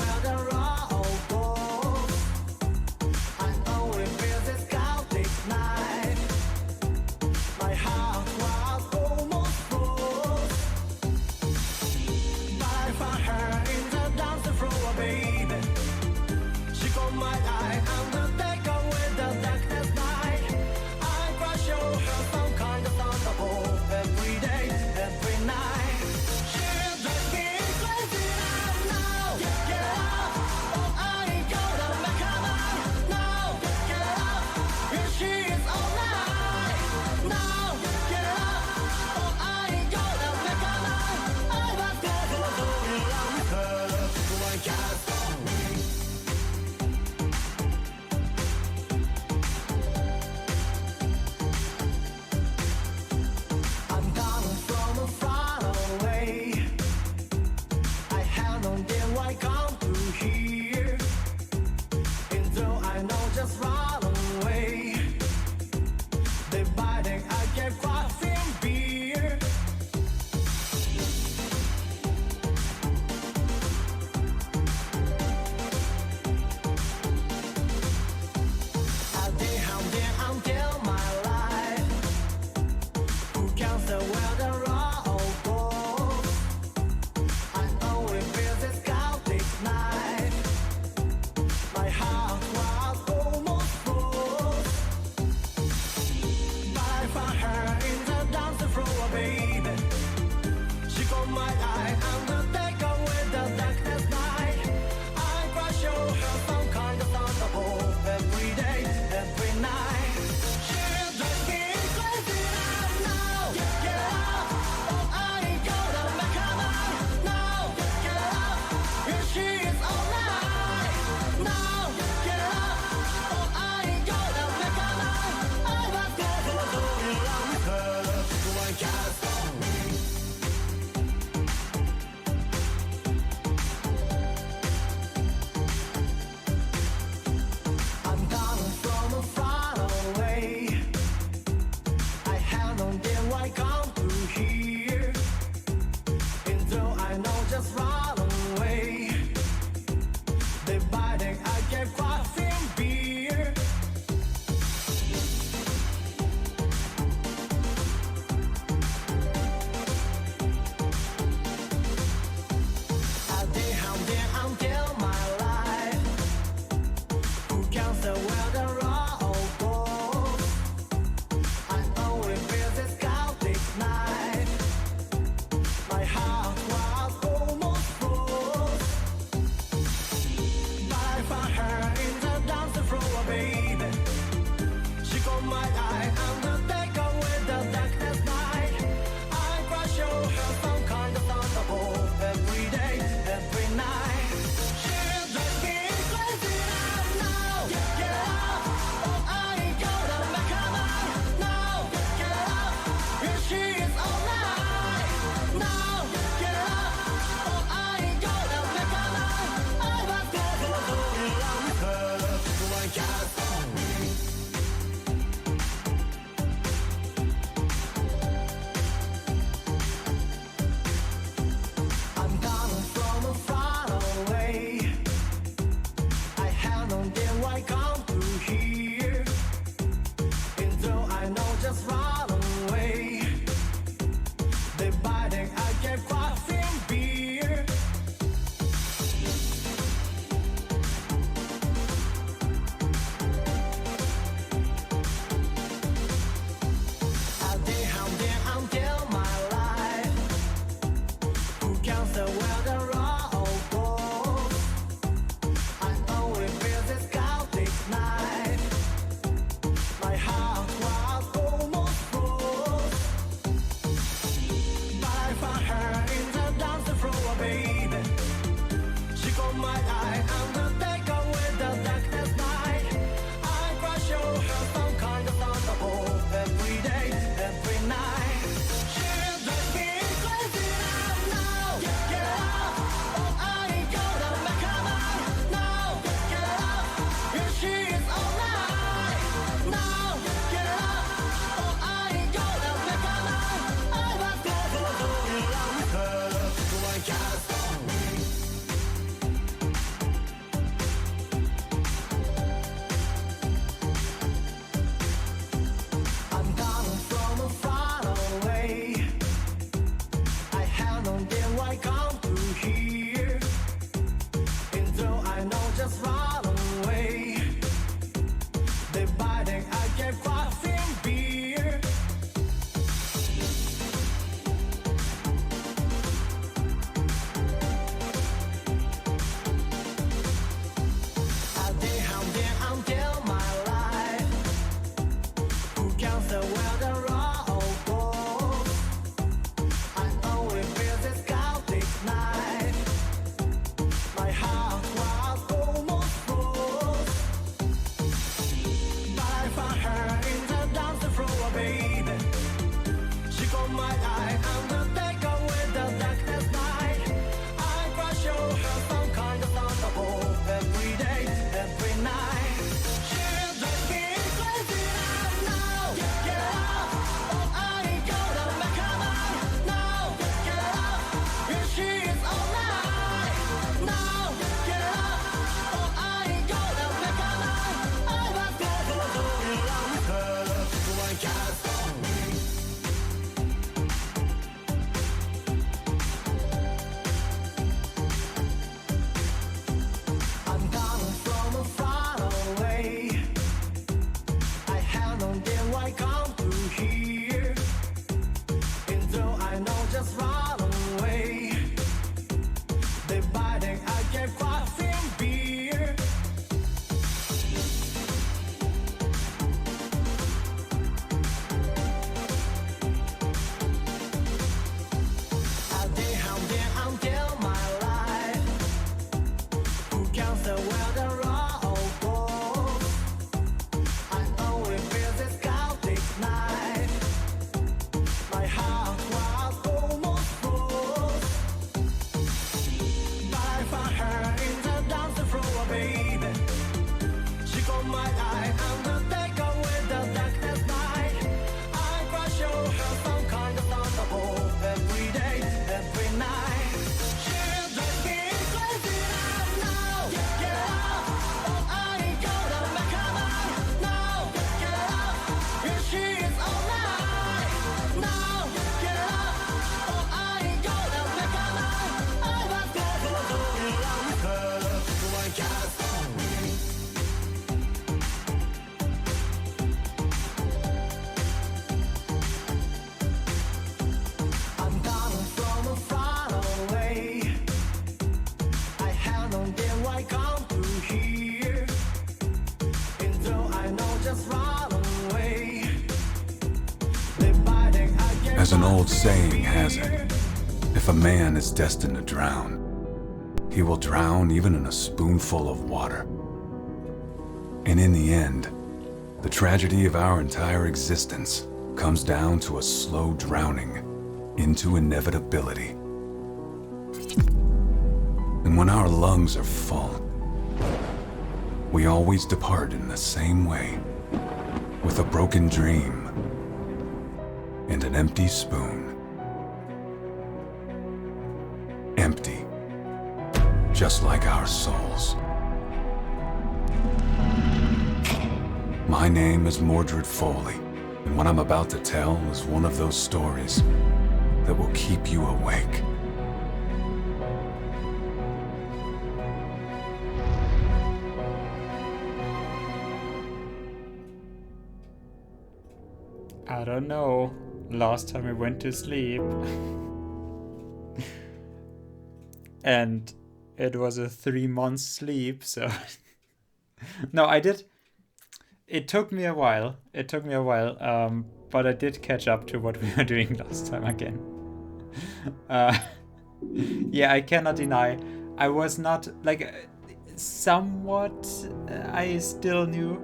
where the road goes. I only feel this chaotic night. My heart was almost froze. But I found her in the dance floor, baby. She caught my eye and will take away the darkness night. I crush her some kind of thunderbolt every day, every night. She drives me crazy now. Get up, or I ain't gonna make her mine. Now, get up, here she is all night. Now, get up, or I ain't gonna make her mine. I was never going around with her. Why can't stop me? I'm coming from far away. I have no idea why I come to here. And though I know just run away, dividing I get quaffing beer. I did until my life. Who counts the where the road goes? I only feel this As an old saying has it, if a man is destined to drown, he will drown even in a spoonful of water. And in the end, the tragedy of our entire existence comes down to a slow drowning into inevitability. And when our lungs are full, we always depart in the same way, with a broken dream and an empty spoon. Empty, just like our souls. My name is Mordred Foley, and what I'm about to tell is one of those stories that will keep you awake. I don't know. Last time I went to sleep. And it was a 3-month sleep, so... No, I did... It took me a while, but I did catch up to what we were doing last time again. Yeah, I cannot deny, I was not, like, somewhat, I still knew,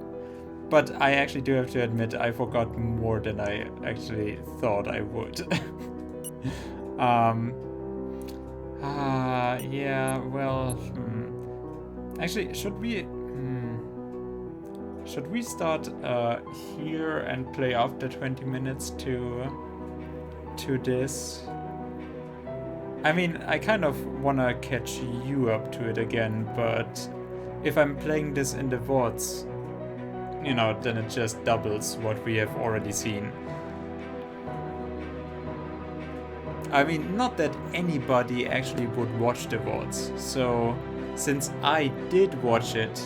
but I actually do have to admit I forgot more than I actually thought I would. Yeah, well, actually, should we start here and play after 20 minutes to this? I mean, I kind of wanna catch you up to it again, but if I'm playing this in the VODs, you know, then it just doubles what we have already seen. I mean, not that anybody actually would watch the VODs, so since I did watch it,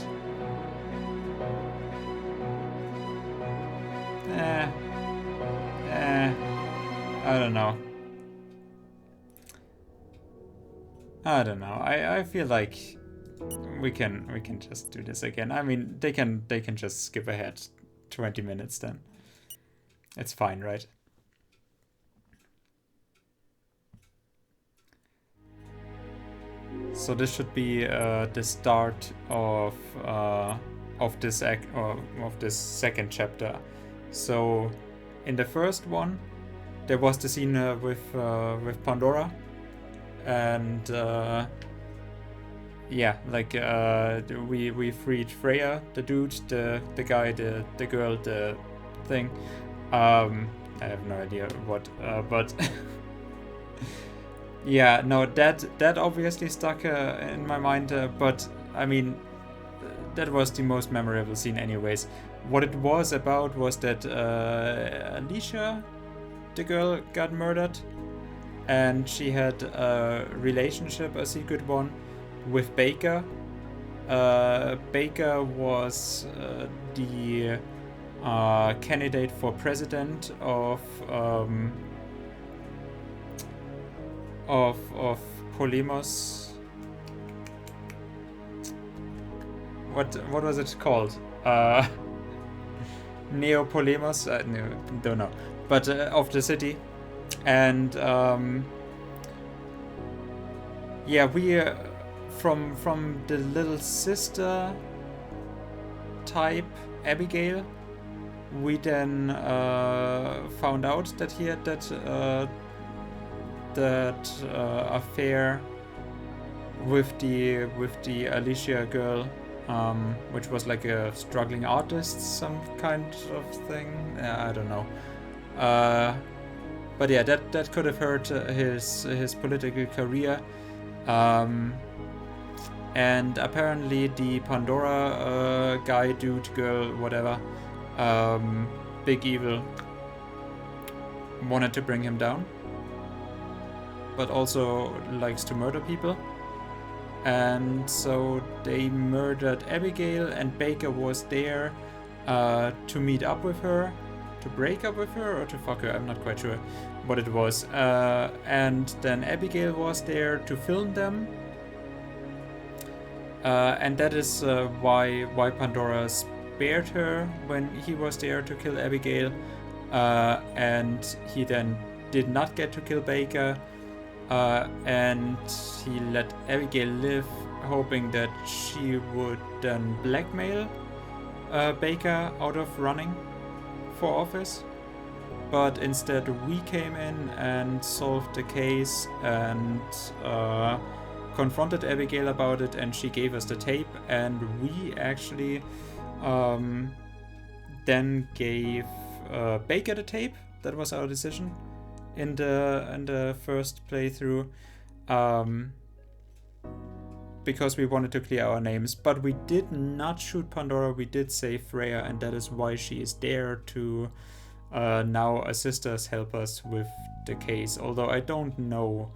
I don't know. I feel like we can just do this again. I mean, they can just skip ahead 20 minutes then. It's fine, right? So this should be the start of this second chapter. So in the first one, there was the scene with Pandora, and yeah, like we freed Freya, the dude, the guy, the girl, the thing. I have no idea what, but yeah, no, that obviously stuck in my mind. But I mean, that was the most memorable scene, anyways. What it was about was that Alicia, the girl, got murdered, and she had a relationship, a secret one, with Baker. Baker was the candidate for president of Polemos. What was it called? Neopolemos? No, don't know. But of the city. And yeah, we from the little sister type, Abigail, we then found out that he had that affair with the Alicia girl, which was like a struggling artist, some kind of thing. I don't know. But yeah, that could have hurt his political career. And apparently the Pandora guy, dude, girl, whatever, big evil, wanted to bring him down, but also likes to murder people. And so they murdered Abigail, and Baker was there to meet up with her, to break up with her, or to fuck her. I'm not quite sure what it was. And then Abigail was there to film them. And that is why Pandora spared her when he was there to kill Abigail. And he then did not get to kill Baker, and he let Abigail live, hoping that she would then blackmail Baker out of running for office. But instead we came in and solved the case and confronted Abigail about it, and she gave us the tape, and we actually then gave Baker the tape. That was our decision in the first playthrough, because we wanted to clear our names. But we did not shoot Pandora, we did save Freya, and that is why she is there to now assist us, help us with the case. Although I don't know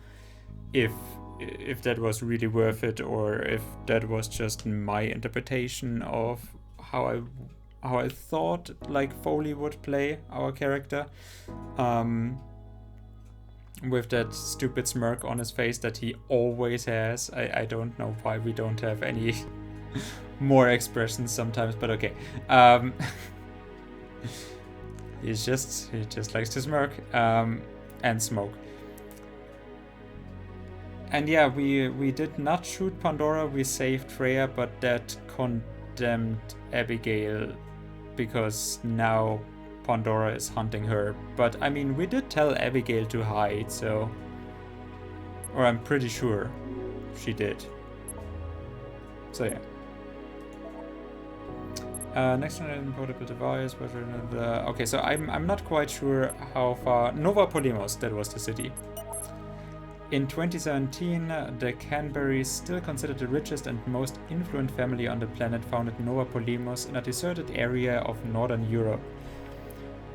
if that was really worth it, or if that was just my interpretation of how I thought like Foley would play our character, with that stupid smirk on his face that he always has. I don't know why we don't have any more expressions sometimes, but okay. He just likes to smirk and smoke. And yeah, we did not shoot Pandora, we saved Freya, but that condemned Abigail, because now Pandora is hunting her. But I mean, we did tell Abigail to hide, so... Or I'm pretty sure she did. So yeah. Next generation portable device. Okay, so I'm not quite sure how far... Nova Polimos, that was the city. In 2017, the Canberries, still considered the richest and most influential family on the planet, founded Nova Polimos in a deserted area of Northern Europe.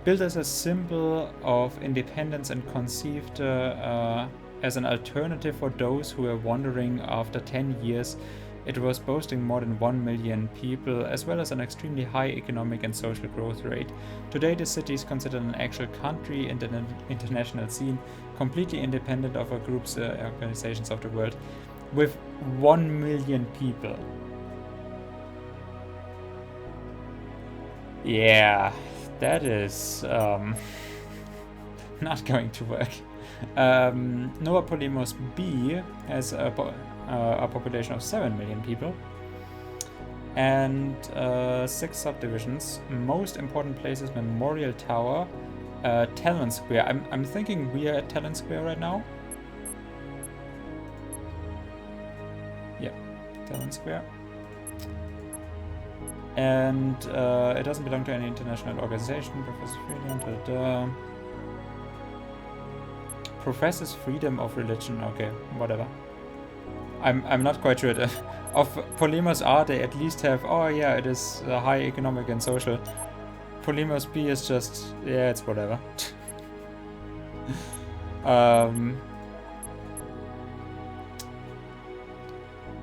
Built as a symbol of independence and conceived as an alternative for those who were wandering after 10 years, it was boasting more than 1 million people, as well as an extremely high economic and social growth rate. Today, the city is considered an actual country in the international scene, completely independent of a group's organizations of the world, with 1 million people. Yeah, that is not going to work. Nova Polimos B has a population of 7 million people and 6 subdivisions. Most important places: Memorial Tower, Talon Square. I'm thinking we are at Talon Square right now. Yeah, Talon Square. And it doesn't belong to any international organization. Professes freedom of religion. Okay, whatever. I'm not quite sure. Of Polimos A, they at least have, oh yeah, it is high economic and social. Polimos B is just, yeah, it's whatever.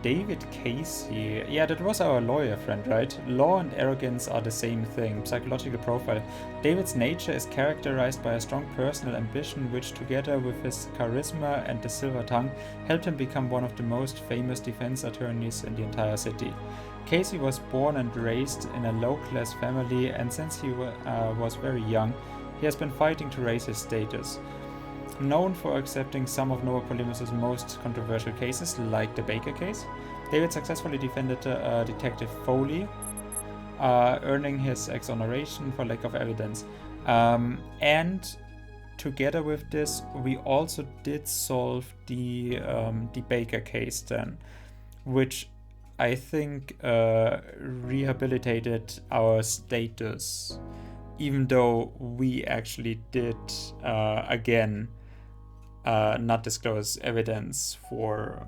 David Casey. Yeah, that was our lawyer friend, right? Law and arrogance are the same thing. Psychological profile. David's nature is characterized by a strong personal ambition, which, together with his charisma and the silver tongue, helped him become one of the most famous defense attorneys in the entire city. Casey was born and raised in a low-class family, and since he was very young, he has been fighting to raise his status. Known for accepting some of Nova Polimos' most controversial cases, like the Baker case, David successfully defended Detective Foley, earning his exoneration for lack of evidence. And together with this, we also did solve the Baker case then, which I think rehabilitated our status, even though we actually did again not disclose evidence for,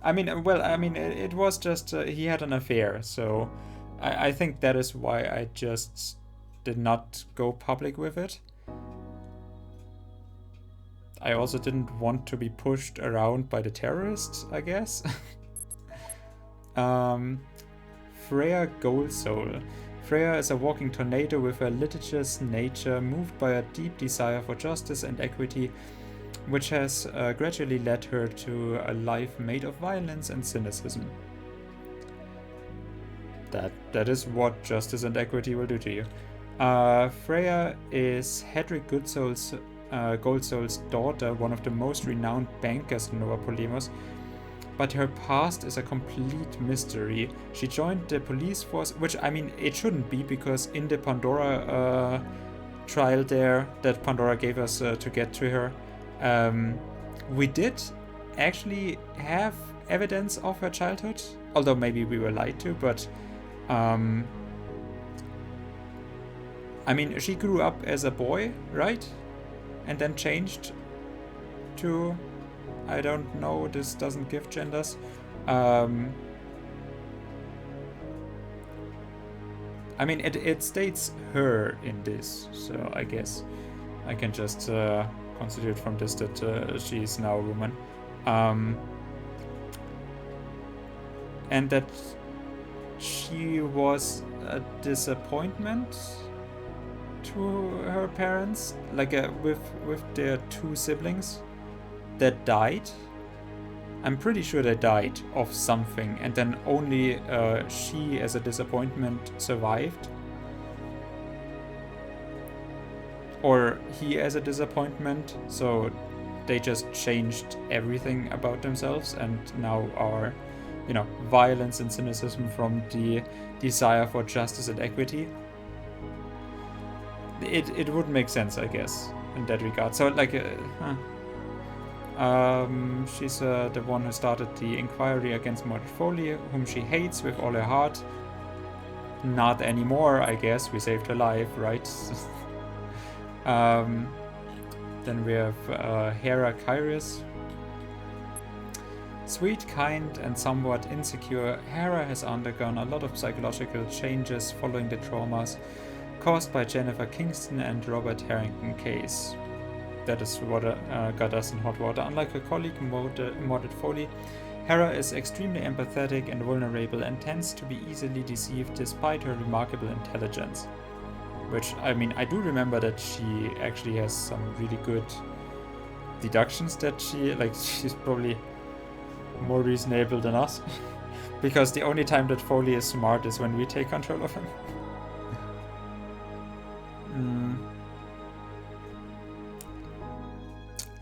it was just he had an affair, so I think that is why I just did not go public with it. I also didn't want to be pushed around by the terrorists, I guess. Freya Goldsoul. Freya is a walking tornado with a litigious nature, moved by a deep desire for justice and equity, which has gradually led her to a life made of violence and cynicism. That is what justice and equity will do to you. Freya is Hedrick Goldsoul's daughter, one of the most renowned bankers in Nova Polemos, but her past is a complete mystery. She joined the police force, which, I mean, it shouldn't be, because in the Pandora trial there that Pandora gave us to get to her, we did actually have evidence of her childhood, although maybe we were lied to, but I mean, she grew up as a boy, right? And then changed to, I don't know, this doesn't give genders. I mean, it states her in this, so I guess I can just consider it from this that she is now a woman. And that she was a disappointment to her parents, like with their two siblings that died. I'm pretty sure they died of something, and then only she as a disappointment survived, or he as a disappointment, so they just changed everything about themselves and now are, you know, violence and cynicism from the desire for justice and equity. It would make sense, I guess, in that regard. So, like, she's the one who started the inquiry against Mordred Foley, whom she hates with all her heart. Not anymore, I guess. We saved her life, right? Then we have Hera Kyrus. Sweet, kind, and somewhat insecure, Hera has undergone a lot of psychological changes following the traumas caused by Jennifer Kingston and Robert Harrington case. That is what got us in hot water. Unlike her colleague Mordred Foley, Hera is extremely empathetic and vulnerable and tends to be easily deceived despite her remarkable intelligence. Which, I mean, I do remember that she actually has some really good deductions that she's probably more reasonable than us. Because the only time that Foley is smart is when we take control of him.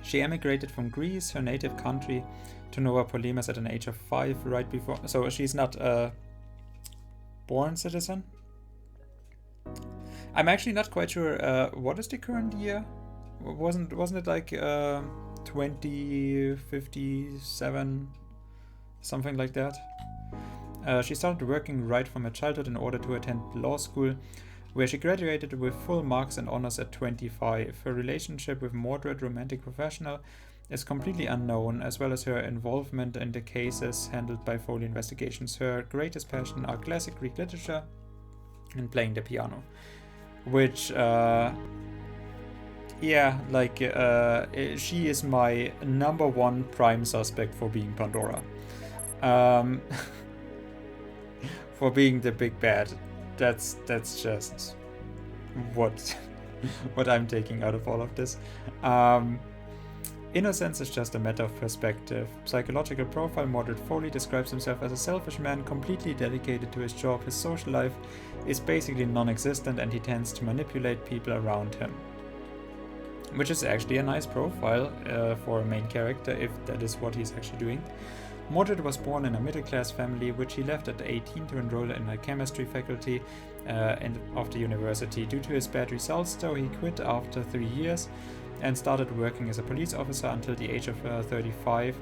She emigrated from Greece, her native country, to Nova Polemos at an age of 5, right before. So she's not a born citizen. I'm actually not quite sure. What is the current year? Wasn't it like 2057, something like that? She started working right from her childhood in order to attend law school, where she graduated with full marks and honors at 25. Her relationship with Mordred, romantic professional, is completely unknown, as well as her involvement in the cases handled by Foley Investigations. Her greatest passion are classic Greek literature and playing the piano. Which, she is my #1 prime suspect for being Pandora. For being the big bad. That's just what I'm taking out of all of this. Innocence is just a matter of perspective. Psychological profile: Mordred Foley describes himself as a selfish man, completely dedicated to his job. His social life is basically non-existent, and he tends to manipulate people around him. Which is actually a nice profile for a main character, if that is what he's actually doing. Mordred was born in a middle-class family, which he left at 18 to enroll in a chemistry faculty of the university. Due to his bad results, though, he quit after 3 years and started working as a police officer until the age of 35,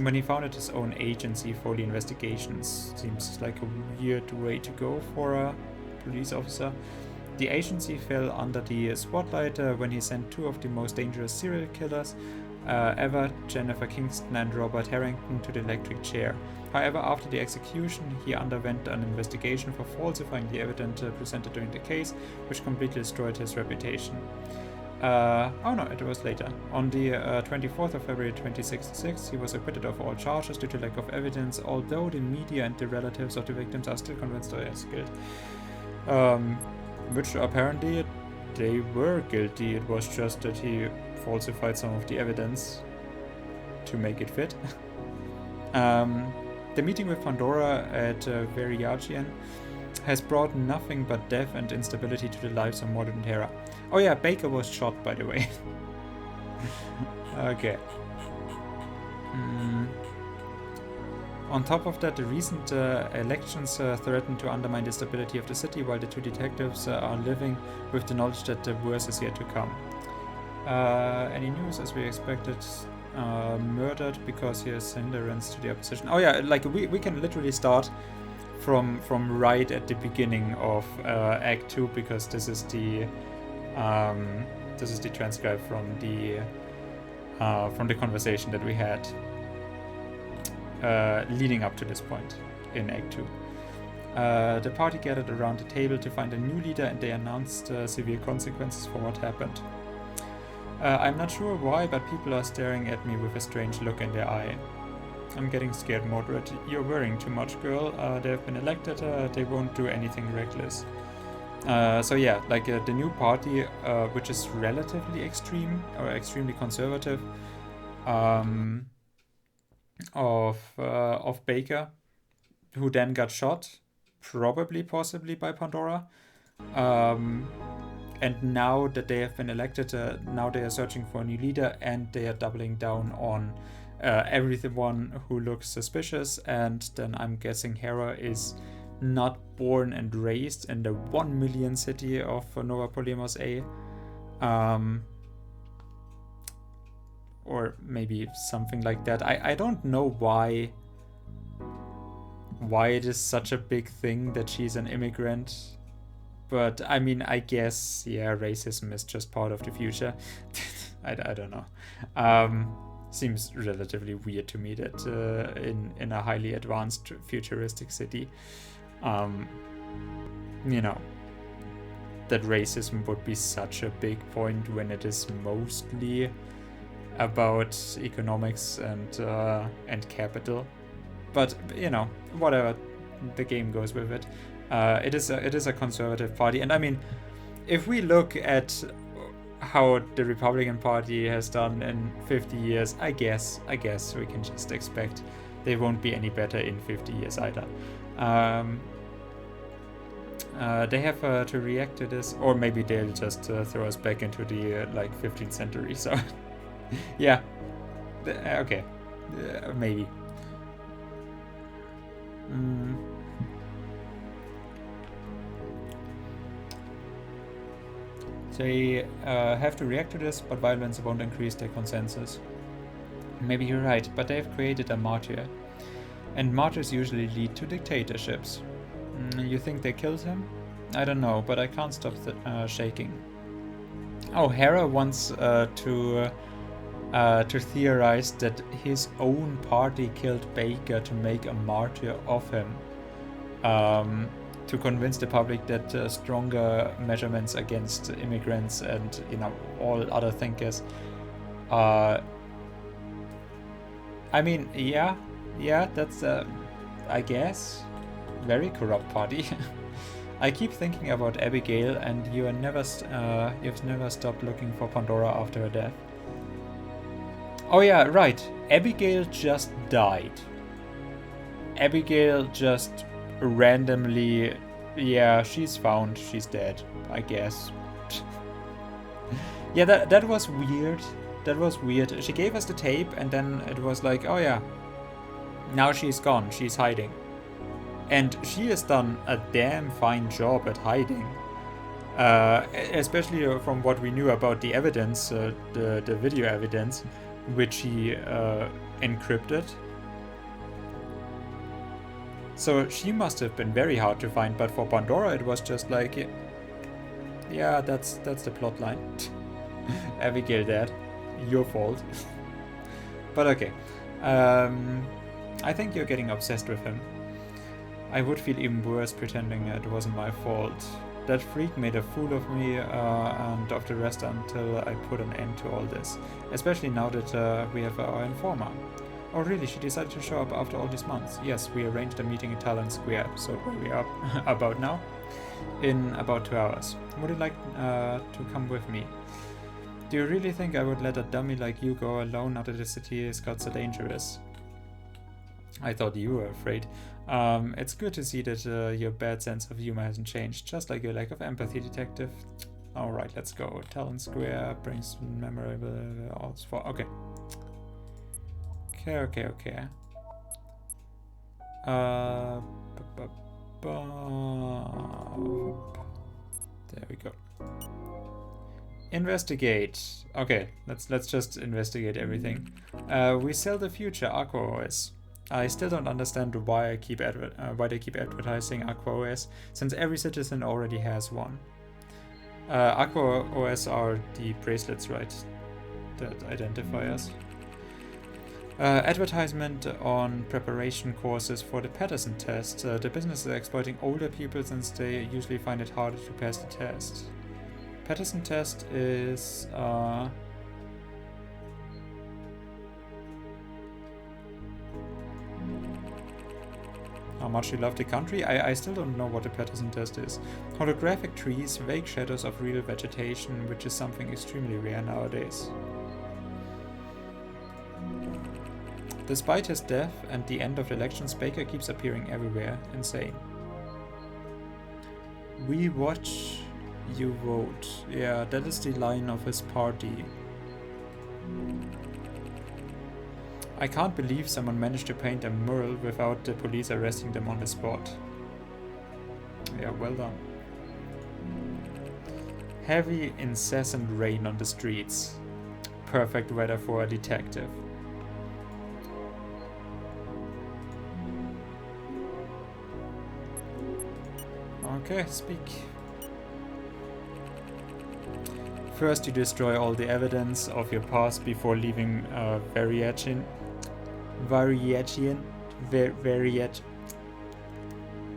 when he founded his own agency, Foley Investigations. Seems like a weird way to go for a police officer. The agency fell under the spotlight when he sent 2 of the most dangerous serial killers ever, Jennifer Kingston and Robert Harrington, to the electric chair. However, after the execution, he underwent an investigation for falsifying the evidence presented during the case, which completely destroyed his reputation. It was later. On the 24th of February 2066, he was acquitted of all charges due to lack of evidence, although the media and the relatives of the victims are still convinced that he is guilty. Which apparently they were guilty. It was just that he falsified some of the evidence to make it fit. The meeting with Pandora at Veriagian has brought nothing but death and instability to the lives of Mordred and Hera. Oh yeah, Baker was shot, by the way. Okay. On top of that, the recent elections threaten to undermine the stability of the city, while the two detectives are living with the knowledge that the worst is yet to come. Any news? As we expected, murdered because he is hindrance to the opposition. Oh yeah, like we can literally start from right at the beginning of Act 2, because this is the transcript from the conversation that we had leading up to this point in Act 2. The party gathered around the table to find a new leader, and they announced severe consequences for what happened. I'm not sure why, but people are staring at me with a strange look in their eye. I'm getting scared, Mordred. You're worrying too much, girl. They have been elected. They won't do anything reckless. So yeah, like the new party, which is relatively extreme or extremely conservative, of Baker, who then got shot, possibly by Pandora. And now that they have been elected, now they are searching for a new leader, and they are doubling down on everyone who looks suspicious. And then I'm guessing Hera is not born and raised in the 1 million city of Nova Polemos A. Or maybe something like that. I don't know why it is such a big thing that she's an immigrant. But I mean, I guess, yeah, racism is just part of the future. I don't know. Seems relatively weird to me that in a highly advanced futuristic city, you know, that racism would be such a big point when it is mostly about economics and capital. But you know, whatever, the game goes with it. It is a conservative party, and I mean, if we look at how the Republican Party has done in 50 years, I guess we can just expect they won't be any better in 50 years either. They have to react to this, or maybe they'll just throw us back into the 15th century. So yeah, okay, maybe. They have to react to this, but violence won't increase their consensus. Maybe you're right, but they've created a martyr. And martyrs usually lead to dictatorships. You think they killed him? I don't know, but I can't stop shaking. Oh, Hera wants to theorize that his own party killed Baker to make a martyr of him. To convince the public that stronger measurements against immigrants and all other thinkers. I mean, yeah, that's I guess very corrupt party. I keep thinking about Abigail, and you've never stopped looking for Pandora after her death. Oh yeah, right. Abigail just died. Abigail just randomly, yeah, she's found, she's dead, I guess. Yeah, that was weird. That was weird. She gave us the tape, and then it was like, oh yeah, now she's gone, she's hiding. And she has done a damn fine job at hiding. Especially from what we knew about the evidence, the video evidence, which she encrypted. So she must have been very hard to find, but for Pandora it was just like, yeah, that's the plot line. Abigail dead, your fault. But okay, I think you're getting obsessed with him. I would feel even worse pretending it wasn't my fault. That freak made a fool of me and of the rest until I put an end to all this. Especially now that we have our informer. Oh really, she decided to show up after all these months. Yes, we arranged a meeting in Talon Square, so where we are about now? In about 2 hours. Would you like to come with me? Do you really think I would let a dummy like you go alone now that the city has got so dangerous? I thought you were afraid. It's good to see that your bad sense of humor hasn't changed, just like your lack of empathy, detective. Alright, let's go. Talon Square brings memorable odds for... Okay. Okay. There we go. Investigate. Okay, let's just investigate everything. We sell the future, Aqua OS. I still don't understand why they keep advertising Aqua OS, since every citizen already has one. Aqua OS are the bracelets, right? That identify us. Advertisement on preparation courses for the Patterson test. The business is exploiting older people since they usually find it harder to pass the test. Patterson test is how much you love the country? I still don't know what the Patterson test is. Holographic trees, vague shadows of real vegetation, which is something extremely rare nowadays. Despite his death and the end of the elections, Baker keeps appearing everywhere. Insane. We watch, you vote. Yeah, that is the line of his party. I can't believe someone managed to paint a mural without the police arresting them on the spot. Yeah, well done. Heavy, incessant rain on the streets. Perfect weather for a detective. Okay, speak. First, you destroy all the evidence of your past before leaving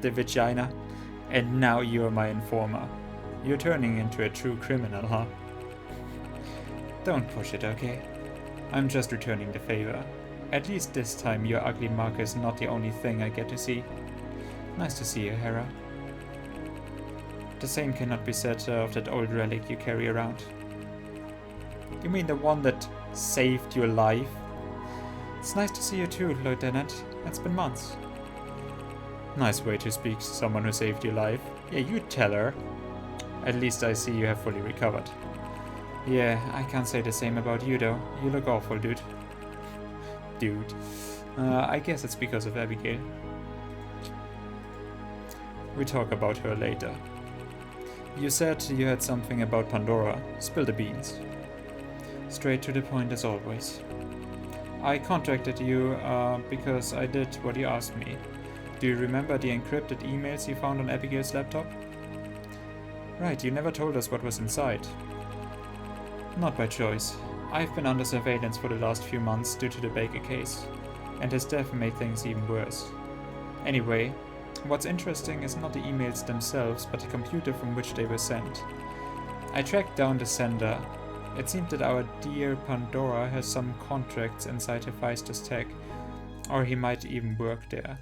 the vagina, and now you're my informer. You're turning into a true criminal, huh? Don't push it, okay? I'm just returning the favor. At least this time your ugly mark is not the only thing I get to see. Nice to see you, Hera. The same cannot be said of that old relic you carry around. You mean the one that saved your life? It's nice to see you too, Lieutenant. It's been months. Nice way to speak to someone who saved your life. Yeah, you tell her. At least I see you have fully recovered. Yeah, I can't say the same about you though. You look awful, dude. I guess it's because of Abigail. We talk about her later. You said you had something about Pandora. Spill the beans. Straight to the point as always. I contacted you because I did what you asked me. Do you remember the encrypted emails you found on Abigail's laptop? Right, you never told us what was inside. Not by choice. I've been under surveillance for the last few months due to the Baker case, and his death made things even worse. Anyway, what's interesting is not the emails themselves, but the computer from which they were sent. I tracked down the sender. It seemed that our dear Pandora has some contracts inside Hephaestus Tech, or he might even work there.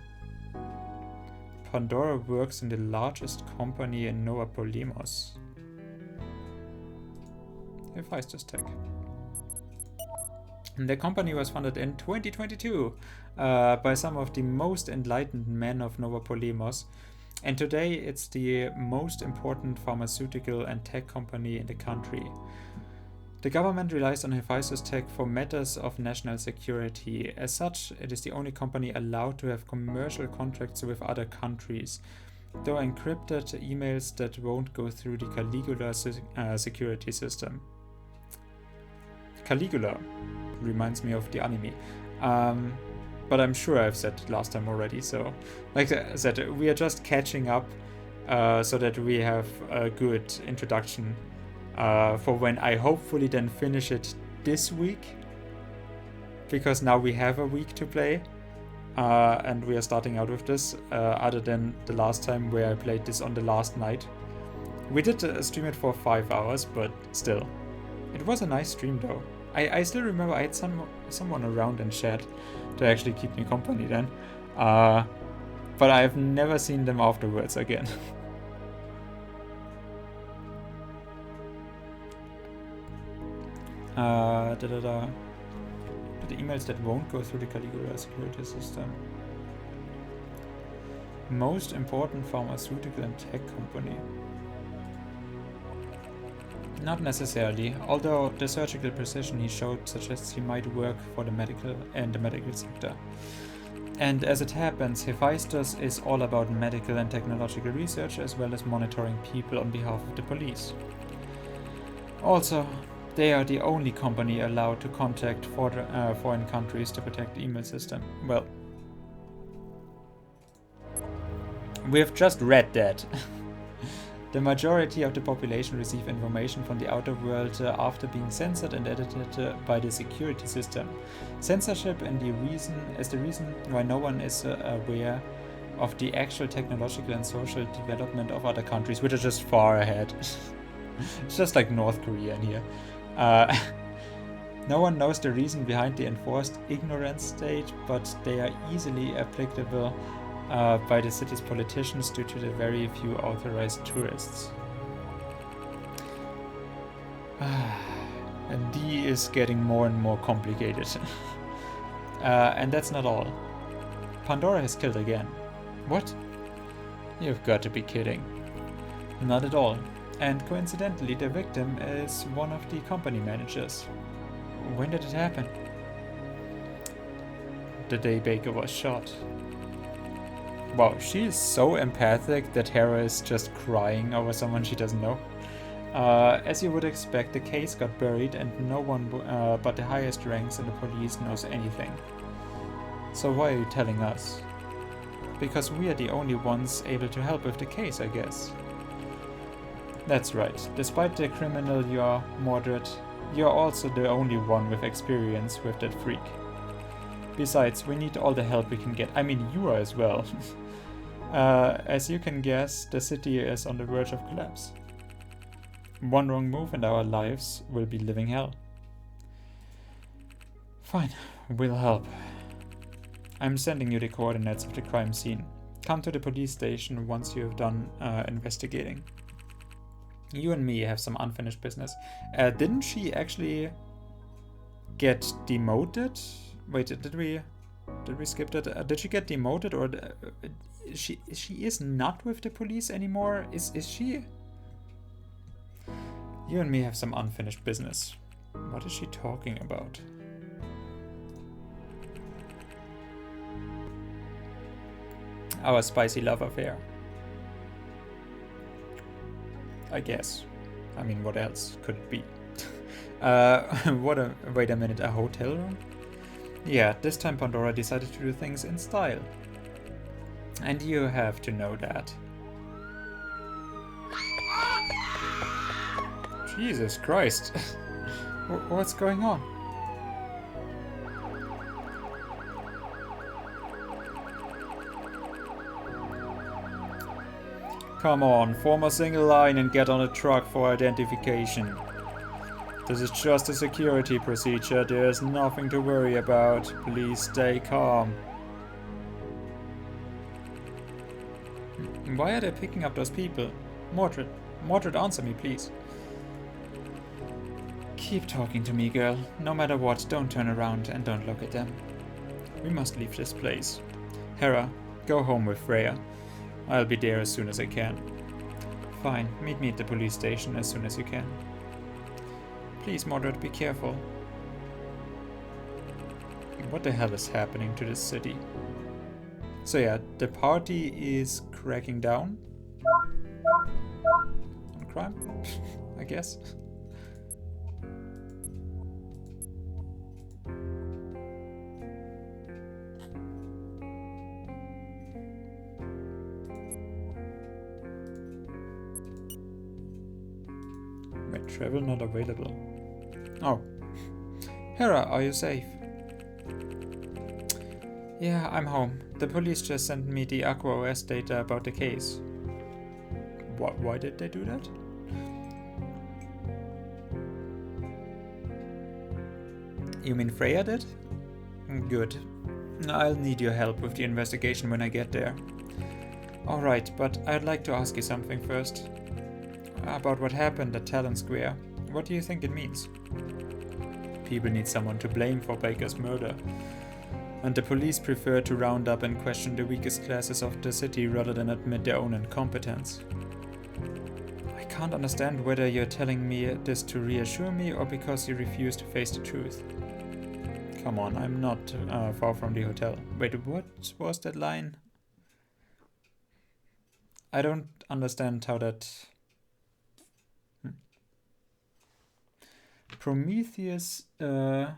Pandora works in the largest company in Nova Polemos. Hephaestus Tech. The company was founded in 2022 by some of the most enlightened men of Nova Polemos, and today it's the most important pharmaceutical and tech company in the country. The government relies on Hephaestus Tech for matters of national security. As such, it is the only company allowed to have commercial contracts with other countries, though encrypted emails that won't go through the Caligula security system. Caligula reminds me of the anime. But I'm sure I've said it last time already, so like I said, we are just catching up so that we have a good introduction for when I hopefully then finish it this week, because now we have a week to play and we are starting out with this, other than the last time where I played this on the last night. We did stream it for 5 hours, but still. It was a nice stream though. I still remember I had someone around in chat to actually keep me company then. But I've never seen them afterwards again. The emails that won't go through the Caligula security system. most important pharmaceutical and tech company. Not necessarily, although the surgical precision he showed suggests he might work for the medical sector. And as it happens, Hephaestus is all about medical and technological research as well as monitoring people on behalf of the police. Also, they are the only company allowed to contact foreign countries to protect the email system. Well, we have just read that. The majority of the population receive information from the outer world after being censored and edited by the security system. Censorship is the reason why no one is aware of the actual technological and social development of other countries, which are just far ahead. It's just like North Korea in here. No one knows the reason behind the enforced ignorance state, but they are easily applicable by the city's politicians due to the very few authorized tourists. And D is getting more and more complicated. And that's not all. Pandora has killed again. What? You've got to be kidding. Not at all. And coincidentally, the victim is one of the company managers. When did it happen? The day Baker was shot. Wow, she is so empathic that Hera is just crying over someone she doesn't know. As you would expect, the case got buried and no one but the highest ranks in the police knows anything. So why are you telling us? Because we are the only ones able to help with the case, I guess. That's right. Despite the criminal you are, Mordred, you are also the only one with experience with that freak. Besides, we need all the help we can get. I mean, you are as well. As you can guess, the city is on the verge of collapse. One wrong move and our lives will be living hell. Fine, we'll help. I'm sending you the coordinates of the crime scene. Come to the police station once you have done investigating. You and me have some unfinished business. Didn't she actually get demoted? Wait, did we skip that? Did she get demoted, or she is not with the police anymore? Is she? You and me have some unfinished business. What is she talking about? Our spicy love affair. I guess. I mean, what else could it be? Wait a minute, a hotel room? Yeah, this time Pandora decided to do things in style. And you have to know that. Jesus Christ. What's going on? Come on, form a single line and get on a truck for identification. This is just a security procedure, there's nothing to worry about. Please stay calm. Why are they picking up those people? Mordred, answer me, please. Keep talking to me, girl. No matter what, don't turn around and don't look at them. We must leave this place. Hera, go home with Freya. I'll be there as soon as I can. Fine, meet me at the police station as soon as you can. Please, Mordred, be careful. What the hell is happening to this city? So yeah, the party is cracking down on crime, I guess. Travel not available. Oh. Hera, are you safe? Yeah, I'm home. The police just sent me the Aqua OS data about the case. Why did they do that? You mean Freya did? Good. I'll need your help with the investigation when I get there. Alright, but I'd like to ask you something first. About what happened at Talon Square. What do you think it means? People need someone to blame for Baker's murder. And the police prefer to round up and question the weakest classes of the city rather than admit their own incompetence. I can't understand whether you're telling me this to reassure me or because you refuse to face the truth. Come on, I'm not far from the hotel. Wait, what was that line? I don't understand how that... Prometheus Iapel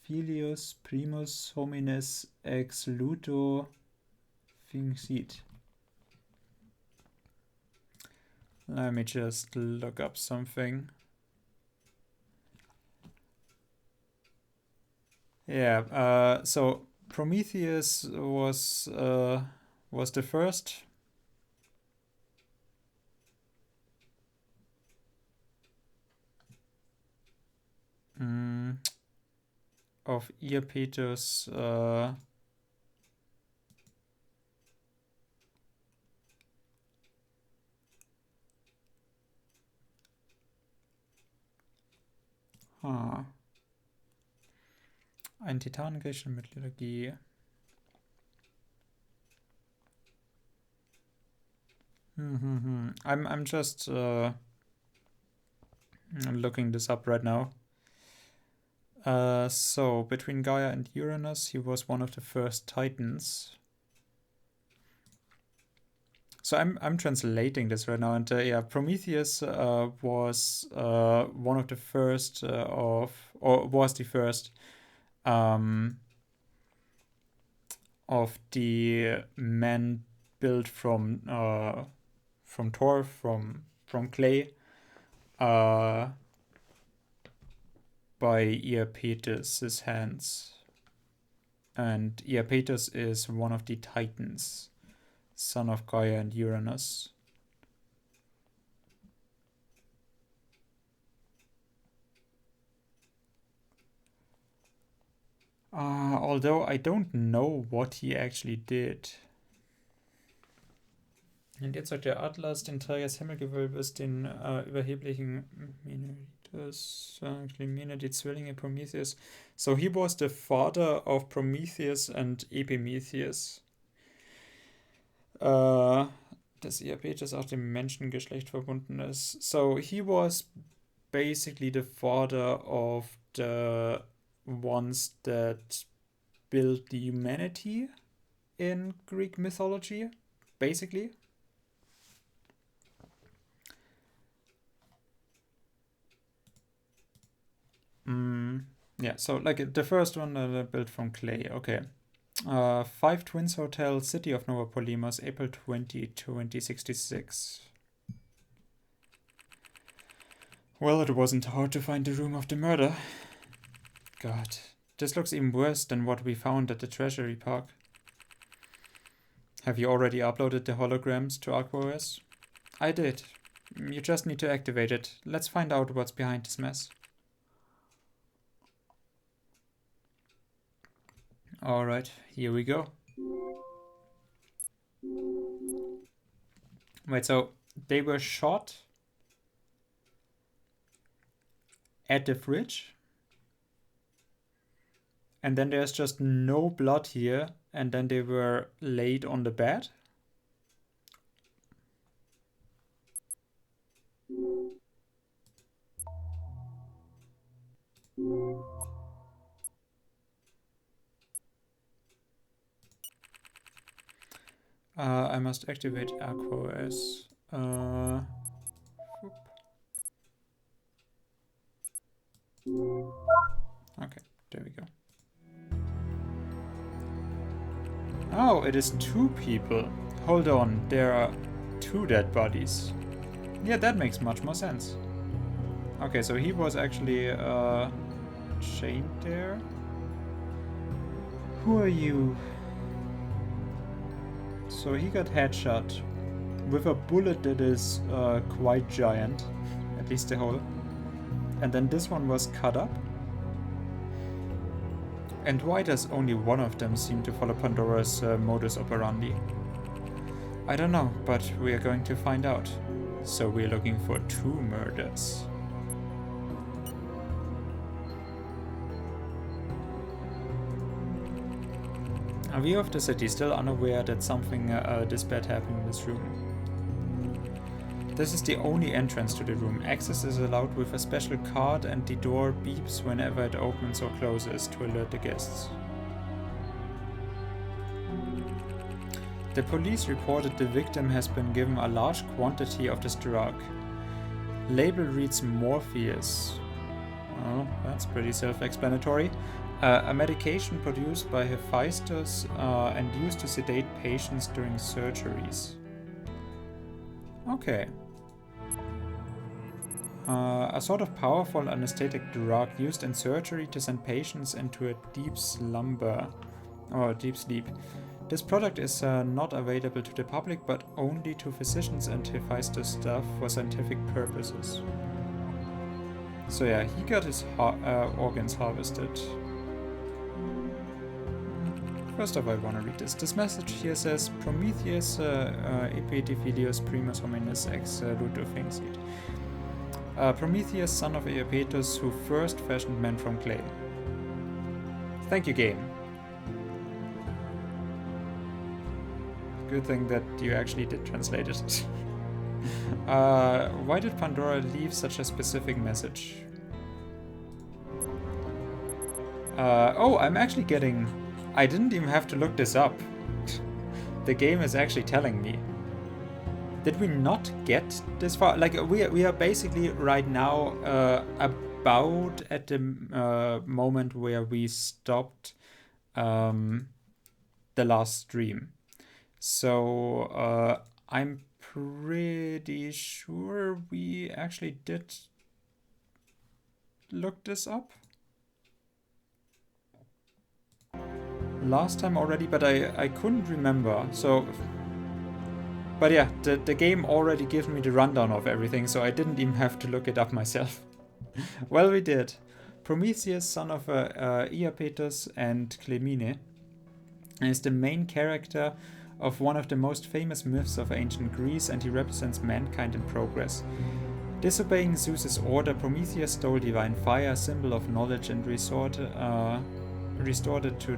Filius primus homines ex luto finxit. Let me just look up something. Yeah, so Prometheus was the first. Of Iapetus ein titanengriechische Mythologie. I'm just looking this up right now. So between Gaia and Uranus, he was one of the first Titans. So I'm translating this right now, and yeah, Prometheus was one of the first was the first of the men built from Thor, from clay, by Iapetus' hands. And Iapetus is one of the Titans, son of Gaia and Uranus. Although I don't know what he actually did. Und jetzt sagt der Atlas den Träger des Himmelgewölbes, den überheblichen Mene, die Zwillinge Prometheus. So he was the father of Prometheus and Epimetheus. Dass Iapetus auch dem Menschengeschlecht verbunden ist. So he was basically the father of the ones that built the humanity in Greek mythology, basically. Yeah, so like the first one built from clay. Okay. 5 Twins Hotel, City of Nova Polymos, April 20, 2066. Well, it wasn't hard to find the room of the murder. God, this looks even worse than what we found at the Treasury Park. Have you already uploaded the holograms to AquaOS? I did. You just need to activate it. Let's find out what's behind this mess. Alright, here we go. Wait, so they were shot at the fridge, and then there's just no blood here, and then they were laid on the bed? I must activate AquaOS. Okay, there we go. Oh, it is 2 people. Hold on, there are 2 dead bodies. Yeah, that makes much more sense. Okay, so he was actually chained there. Who are you? So he got headshot with a bullet that is quite giant, at least the hole. And then this one was cut up. And why does only one of them seem to follow Pandora's modus operandi? I don't know, but we are going to find out. So we're looking for 2 murders. A view of the city, still unaware that something this bad happened in this room. This is the only entrance to the room. Access is allowed with a special card and the door beeps whenever it opens or closes to alert the guests. The police reported the victim has been given a large quantity of this drug. Label reads Morpheus. Oh, that's pretty self-explanatory. A medication produced by Hephaestus and used to sedate patients during surgeries. Okay. A sort of powerful anesthetic drug used in surgery to send patients into a deep slumber or deep sleep. This product is not available to the public but only to physicians and Hephaestus staff for scientific purposes. So yeah, he got his organs harvested. First off, I want to read this. This message here says, Prometheus Epidephilius primus hominis ex ludo finxit. Prometheus, son of Iapetus, who first fashioned men from clay. Thank you, game. Good thing that you actually did translate it. Why did Pandora leave such a specific message? Oh, I'm actually getting... I didn't even have to look this up. The game is actually telling me. Did we not get this far? Like, we are basically right now about at the moment where we stopped the last stream. So I'm pretty sure we actually did look this up last time already, but I couldn't remember. So, but yeah, the game already gives me the rundown of everything, so I didn't even have to look it up myself. Well, we did. Prometheus, son of Iapetus and Clymene, is the main character of one of the most famous myths of ancient Greece, and he represents mankind in progress. Disobeying Zeus's order, Prometheus stole divine fire, symbol of knowledge, and restored it to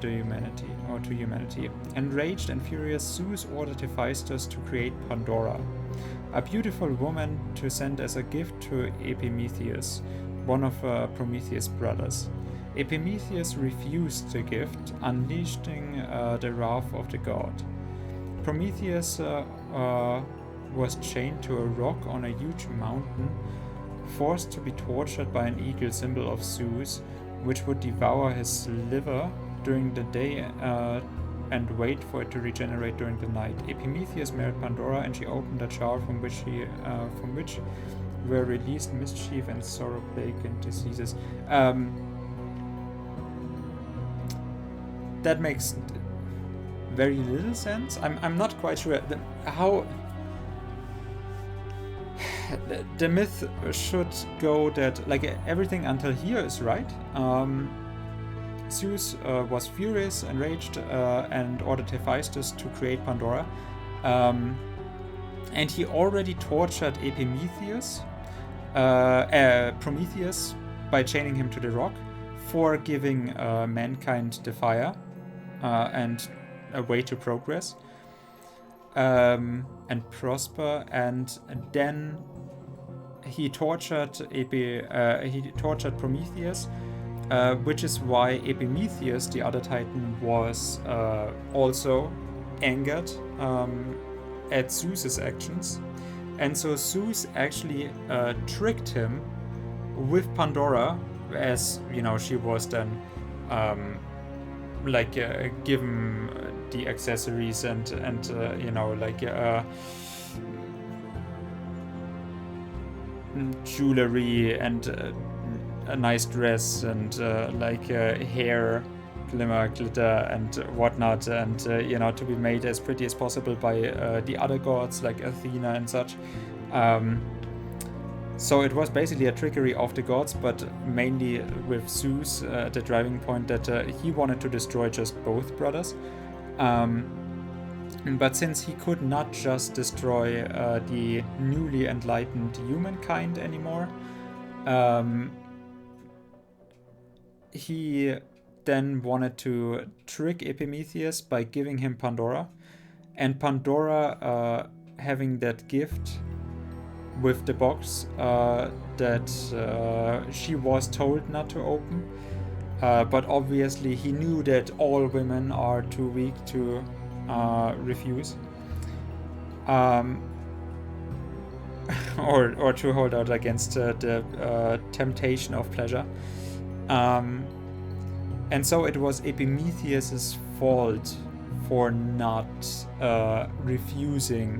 humanity. Enraged and furious, Zeus ordered Hephaestus to create Pandora, a beautiful woman to send as a gift to Epimetheus, one of Prometheus' brothers. Epimetheus refused the gift, unleashing the wrath of the god. Prometheus was chained to a rock on a huge mountain, forced to be tortured by an eagle, symbol of Zeus, which would devour his liver during the day and wait for it to regenerate during the night. Epimetheus married Pandora, and she opened a jar from which were released mischief and sorrow, plague, and diseases. That makes very little sense. I'm not quite sure how the myth should go that, like, everything until here is right. Zeus was furious, enraged, and ordered Hephaestus to create Pandora. And he already tortured Prometheus by chaining him to the rock for giving mankind the fire and a way to progress and prosper. And then he tortured Prometheus, which is why Epimetheus, the other titan, was also angered at Zeus's actions. And so Zeus actually tricked him with Pandora, as you know, she was then given the accessories and jewelry and a nice dress and hair, glimmer, glitter, and whatnot, and to be made as pretty as possible by the other gods like Athena and such. So it was basically a trickery of the gods, but mainly with Zeus the driving point that he wanted to destroy just both brothers. But since he could not just destroy the newly enlightened humankind then wanted to trick Epimetheus by giving him Pandora. And Pandora, having that gift with the box that she was told not to open. But obviously he knew that all women are too weak to refuse. Or to hold out against the temptation of pleasure. And so it was Epimetheus's fault for not refusing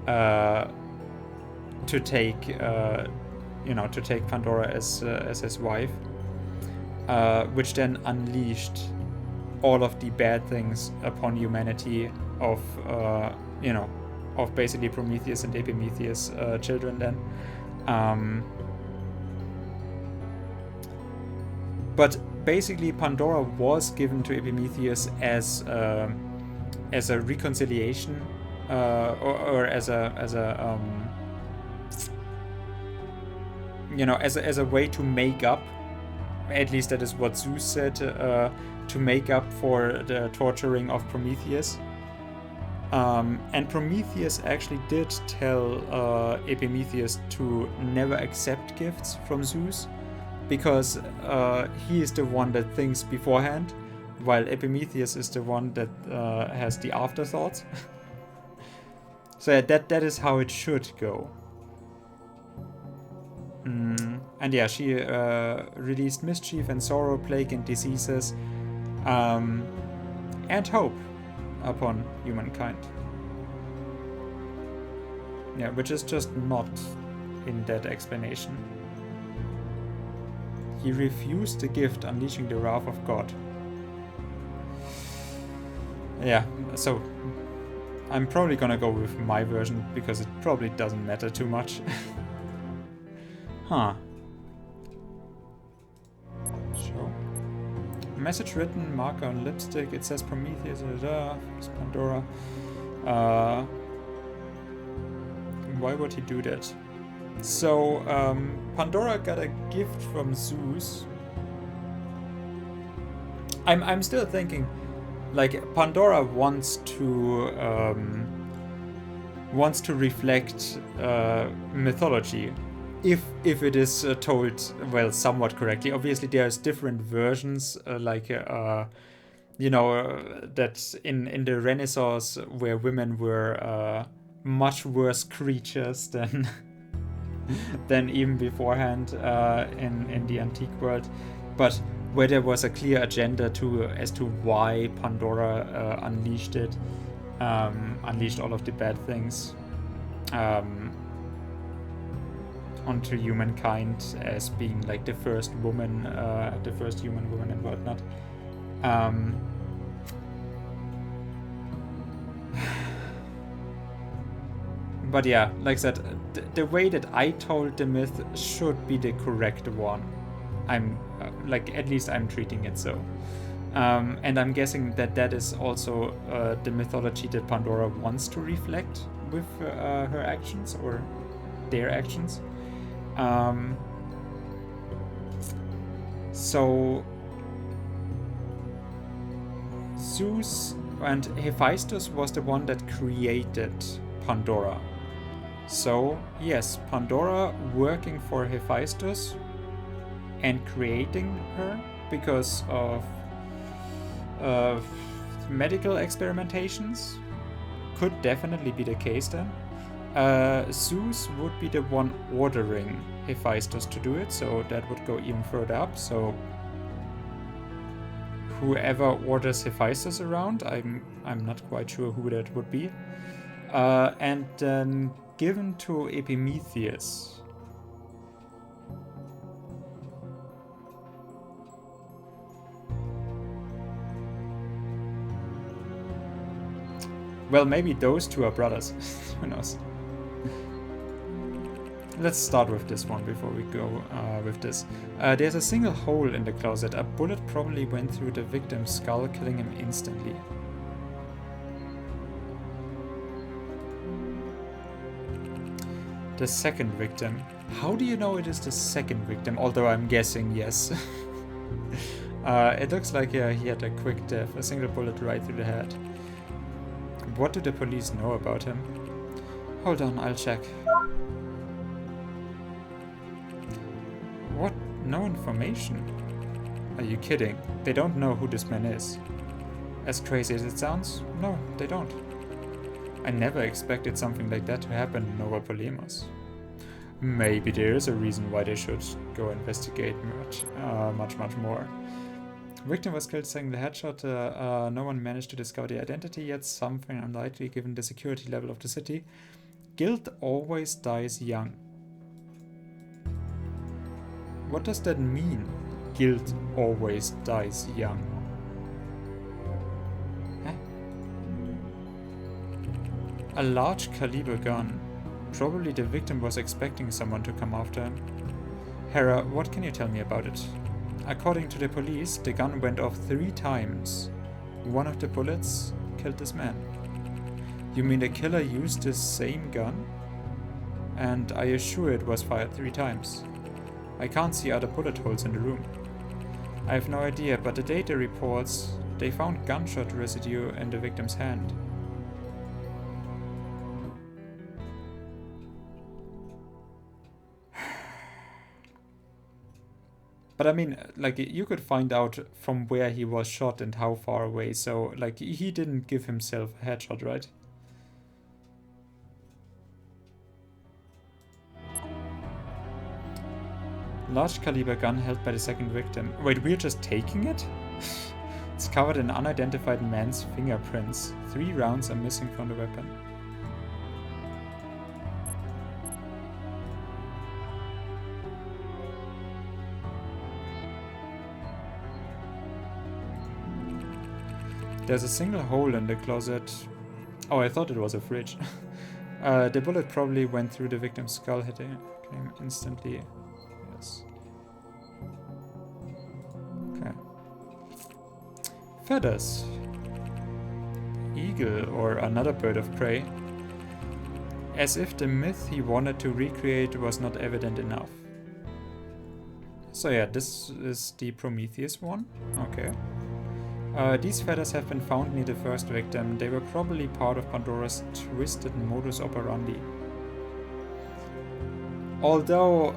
to take Pandora as his wife, which then unleashed all of the bad things upon humanity of basically Prometheus and Epimetheus' children then. But basically Pandora was given to Epimetheus as a reconciliation, or as a way to make up. At least that is what Zeus said, to make up for the torturing of Prometheus. And Prometheus actually did tell Epimetheus to never accept gifts from Zeus, because he is the one that thinks beforehand, while Epimetheus is the one that has the afterthoughts. So that is how it should go. And yeah, she released mischief and sorrow, plague and diseases, and hope upon humankind. Yeah, which is just not in that explanation. He refused the gift, unleashing the wrath of God. Yeah, so I'm probably gonna go with my version, because it probably doesn't matter too much. Huh. Show. Message written, marker on lipstick, it says Prometheus, Pandora. Why would he do that? So, Pandora got a gift from Zeus. I'm still thinking, like, Pandora wants to reflect mythology, if it is told, well, somewhat correctly. Obviously, there's different versions, that in the Renaissance, where women were much worse creatures than than even beforehand in the antique world, but where there was a clear agenda as to why Pandora unleashed all of the bad things onto humankind, as being like the first woman, the first human woman and whatnot. But yeah, like I said, the way that I told the myth should be the correct one. I'm at least I'm treating it so. And I'm guessing that is also the mythology that Pandora wants to reflect with her actions, or their actions. So Zeus and Hephaestus was the one that created Pandora. So yes, Pandora working for Hephaestus and creating her because of medical experimentations could definitely be the case then. Zeus would be the one ordering Hephaestus to do it, so that would go even further up. So whoever orders Hephaestus around, I'm not quite sure who that would be. And then given to Epimetheus. Well, maybe those two are brothers. Who knows? Let's start with this one before we go with this. There's a single hole in the closet. A bullet probably went through the victim's skull, killing him instantly. The second victim. How do you know it is the second victim? Although I'm guessing yes. It looks like he had a quick death, a single bullet right through the head. What do the police know about him? Hold on, I'll check. What? No information? Are you kidding? They don't know who this man is. As crazy as it sounds, no, they don't. I never expected something like that to happen in Nova Polemos. Maybe there is a reason why they should go investigate much more. Victim was killed saying the headshot. No one managed to discover the identity yet. Something unlikely given the security level of the city. Guilt always dies young. What does that mean? Guilt always dies young. Huh? A large caliber gun. Probably the victim was expecting someone to come after him. Hera, what can you tell me about it? According to the police, the gun went off 3 times. One of the bullets killed this man. You mean the killer used the same gun? And are you sure it was fired 3 times? I can't see other bullet holes in the room. I have no idea, but the data reports they found gunshot residue in the victim's hand. But I mean, like, you could find out from where he was shot and how far away, so, like, he didn't give himself a headshot, right? Large caliber gun held by the second victim. Wait, we're just taking it? It's covered in unidentified man's fingerprints. 3 rounds are missing from the weapon. There's a single hole in the closet. Oh, I thought it was a fridge. The bullet probably went through the victim's skull, hitting him instantly. Yes. Okay. Feathers. Eagle or another bird of prey. As if the myth he wanted to recreate was not evident enough. So yeah, this is the Prometheus one. Okay. These feathers have been found near the first victim. They were probably part of Pandora's twisted modus operandi. Although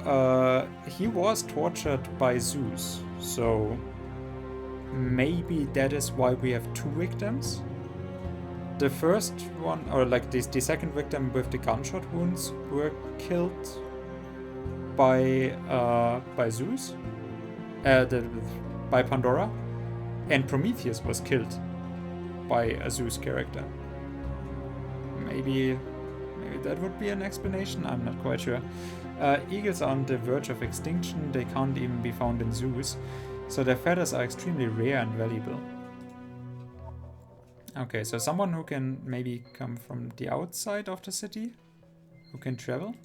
he was tortured by Zeus, so maybe that is why we have 2 victims. The first one, or like the second victim with the gunshot wounds, were killed by Zeus, by Pandora. And Prometheus was killed by a Zeus character. Maybe that would be an explanation, I'm not quite sure. Eagles are on the verge of extinction, they can't even be found in zoos, so their feathers are extremely rare and valuable. Okay, so someone who can maybe come from the outside of the city? Who can travel?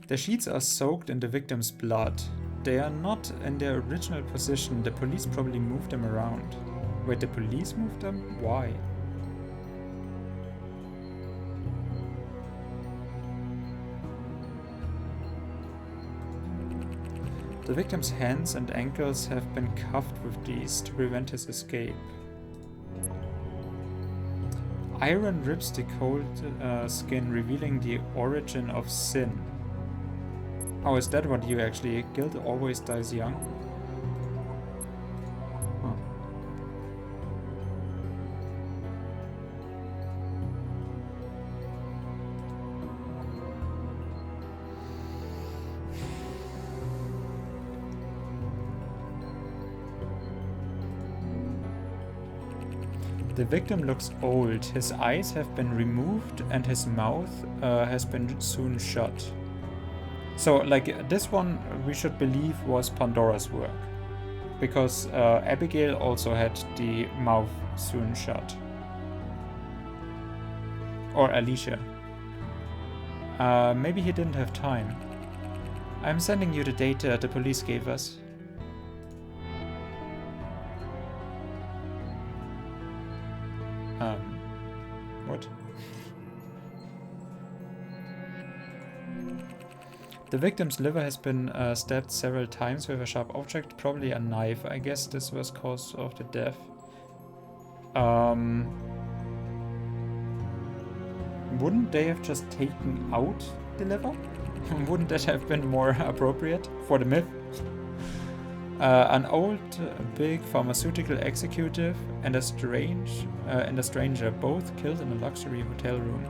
The sheets are soaked in the victim's blood. They are not in their original position. The police probably moved them around. Wait, the police moved them? Why? The victim's hands and ankles have been cuffed with these to prevent his escape. Iron rips the cold skin, revealing the origin of sin. Oh, is that what you actually... Guilt always dies young? Huh. The victim looks old. His eyes have been removed and his mouth has been soon shut. So, like, this one we should believe was Pandora's work. Because Abigail also had the mouth soon shut. Or Alicia. Maybe he didn't have time. I'm sending you the data the police gave us. What? The victim's liver has been stabbed several times with a sharp object, probably a knife. I guess this was cause of the death. Wouldn't they have just taken out the liver? Wouldn't that have been more appropriate for the myth? An old, big pharmaceutical executive and a stranger both killed in a luxury hotel room.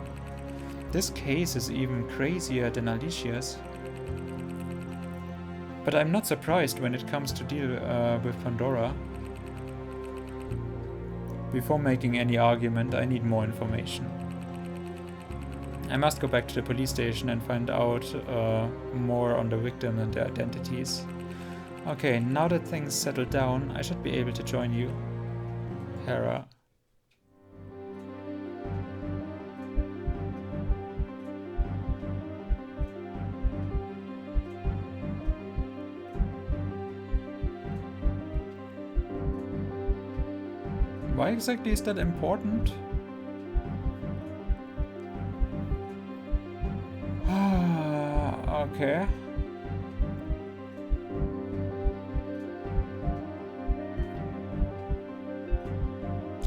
This case is even crazier than Alicia's. But I'm not surprised when it comes to deal with Pandora. Before making any argument, I need more information. I must go back to the police station and find out more on the victim and their identities. Okay, now that things settled down, I should be able to join you. Hera. Why exactly is that important? Okay.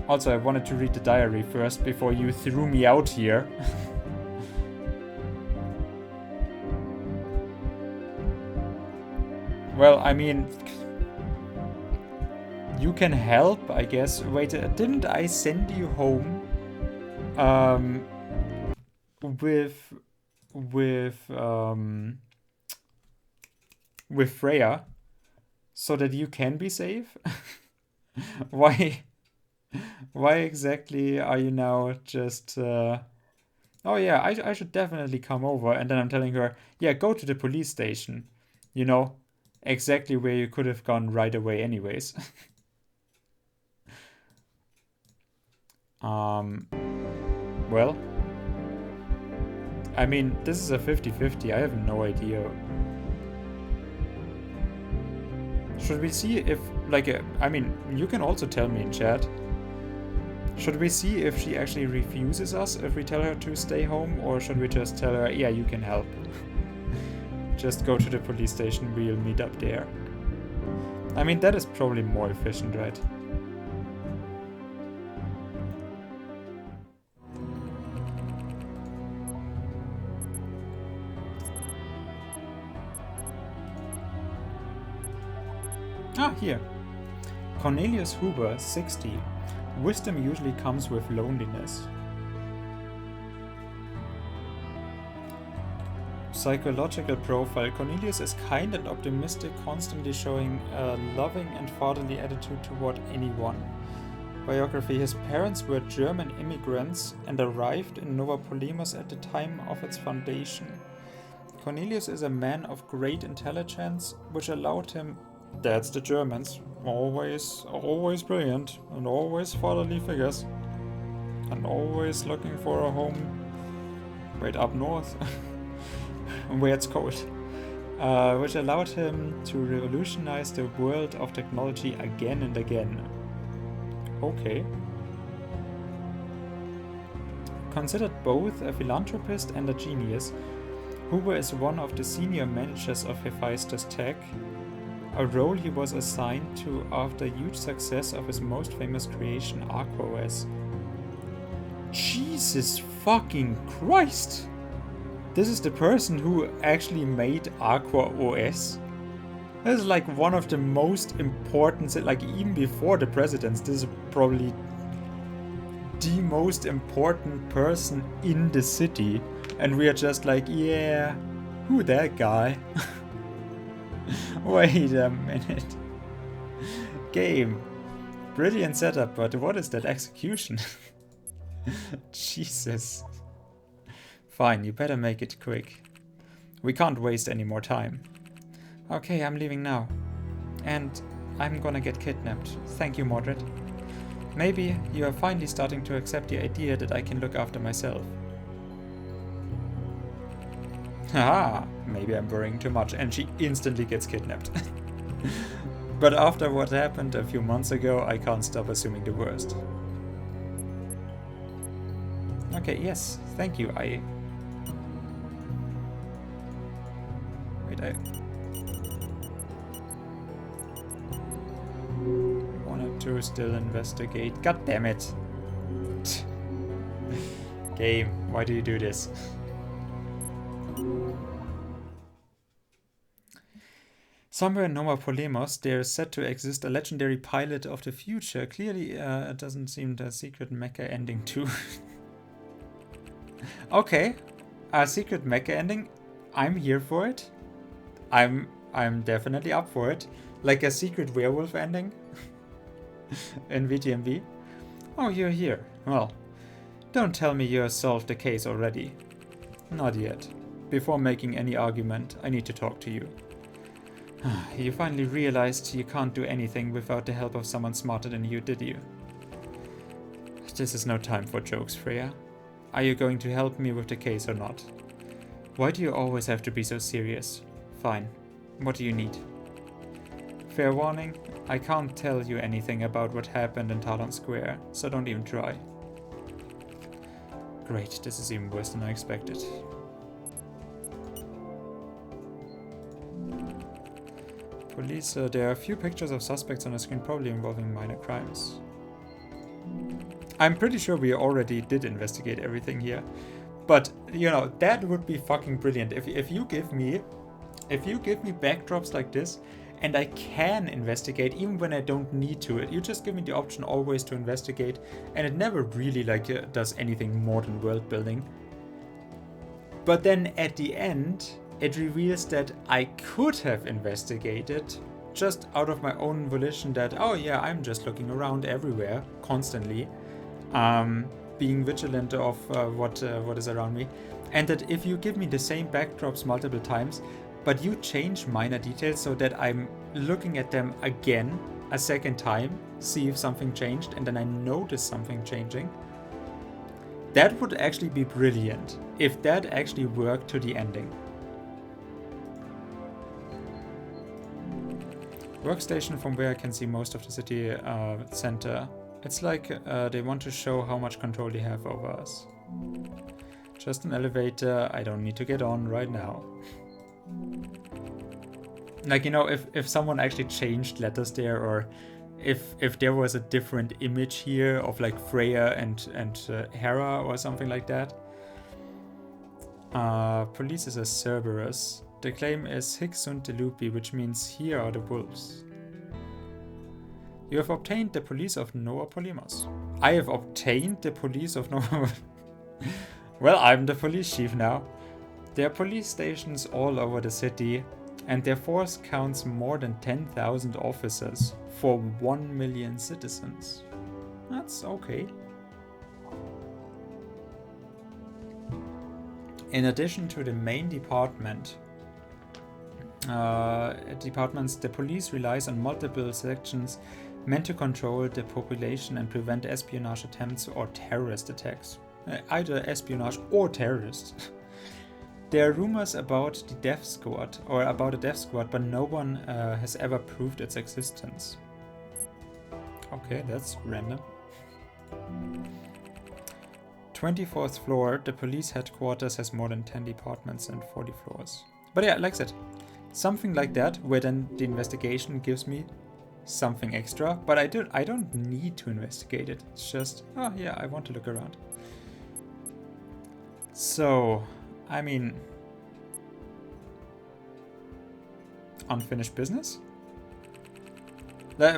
Also, I wanted to read the diary first before you threw me out here. Well, I mean, you can help, I guess. Wait, didn't I send you home with Freya so that you can be safe? Why exactly are you now just oh yeah, I should definitely come over, and then I'm telling her, yeah, go to the police station, you know, exactly where you could have gone right away anyways. Well, I mean, this is a 50-50. I have no idea. Should we see if, like, I mean, you can also tell me in chat. Should we see if she actually refuses us if we tell her to stay home, or should we just tell her, yeah, you can help? Just go to the police station, we'll meet up there. I mean, that is probably more efficient, right? Ah, here. Cornelius Huber, 60. Wisdom usually comes with loneliness. Psychological profile. Cornelius is kind and optimistic, constantly showing a loving and fatherly attitude toward anyone. Biography. His parents were German immigrants and arrived in Nova Polemos at the time of its foundation. Cornelius is a man of great intelligence, which allowed him... That's the Germans. Always brilliant, and always fatherly figures. And always looking for a home... Wait, up north? Where it's cold. Which allowed him to revolutionize the world of technology again and again. Okay. Considered both a philanthropist and a genius, Huber is one of the senior managers of Hephaestus Tech, a role he was assigned to after huge success of his most famous creation, AquaOS. Jesus fucking Christ! This is the person who actually made AquaOS? This is like one of the most important, like even before the presidents, this is probably the most important person in the city. And we are just like, yeah, who that guy? Wait a minute. Game. Brilliant setup, but what is that execution? Jesus. Fine, you better make it quick. We can't waste any more time. Okay, I'm leaving now. And I'm gonna get kidnapped. Thank you, Mordred. Maybe you are finally starting to accept the idea that I can look after myself. Haha, maybe I'm worrying too much, and she instantly gets kidnapped. But after what happened a few months ago, I can't stop assuming the worst. Okay, yes, thank you, Wait, I wanted to still investigate. God damn it. Game, why do you do this? Somewhere in Nova Polemos, there is said to exist a legendary pilot of the future. Clearly, it doesn't seem the secret mecha ending too. Okay, a secret mecha ending. I'm here for it. I'm definitely up for it. Like a secret werewolf ending in VTMV. Oh, you're here. Well, don't tell me you have solved the case already. Not yet. Before making any argument, I need to talk to you. You finally realized you can't do anything without the help of someone smarter than you, did you? This is no time for jokes, Freya. Are you going to help me with the case or not? Why do you always have to be so serious? Fine. What do you need? Fair warning, I can't tell you anything about what happened in Talon Square, so don't even try. Great, this is even worse than I expected. Police, there are a few pictures of suspects on the screen, probably involving minor crimes. I'm pretty sure we already did investigate everything here. But, you know, that would be fucking brilliant. If you give me backdrops like this, and I can investigate even when I don't need to. You just give me the option always to investigate, and it never really does anything more than world building. But then at the end, it reveals that I could have investigated just out of my own volition that, oh yeah, I'm just looking around everywhere constantly, being vigilant of what is around me. And that if you give me the same backdrops multiple times, but you change minor details so that I'm looking at them again a second time, see if something changed, and then I notice something changing, that would actually be brilliant if that actually worked to the ending. Workstation from where I can see most of the city center. It's like they want to show how much control they have over us. Just an elevator, I don't need to get on right now. Like, you know, if someone actually changed letters there, or if there was a different image here of like Freya and Hera or something like that. Police is a Cerberus. The claim is Hic sunt delupi, which means here are the wolves. You have obtained the police of Nova Polemos. I have obtained the police of Nova. Well, I'm the police chief now. There are police stations all over the city, and their force counts more than 10,000 officers for 1 million citizens. That's okay. In addition to the main departments, the police relies on multiple sections meant to control the population and prevent espionage attempts or terrorist attacks. Either espionage or terrorists. There are rumors about the death squad, or about a death squad, but no one has ever proved its existence. Okay, that's random. 24th floor, the police headquarters has more than 10 departments and 40 floors. But yeah, like I said, something like that, where then the investigation gives me something extra, but I don't need to investigate it. It's just, oh yeah, I want to look around. So, I mean, unfinished business?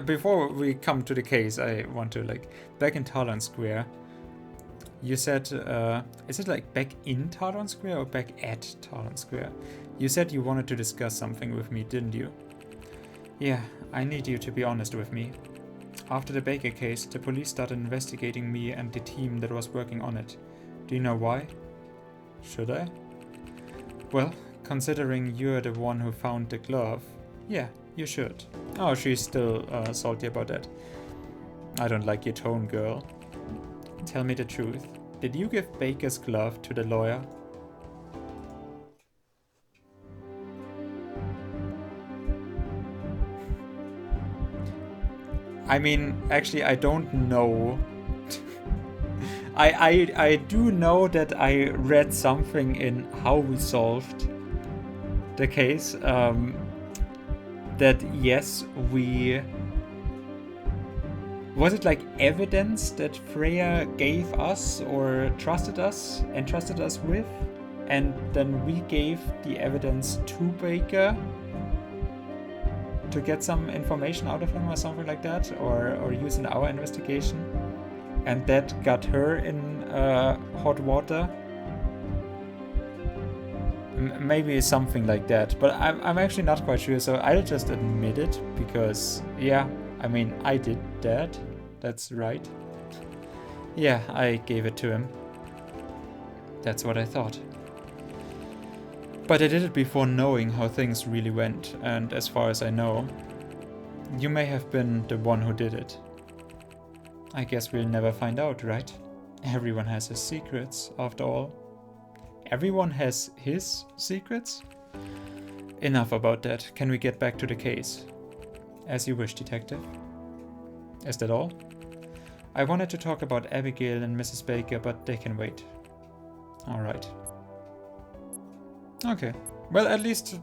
Before we come to the case, I want to, like, back in Talon Square, you said, is it like back in Talon Square or back at Talon Square? You said you wanted to discuss something with me, didn't you? Yeah, I need you to be honest with me. After the Baker case, the police started investigating me and the team that was working on it. Do you know why? Should I? Well, considering you're the one who found the glove, yeah, you should. Oh, she's still salty about that. I don't like your tone, girl. Tell me the truth. Did you give Baker's glove to the lawyer? I mean, actually, I don't know. I do know that I read something in How We Solved the case, that yes, was it like evidence that Freya gave us or entrusted us with, and then we gave the evidence to Baker to get some information out of him or something like that, or use in our investigation, and that got her in hot water. Maybe something like that, but I'm actually not quite sure, so I'll just admit it, because yeah, I mean, I did that. That's right. Yeah, I gave it to him. That's what I thought. But I did it before knowing how things really went, and as far as I know, you may have been the one who did it. I guess we'll never find out, right? Everyone has his secrets, after all. Everyone has his secrets? Enough about that. Can we get back to the case? As you wish, Detective. Is that all? I wanted to talk about Abigail and Mrs. Baker, but they can wait. Alright. Okay. Well, at least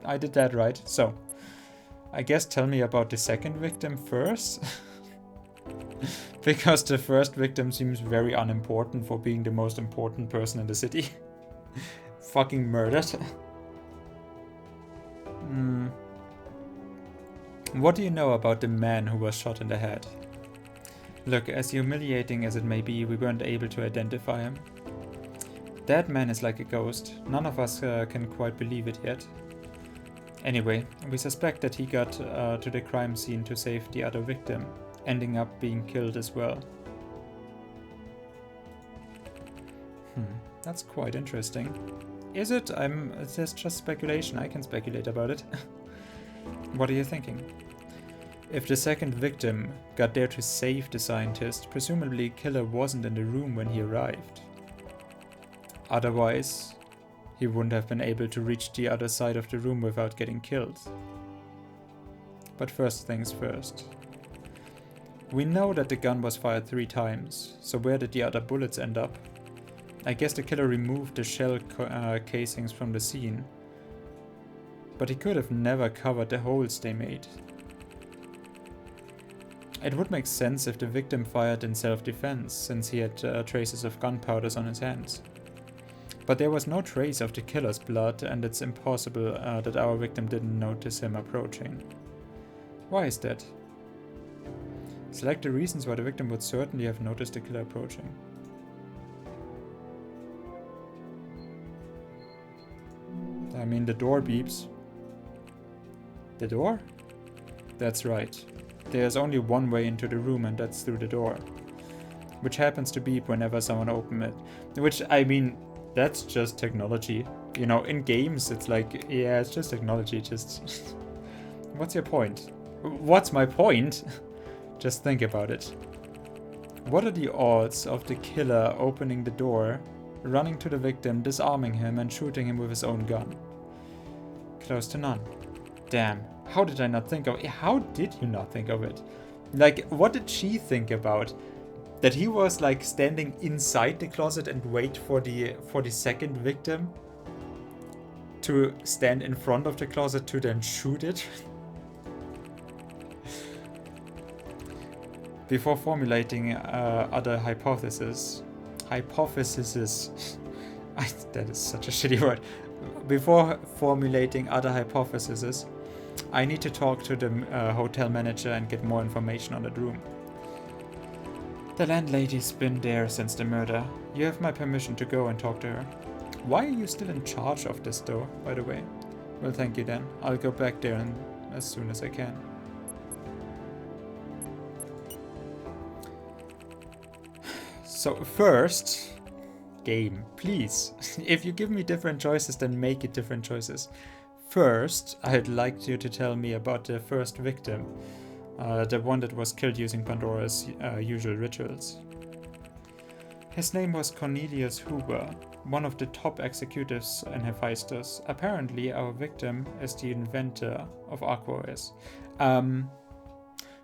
I did that right. So, I guess tell me about the second victim first. Because the first victim seems very unimportant for being the most important person in the city. Fucking murdered. What do you know about the man who was shot in the head? Look, as humiliating as it may be, we weren't able to identify him. That man is like a ghost. None of us can quite believe it yet. Anyway, we suspect that he got to the crime scene to save the other victim, ending up being killed as well. That's quite interesting. Is it? It's just speculation. I can speculate about it. What are you thinking? If the second victim got there to save the scientist, presumably killer wasn't in the room when he arrived. Otherwise, he wouldn't have been able to reach the other side of the room without getting killed. But first things first. We know that the gun was fired 3 times, so where did the other bullets end up? I guess the killer removed the shell casings from the scene. But he could have never covered the holes they made. It would make sense if the victim fired in self-defense, since he had traces of gunpowders on his hands. But there was no trace of the killer's blood, and it's impossible that our victim didn't notice him approaching. Why is that? Select the reasons why the victim would certainly have noticed the killer approaching. I mean, the door beeps. The door? That's right. There's only one way into the room, and that's through the door. Which happens to beep whenever someone opens it. Which, I mean, that's just technology. You know, in games, it's like, yeah, it's just technology, just... What's your point? What's my point? Just think about it. What are the odds of the killer opening the door, running to the victim, disarming him, and shooting him with his own gun? Close to none. Damn. How did I not think of it? How did you not think of it? Like, what did she think about? That he was like standing inside the closet and wait for the second victim to stand in front of the closet to then shoot it? Before formulating other hypotheses. That is such a shitty word. Before formulating other hypotheses, I need to talk to the hotel manager and get more information on that room. The landlady's been there since the murder. You have my permission to go and talk to her. Why are you still in charge of this though, by the way? Well, thank you then. I'll go back there as soon as I can. So first, game, please. If you give me different choices, then make it different choices. First, I'd like you to tell me about the first victim. The one that was killed using Pandora's usual rituals. His name was Cornelius Huber, one of the top executives in Hephaestus. Apparently, our victim is the inventor of AquaOS.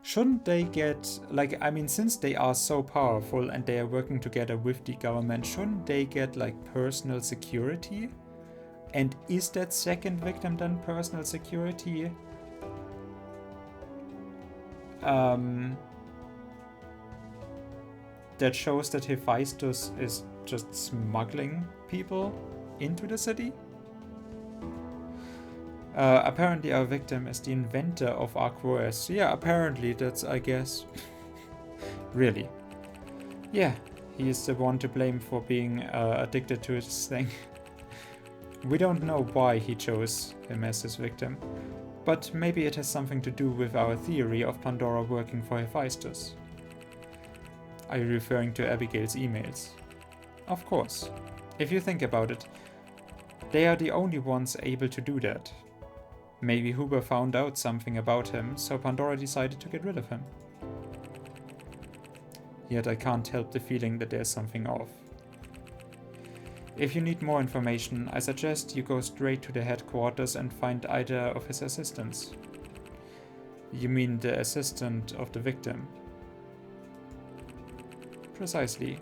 Shouldn't they get, like, I mean, since they are so powerful and they are working together with the government, shouldn't they get, like, personal security? And is that second victim then personal security? That shows that Hephaestus is just smuggling people into the city? Apparently our victim is the inventor of Arc4S. Yeah, apparently that's, I guess. Really? Yeah, he is the one to blame for being addicted to this thing. We don't know why he chose him as his victim, but maybe it has something to do with our theory of Pandora working for Hephaestus. Are you referring to Abigail's emails? Of course. If you think about it, they are the only ones able to do that. Maybe Huber found out something about him, so Pandora decided to get rid of him. Yet I can't help the feeling that there's something off. If you need more information, I suggest you go straight to the headquarters and find either of his assistants. You mean the assistant of the victim? Precisely.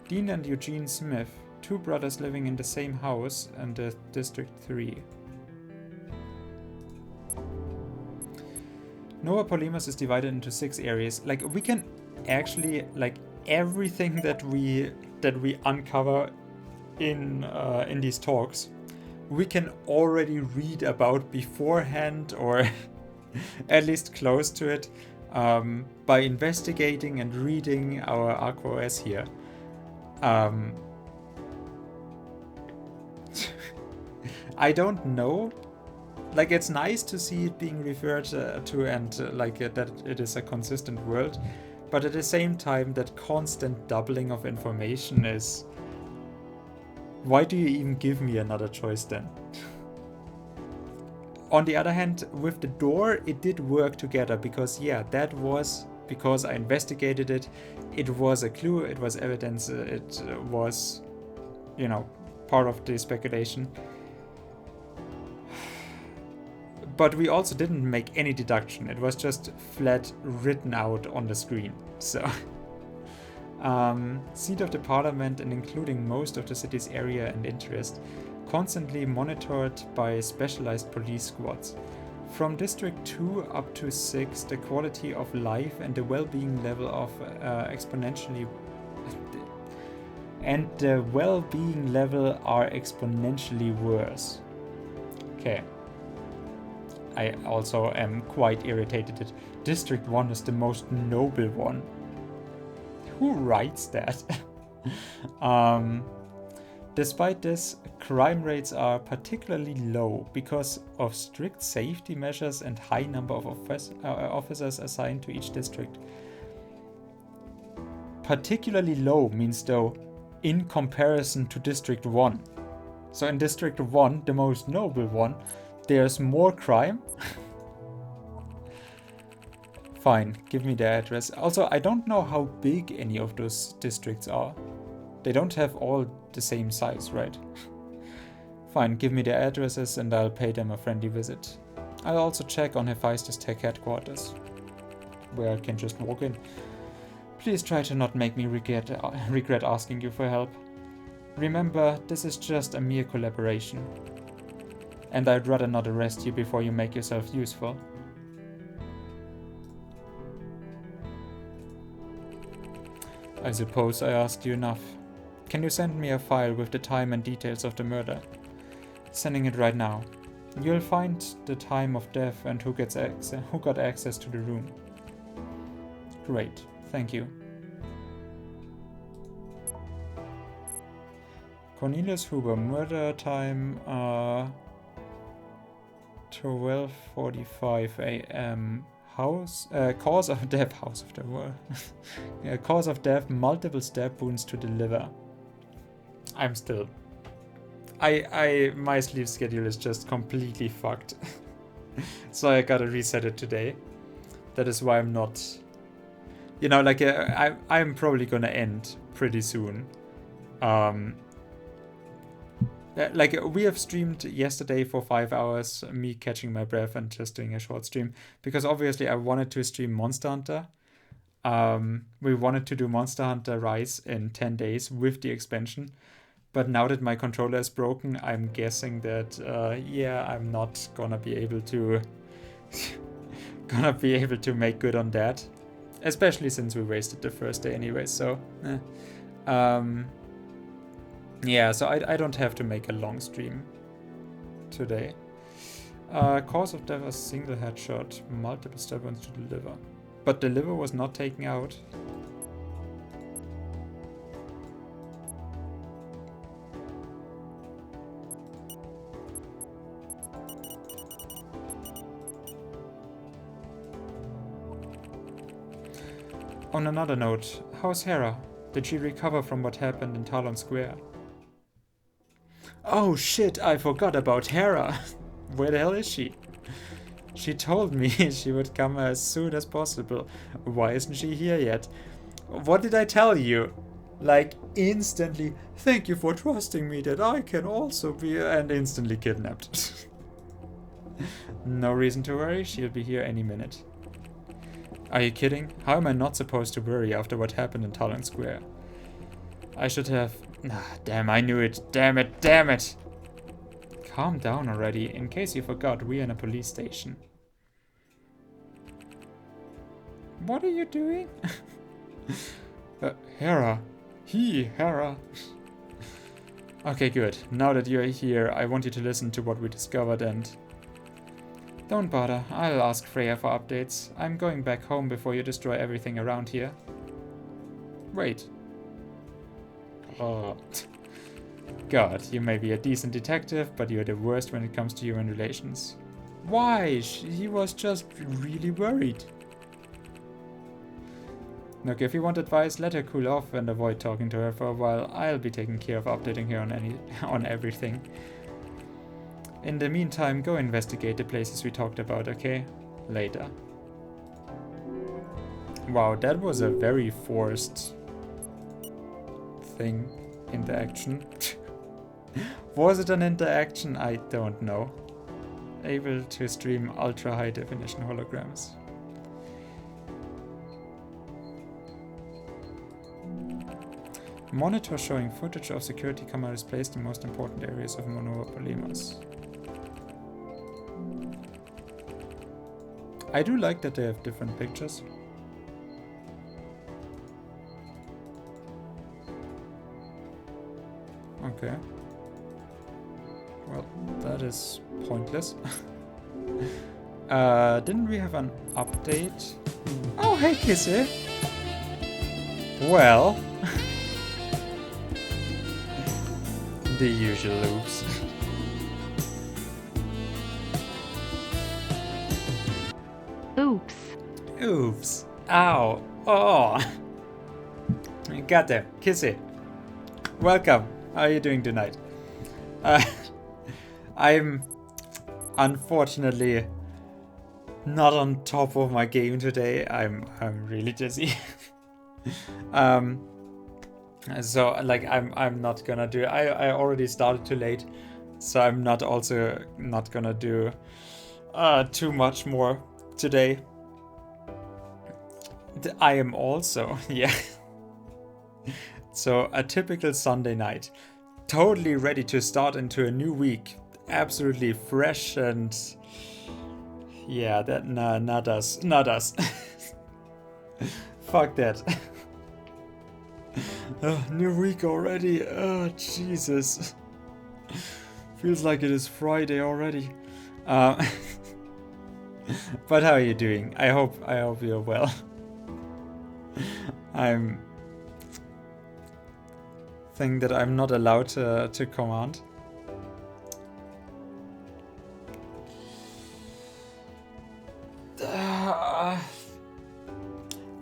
Dean and Eugene Smith, two brothers living in the same house in the District 3. Nova Polymus is divided into 6 areas. Like, we can actually, like, everything that we uncover in these talks, we can already read about beforehand, or at least close to it, by investigating and reading our Arc4S here. I don't know. Like, it's nice to see it being referred to and that it is a consistent world, but at the same time, that constant doubling of information is... Why do you even give me another choice then? On the other hand, with the door, it did work together, because yeah, that was because I investigated it. It was a clue, it was evidence, it was, you know, part of the speculation. But we also didn't make any deduction. It was just flat written out on the screen. So, seat of the parliament and including most of the city's area and interest, constantly monitored by specialized police squads. From District 2 up to 6, the quality of life and the well-being level of exponentially... and the well-being level are exponentially worse. Okay. I also am quite irritated that District 1 is the most noble one. Who writes that? Despite this, crime rates are particularly low because of strict safety measures and high number of officers assigned to each district. Particularly low means, though, in comparison to District 1. So in District 1, the most noble one, there's more crime? Fine, give me the address. Also, I don't know how big any of those districts are. They don't have all the same size, right? Fine, give me their addresses and I'll pay them a friendly visit. I'll also check on Hephaestus Tech headquarters, where I can just walk in. Please try to not make me regret asking you for help. Remember, this is just a mere collaboration. And I'd rather not arrest you before you make yourself useful. I suppose I asked you enough. Can you send me a file with the time and details of the murder? Sending it right now. You'll find the time of death and who got access to the room. Great, thank you. Cornelius Huber, murder time 12:45 a.m. Cause of death, House of the World. Yeah, cause of death, multiple stab wounds to the liver. I'm still... my sleep schedule is just completely fucked. So I gotta reset it today. That is why I'm not... You know, like, I'm probably gonna end pretty soon. Like, we have streamed yesterday for 5 hours, me catching my breath and just doing a short stream, because obviously I wanted to stream Monster Hunter. We wanted to do Monster Hunter Rise in 10 days with the expansion, But now that my controller is broken, I'm guessing that, yeah, I'm not gonna be able to make good on that. Especially since we wasted the first day anyway, so yeah, so I don't have to make a long stream today. Cause of death was single headshot, multiple stab wounds to the liver. But the liver was not taken out. On another note, how's Hera? Did she recover from what happened in Talon Square? Oh shit, I forgot about Hera. Where the hell is she? She told me she would come as soon as possible. Why isn't she here yet? What did I tell you? Like, instantly, thank you for trusting me that I can also be, and instantly kidnapped. No reason to worry, she'll be here any minute. Are you kidding? How am I not supposed to worry after what happened in Talon Square? I should have... damn, I knew it. Damn it, damn it! Calm down already. In case you forgot, we're in a police station. What are you doing? Hera. Hera. Okay, good. Now that you're here, I want you to listen to what we discovered and... Don't bother, I'll ask Freya for updates. I'm going back home before you destroy everything around here. Wait. Oh. God, you may be a decent detective, but you're the worst when it comes to human relations. Why? He was just really worried. Look, if you want advice, let her cool off and avoid talking to her for a while. I'll be taking care of updating her on everything. In the meantime, go investigate the places we talked about, okay? Later. Wow, that was a very forced thing. Interaction. Was it an interaction? I don't know. Able to stream ultra high definition holograms. Monitor showing footage of security cameras placed in most important areas of Monopolimas. I do like that they have different pictures. Okay. Well, that is pointless. Didn't we have an update? Oh, hey, Kissy! Well... the usual loops. Oops. Oops. Ow. Oh. Got there. Kissy. Welcome. How are you doing tonight? I'm unfortunately not on top of my game today. I'm really dizzy. So like I'm not gonna do I already started too late, so I'm not gonna do too much more today. I am also yeah. So a typical Sunday night, totally ready to start into a new week, absolutely fresh and yeah, that not us. Fuck that. New week already. Oh Jesus. Feels like it is Friday already. But how are you doing? I hope you're well. I'm thing that I'm not allowed to command.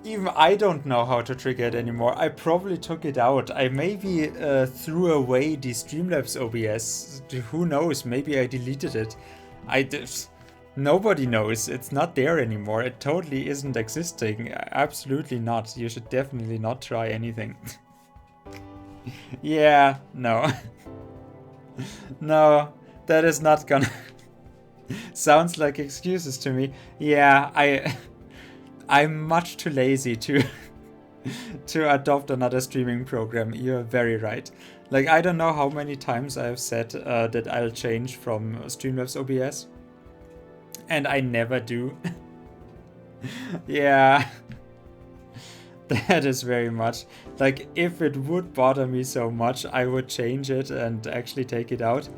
Even I don't know how to trigger it anymore. I probably took it out. I maybe threw away the Streamlabs OBS. Who knows? Maybe I deleted it. Nobody knows. It's not there anymore. It totally isn't existing. Absolutely not. You should definitely not try anything. Yeah, no. No, that is not gonna... Sounds like excuses to me. Yeah, I'm much too lazy to to adopt another streaming program. You're very right. Like, I don't know how many times I've said that I'll change from Streamlabs OBS, and I never do. Yeah, that is very much. Like, if it would bother me so much, I would change it and actually take it out.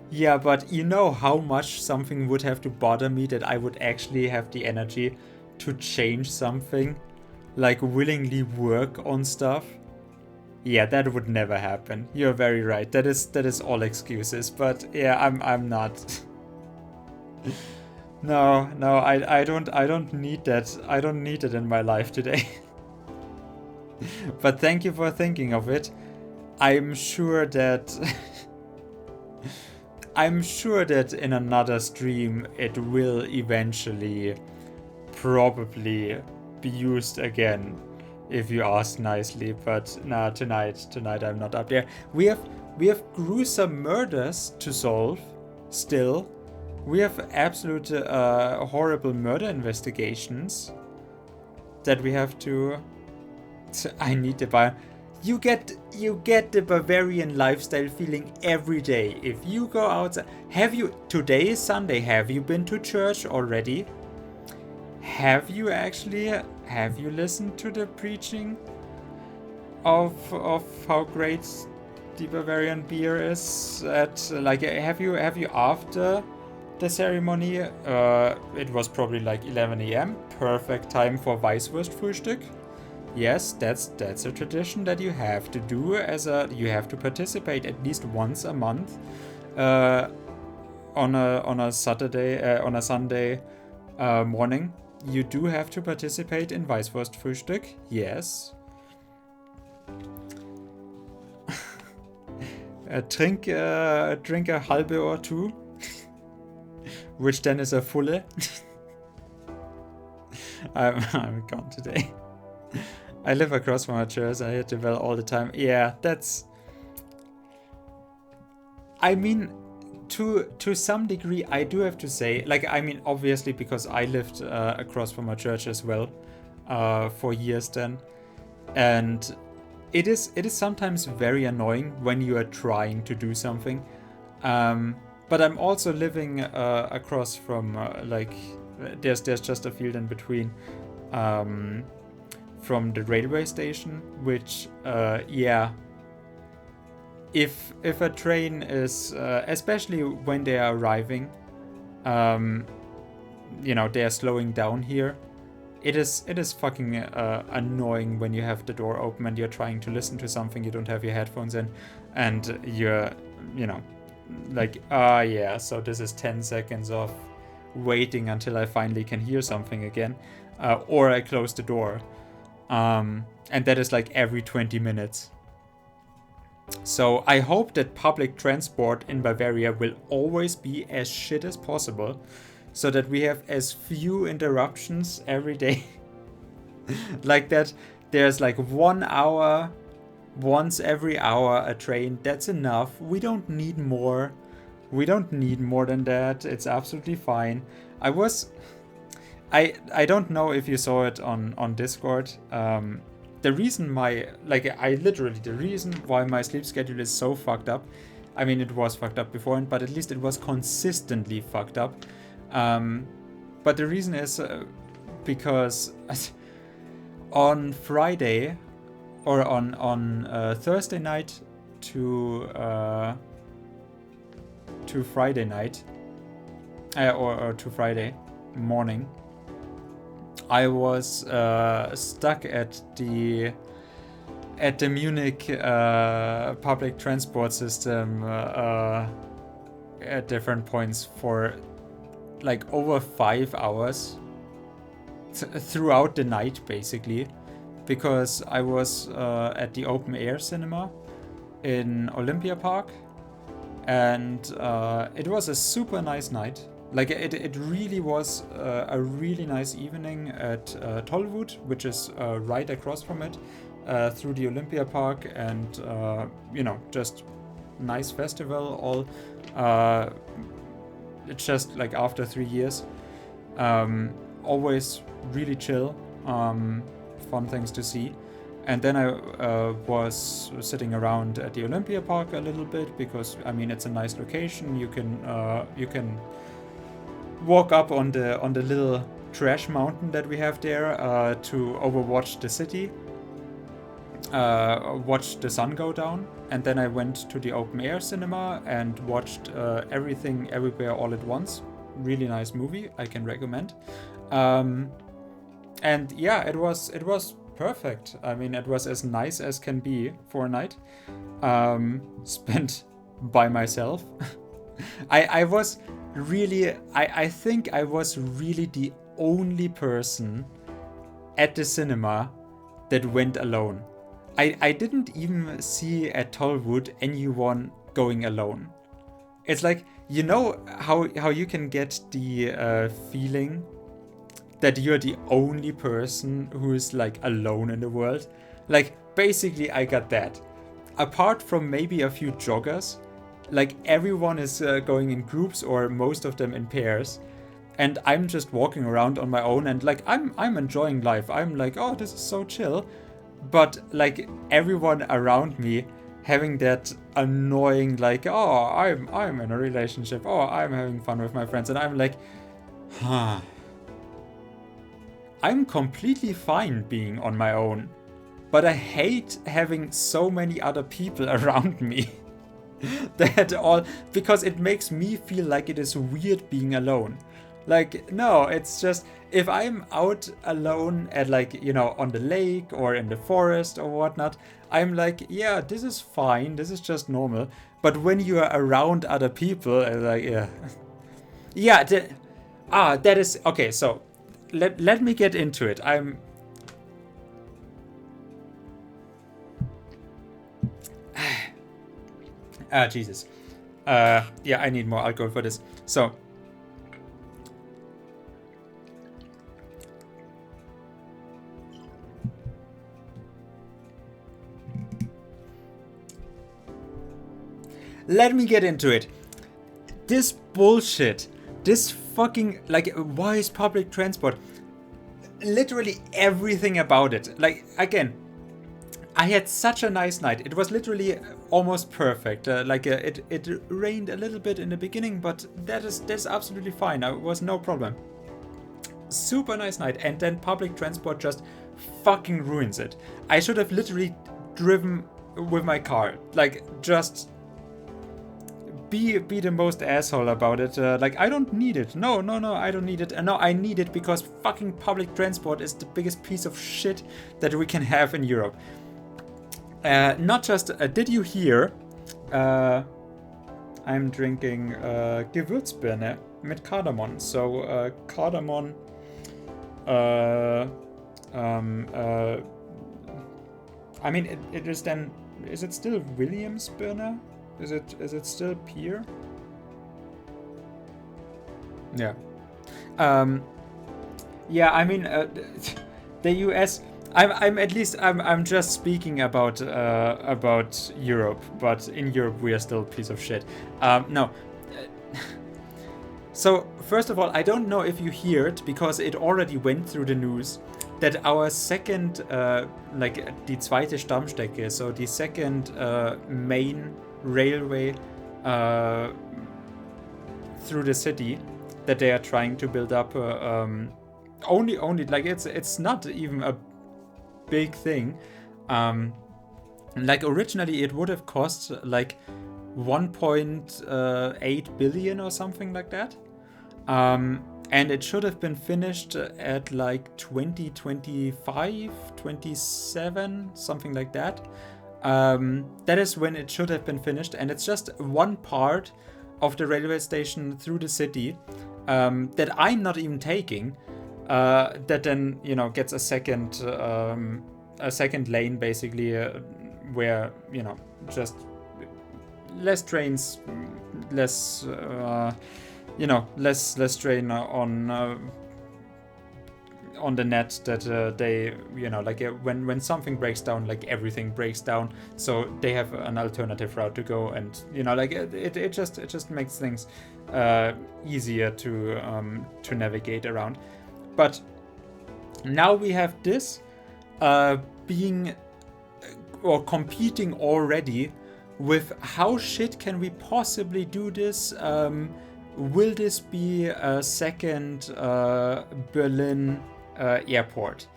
Yeah, but you know how much something would have to bother me that I would actually have the energy to change something? Like, willingly work on stuff? Yeah, that would never happen. You're very right. That is all excuses. But yeah, I'm not. No, I don't need that. I don't need it in my life today. But thank you for thinking of it. I'm sure that I'm sure that in another stream it will eventually probably be used again if you ask nicely, but nah, tonight I'm not up there. We have gruesome murders to solve still. We have absolute horrible murder investigations that we have to I need to buy. You get the Bavarian lifestyle feeling every day. If you go outside, today is Sunday, have you been to church already? Have you listened to the preaching of how great the Bavarian beer is at, like, have you after the ceremony? It was probably like 11 a.m. Perfect time for Weißwurstfrühstück. Yes, that's a tradition that you have to do you have to participate at least once a month on a Sunday morning. You do have to participate in Weißwurstfrühstück. Yes. Drink a halbe or two, which then is a fulle. I'm gone today. I live across from a church. I hear the bell all the time. Yeah, that's... I mean, to some degree, I do have to say, like, I mean, obviously, because I lived across from a church as well for years then. And it is sometimes very annoying when you are trying to do something. But I'm also living across from, like, there's just a field in between. From the railway station, which yeah, if a train is especially when they are arriving, you know, they are slowing down here, it is fucking annoying when you have the door open and you're trying to listen to something, you don't have your headphones in, and you're, you know, like, yeah, so this is 10 seconds of waiting until I finally can hear something again, or I close the door. And that is like every 20 minutes. So I hope that public transport in Bavaria will always be as shit as possible, so that we have as few interruptions every day. Like that there's like 1 hour, once every hour a train, that's enough. We don't need more. We don't need more than that. It's absolutely fine. I don't know if you saw it on Discord. The reason the reason why my sleep schedule is so fucked up, I mean, it was fucked up before, but at least it was consistently fucked up. But the reason is because on Friday, or on Thursday night to Friday night, or to Friday morning, I was stuck at the Munich public transport system at different points for like over 5 hours throughout the night, basically, because I was at the open air cinema in Olympia Park, and it was a super nice night. Like, it really was a really nice evening at Tollwood, which is right across from it, through the Olympia Park, and you know, just nice festival. All it's just like after 3 years, always really chill, fun things to see. And then I was sitting around at the Olympia Park a little bit because I mean it's a nice location. You can walk up on the little trash mountain that we have there to overwatch the city, watch the sun go down. And then I went to the open air cinema and watched Everything Everywhere All at Once. Really nice movie, I can recommend. And yeah, it was perfect. I mean, it was as nice as can be for a night spent by myself. I was really, I think I was really the only person at the cinema that went alone. I didn't even see at Tollwood anyone going alone. It's like, you know how you can get the feeling that you're the only person who's like alone in the world? Like, basically I got that. Apart from maybe a few joggers, like everyone is going in groups or most of them in pairs. And I'm just walking around on my own and like I'm enjoying life. I'm like, oh, this is so chill. But like everyone around me having that annoying like, oh, I'm in a relationship. Oh, I'm having fun with my friends. And I'm like, huh. I'm completely fine being on my own, but I hate having so many other people around me because it makes me feel like it is weird being alone. Like, no, it's just, if I'm out alone at like, you know, on the lake or in the forest or whatnot, I'm like, yeah, this is fine, this is just normal. But when you are around other people, like, yeah. Yeah, that is, okay, so let me get into it. Jesus. Yeah, I need more alcohol for this. So, let me get into it. This bullshit. This fucking, like, why is public transport? Literally everything about it. Like, again, I had such a nice night. It was literally almost perfect. It rained a little bit in the beginning, but that's absolutely fine. It was no problem. Super nice night. And then public transport just fucking ruins it. I should have literally driven with my car. Like, just be the most asshole about it. Like, I don't need it. No, I don't need it. No, I need it because fucking public transport is the biggest piece of shit that we can have in Europe. Not just, did you hear? I'm drinking Gewürzbirne mit Kardamom. So, Kardamom. I mean, it is then. Is it still Williamsbirne? Is it still pear? Yeah. Yeah. I mean, the US. I'm just speaking about Europe, but in Europe we are still a piece of shit. No. So first of all, I don't know if you heard, because it already went through the news, that our second, die zweite Stammstrecke, so the second main railway through the city that they are trying to build up, only like it's not even a big thing. Like originally it would have cost like 1.8 billion or something like that. And it should have been finished at like 2025, 27, something like that. That is when it should have been finished, and it's just one part of the railway station through the city that I'm not even taking. That then, you know, gets a second lane basically, where, you know, just less trains, less less strain on the net that they, you know, like when something breaks down, like everything breaks down, so they have an alternative route to go, and, you know, like it just makes things easier to navigate around. But now we have this, being or competing already with how shit can we possibly do this? Will this be a second Berlin airport?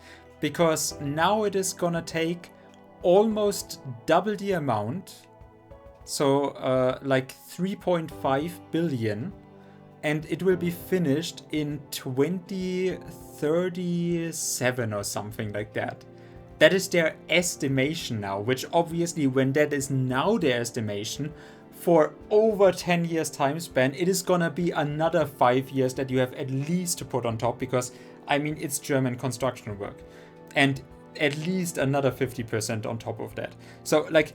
Because now it is gonna take almost double the amount, so like 3.5 billion, and it will be finished in 2037 or something like that. That is their estimation now, which obviously when that is now their estimation, for over 10 years time span, it is gonna be another 5 years that you have at least to put on top, because I mean it's German construction work, and at least another 50% on top of that. So like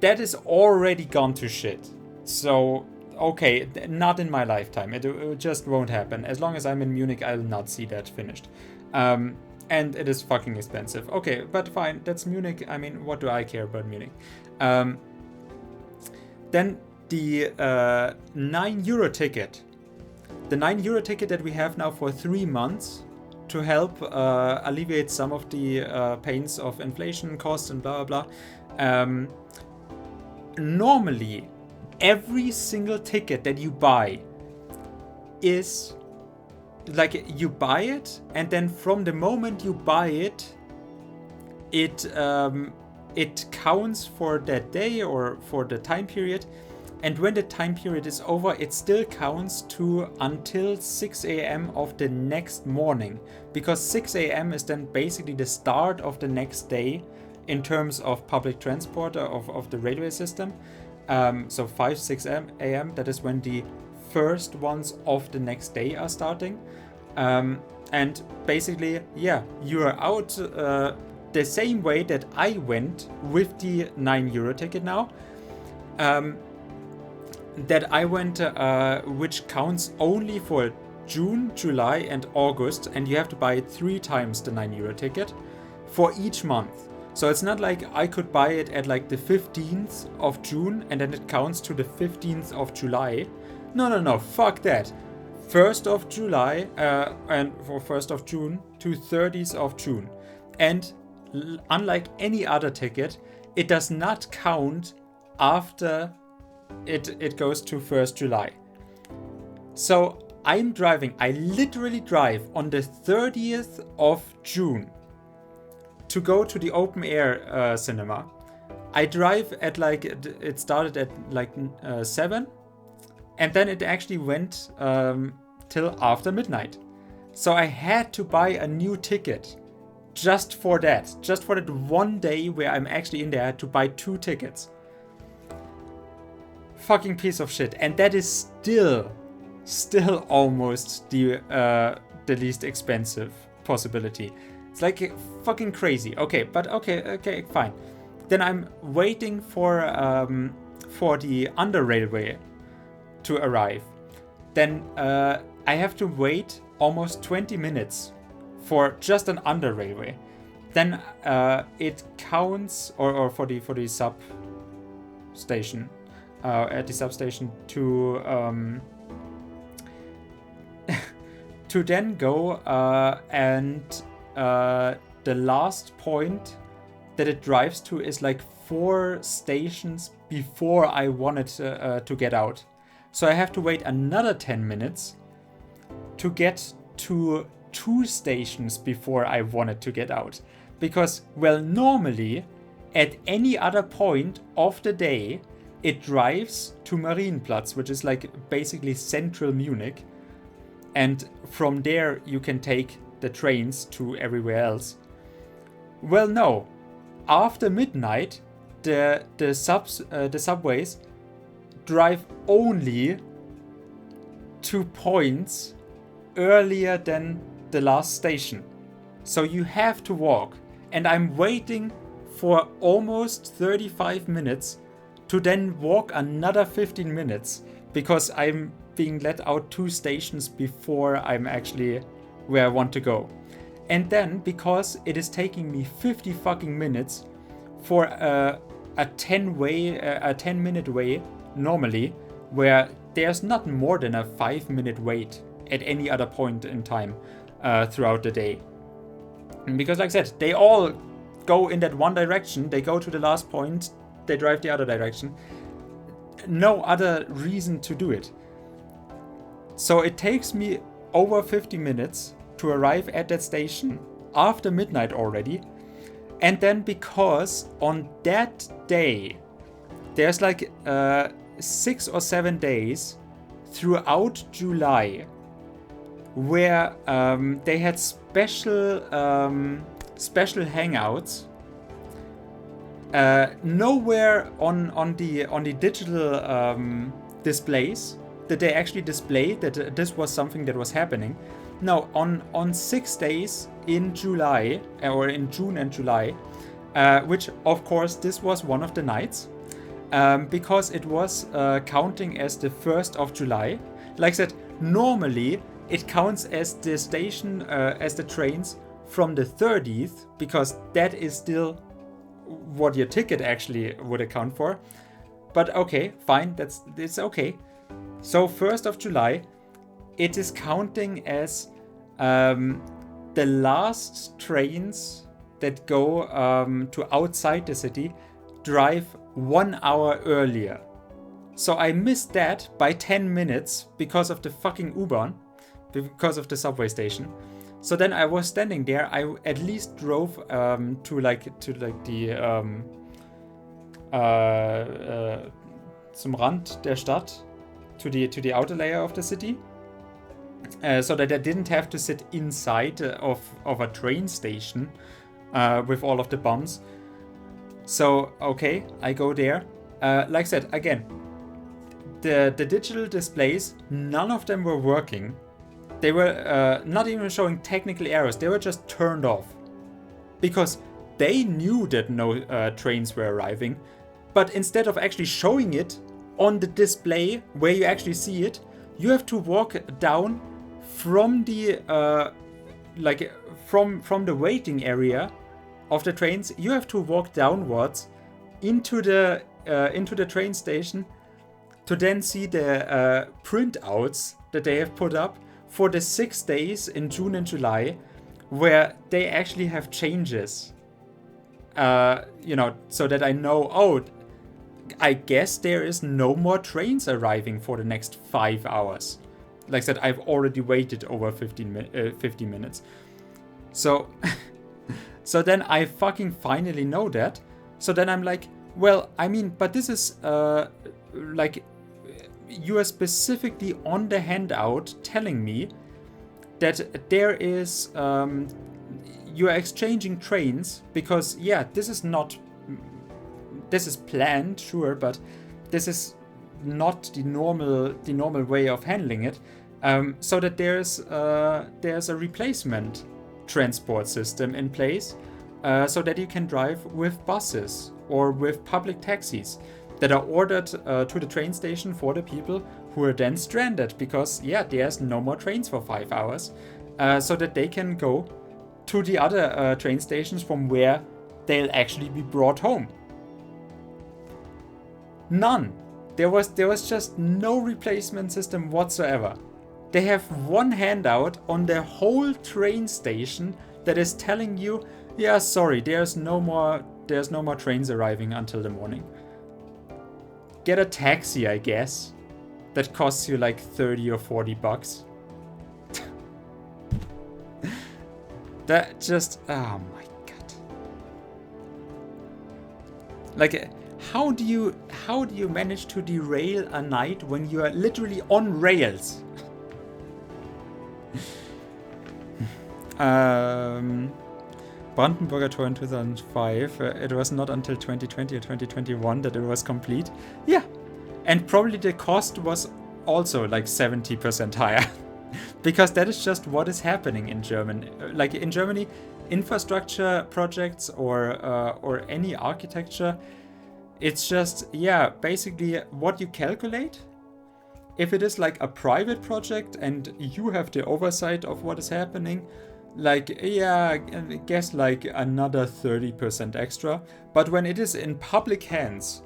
that is already gone to shit. So okay, not in my lifetime. It just won't happen. As long as I'm in Munich, I'll not see that finished. And it is fucking expensive. Okay, but fine, that's Munich. I mean, what do I care about Munich? Then the €9 ticket. The €9 ticket that we have now for 3 months to help alleviate some of the pains of inflation costs and blah, blah, blah. Normally, every single ticket that you buy is like you buy it, and then from the moment you buy it, it counts for that day or for the time period, and when the time period is over, it still counts to until 6 a.m. of the next morning, because 6 a.m. is then basically the start of the next day in terms of public transport of the railway system. So 6 a.m. that is when the first ones of the next day are starting. And basically, yeah, you are out the same way that I went with the €9 ticket now. That I went, which counts only for June, July, and August, and you have to buy it 3 times the €9 ticket for each month. So it's not like I could buy it at like the 15th of June and then it counts to the 15th of July. No, fuck that. 1st of July and for 1st of June to 30th of June. And unlike any other ticket, it does not count after it goes to 1st July. So I literally drive on the 30th of June to go to the open air cinema. I drive at like, it started at like 7, and then it actually went till after midnight. So I had to buy a new ticket just for that one day where I'm actually in there. I had to buy 2 tickets. Fucking piece of shit. And that is still almost the least expensive possibility. It's like fucking crazy. Okay, but okay, fine. Then I'm waiting for the under railway to arrive. Then I have to wait almost 20 minutes for just an under railway. Then it counts, or for the substation, at the substation to to then go and the last point that it drives to is like 4 stations before I wanted to get out. So I have to wait another 10 minutes to get to 2 stations before I wanted to get out. Because, well, normally at any other point of the day, it drives to Marienplatz, which is like basically central Munich. And from there you can take the trains to everywhere else. Well, no. After midnight, the subways drive only to points earlier than the last station. So you have to walk. And I'm waiting for almost 35 minutes to then walk another 15 minutes because I'm being let out 2 stations before I'm actually where I want to go. And then, because it is taking me 50 fucking minutes for a 10-minute way normally, where there's not more than a 5-minute wait at any other point in time throughout the day. Because like I said, they all go in that one direction. They go to the last point. They drive the other direction. No other reason to do it. So it takes me over 50 minutes to arrive at that station after midnight already. And then because on that day, there's like 6 or 7 days throughout July where they had special hangouts. Nowhere on the digital displays did they actually display that this was something that was happening. No, on 6 days in July, or in June and July, which of course this was one of the nights, because it was counting as the 1st of July. Like I said, normally it counts as the station, as the trains from the 30th, because that is still what your ticket actually would account for. But okay, fine, it's okay. So 1st of July, it is counting as the last trains that go to outside the city drive 1 hour earlier. So I missed that by 10 minutes because of the fucking U-Bahn, because of the subway station. So then I was standing there. I at least drove to the zum Rand der Stadt, to the outer layer of the city, so that I didn't have to sit inside of a train station with all of the bums. So okay, I go there. Like I said, again, the digital displays, none of them were working. They were not even showing technical errors. They were just turned off because they knew that no trains were arriving. But instead of actually showing it on the display where you actually see it, you have to walk down from the from the waiting area of the trains. You have to walk downwards into the train station to then see the printouts that they have put up for the 6 days in June and July, where they actually have changes. So that I know, oh, I guess there is no more trains arriving for the next 5 hours. Like I said, I've already waited over 50 minutes. So, so then I fucking finally know that. So then I'm like, well, I mean, but this is you are specifically on the handout telling me that there is you are exchanging trains because this is planned, sure, but this is not the normal way of handling it, so that there's a replacement transport system in place, so that you can drive with buses or with public taxis that are ordered to the train station for the people who are then stranded because there's no more trains for 5 hours, so that they can go to the other train stations from where they'll actually be brought home. None. There was just no replacement system whatsoever. They have one handout on the whole train station that is telling you, sorry, there's no more trains arriving until the morning. Get a taxi, I guess. That costs you like 30 or 40 bucks. That just, oh my god. Like, how do you manage to derail a night when you are literally on rails? Brandenburger Tor in 2005. It was not until 2020 or 2021 that it was complete. Yeah, and probably the cost was also like 70% higher. Because that is just what is happening in Germany. Like in Germany, infrastructure projects or any architecture, it's just, basically what you calculate. If it is like a private project and you have the oversight of what is happening, like, I guess like another 30% extra. But when it is in public hands,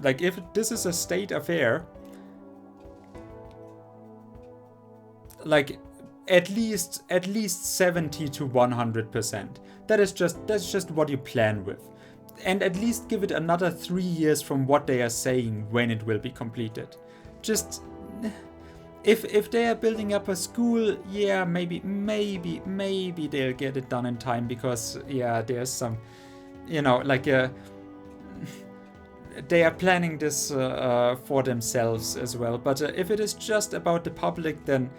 like if this is a state affair, like at least 70 to 100%. That's just what you plan with. And at least give it another 3 years from what they are saying when it will be completed. Just if they are building up a school, yeah, maybe they'll get it done in time, because yeah, there's some, like they are planning this for themselves as well. But if it is just about the public, then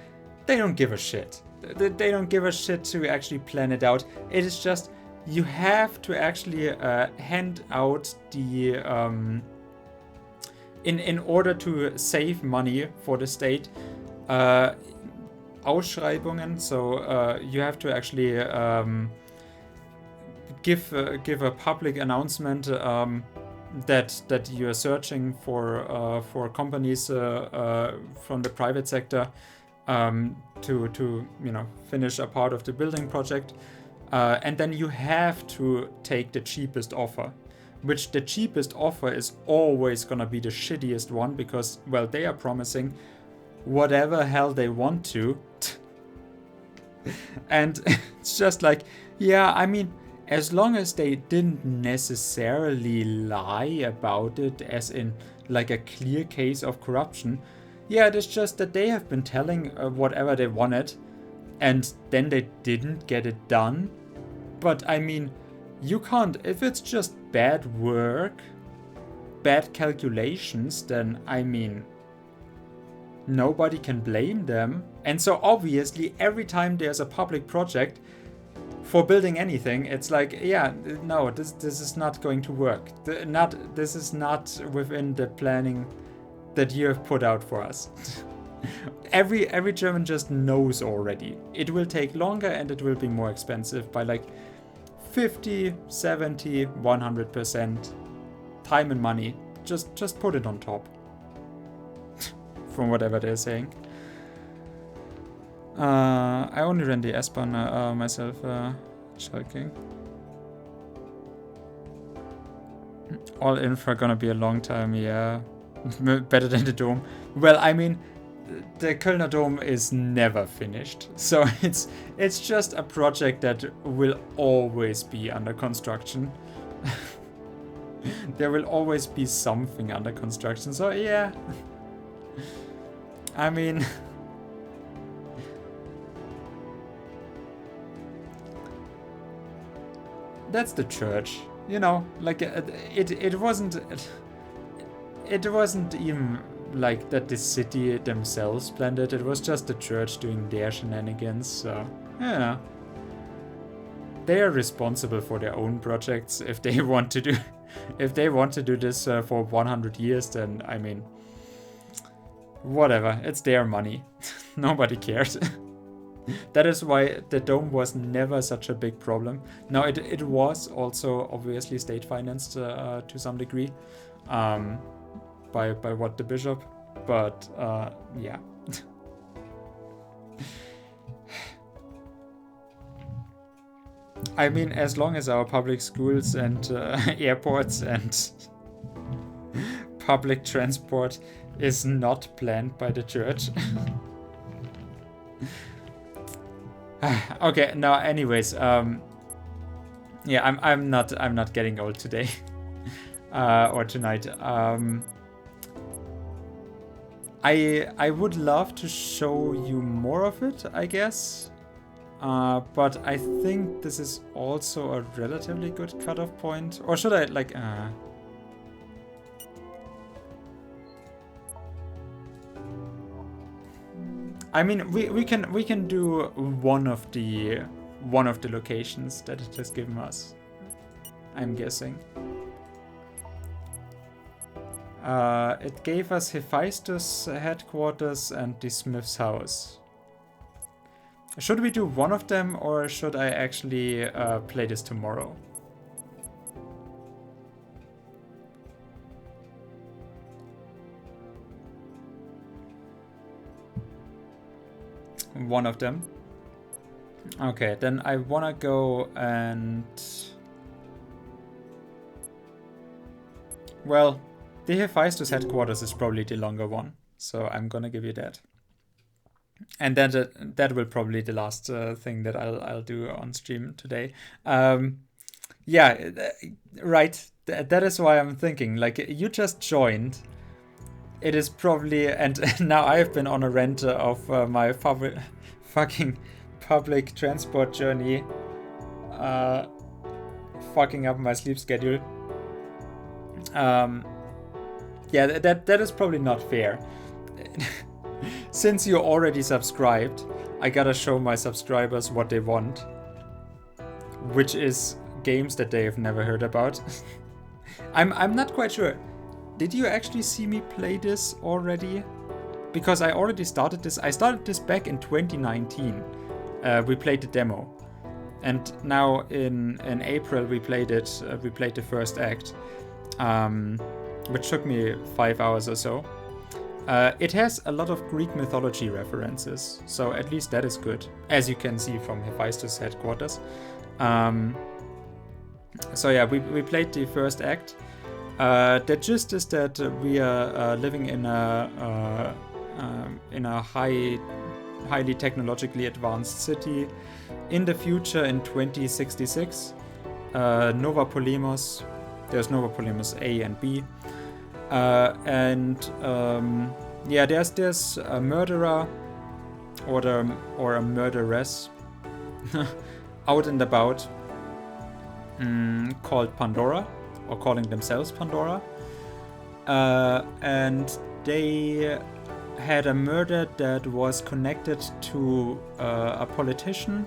they don't give a shit. They don't give a shit to actually plan it out. It is just, you have to actually hand out the in order to save money for the state, Ausschreibungen. So you have to actually give a public announcement that you are searching for companies from the private sector to finish a part of the building project. And then you have to take the cheapest offer, which the cheapest offer is always gonna be the shittiest one, because, well, they are promising whatever hell they want to. And it's just like, yeah, I mean, as long as they didn't necessarily lie about it, as in like a clear case of corruption, yeah, it is just that they have been telling whatever they wanted, and then they didn't get it done. But I mean, you can't, if it's just bad work, bad calculations, then I mean, nobody can blame them. And so obviously every time there's a public project for building anything, it's like, yeah, no, this is not going to work. This is not within the planning that you have put out for us. Every German just knows already. It will take longer and it will be more expensive by like 50, 70, 100%. Time and money. Just put it on top. From whatever they're saying. I only ran the S-Bahn myself, Schalking. All infra gonna be a long time, yeah. Better than the Dome. Well, I mean, the Kölner Dome is never finished. So it's just a project that will always be under construction. There will always be something under construction. So yeah. I mean, that's the church, like it wasn't even like that the city themselves planned it. It was just the church doing their shenanigans. So yeah, they are responsible for their own projects. If they want to do this for 100 years, then I mean, whatever, it's their money. Nobody cares. That is why the dome was never such a big problem. Now it was also obviously state financed to some degree by what the bishop, but yeah. I mean, as long as our public schools and airports and public transport is not planned by the church. Okay, no, anyways, yeah, I'm not getting old today. Or tonight. I would love to show you more of it, I guess. But I think this is also a relatively good cutoff point. Or should I like I mean, we can do one of the locations that it has given us, I'm guessing. It gave us Hephaestus headquarters and the Smith's house. Should we do one of them, or should I actually play this tomorrow? One of them. Okay, then I wanna go and... Well, the Hephaestus headquarters is probably the longer one, so I'm gonna give you that. And that will probably be the last thing that I'll do on stream today. Right. That is why I'm thinking, like, you just joined. It is probably, and now I've been on a rant of my fucking public transport journey, fucking up my sleep schedule. That is probably not fair. Since you already subscribed, I gotta show my subscribers what they want, which is games that they have never heard about. I'm not quite sure. Did you actually see me play this already? Because I already started this. I started this back in 2019. We played the demo, and now in April we played it. We played the first act, which took me 5 hours or so. It has a lot of Greek mythology references, so at least that is good, as you can see from Hephaestus' headquarters. So yeah, we played the first act. The gist is that we are living in a highly technologically advanced city in the future in 2066. Nova Polemos. There's Nova Polemos A and B. There's a murderer or a murderess out and about, called Pandora, or calling themselves Pandora, and they had a murder that was connected to a politician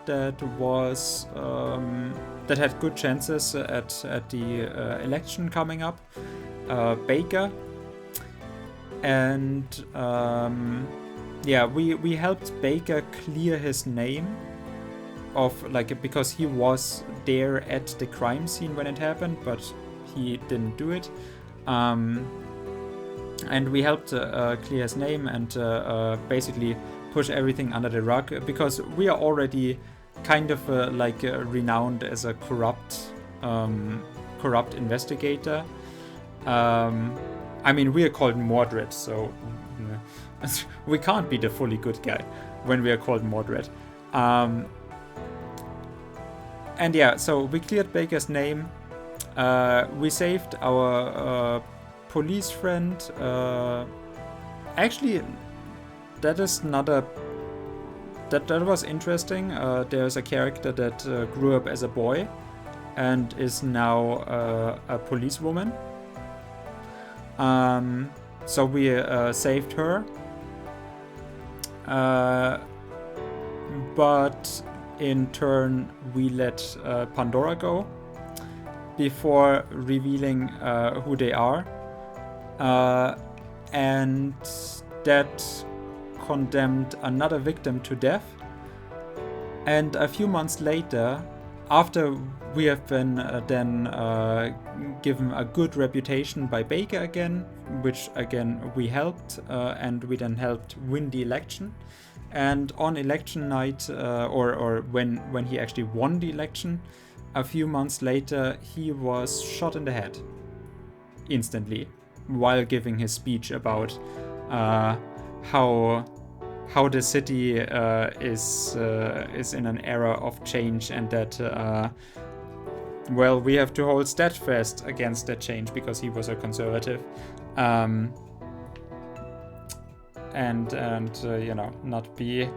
that was that had good chances at the election coming up, Baker. And we helped Baker clear his name of, like, because he was there at the crime scene when it happened, but he didn't do it. And we helped clear his name and basically push everything under the rug, because we are already kind of renowned as a corrupt investigator. I mean, we are called Mordred, so we can't be the fully good guy when we are called Mordred. So we cleared Baker's name. We saved our police friend. Actually, that is not a... That was interesting. There's a character that grew up as a boy and is now a policewoman. So we saved her. But in turn, we let Pandora go before revealing who they are. And that condemned another victim to death. And a few months later, after we have been given a good reputation by Baker again, which again we helped, and we then helped win the election. And on election night, or when he actually won the election, a few months later, he was shot in the head instantly while giving his speech about how the city is in an era of change, and that we have to hold steadfast against that change because he was a conservative, and not be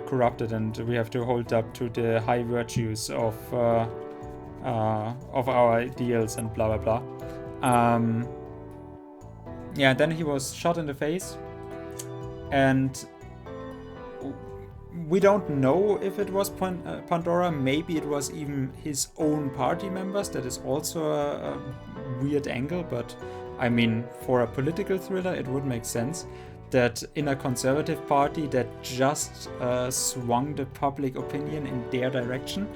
corrupted, and we have to hold up to the high virtues of our ideals and blah blah blah. Then he was shot in the face, and we don't know if it was Pandora. Maybe it was even his own party members. That is also a weird angle, but I mean, for a political thriller, it would make sense that in a conservative party that just swung the public opinion in their direction,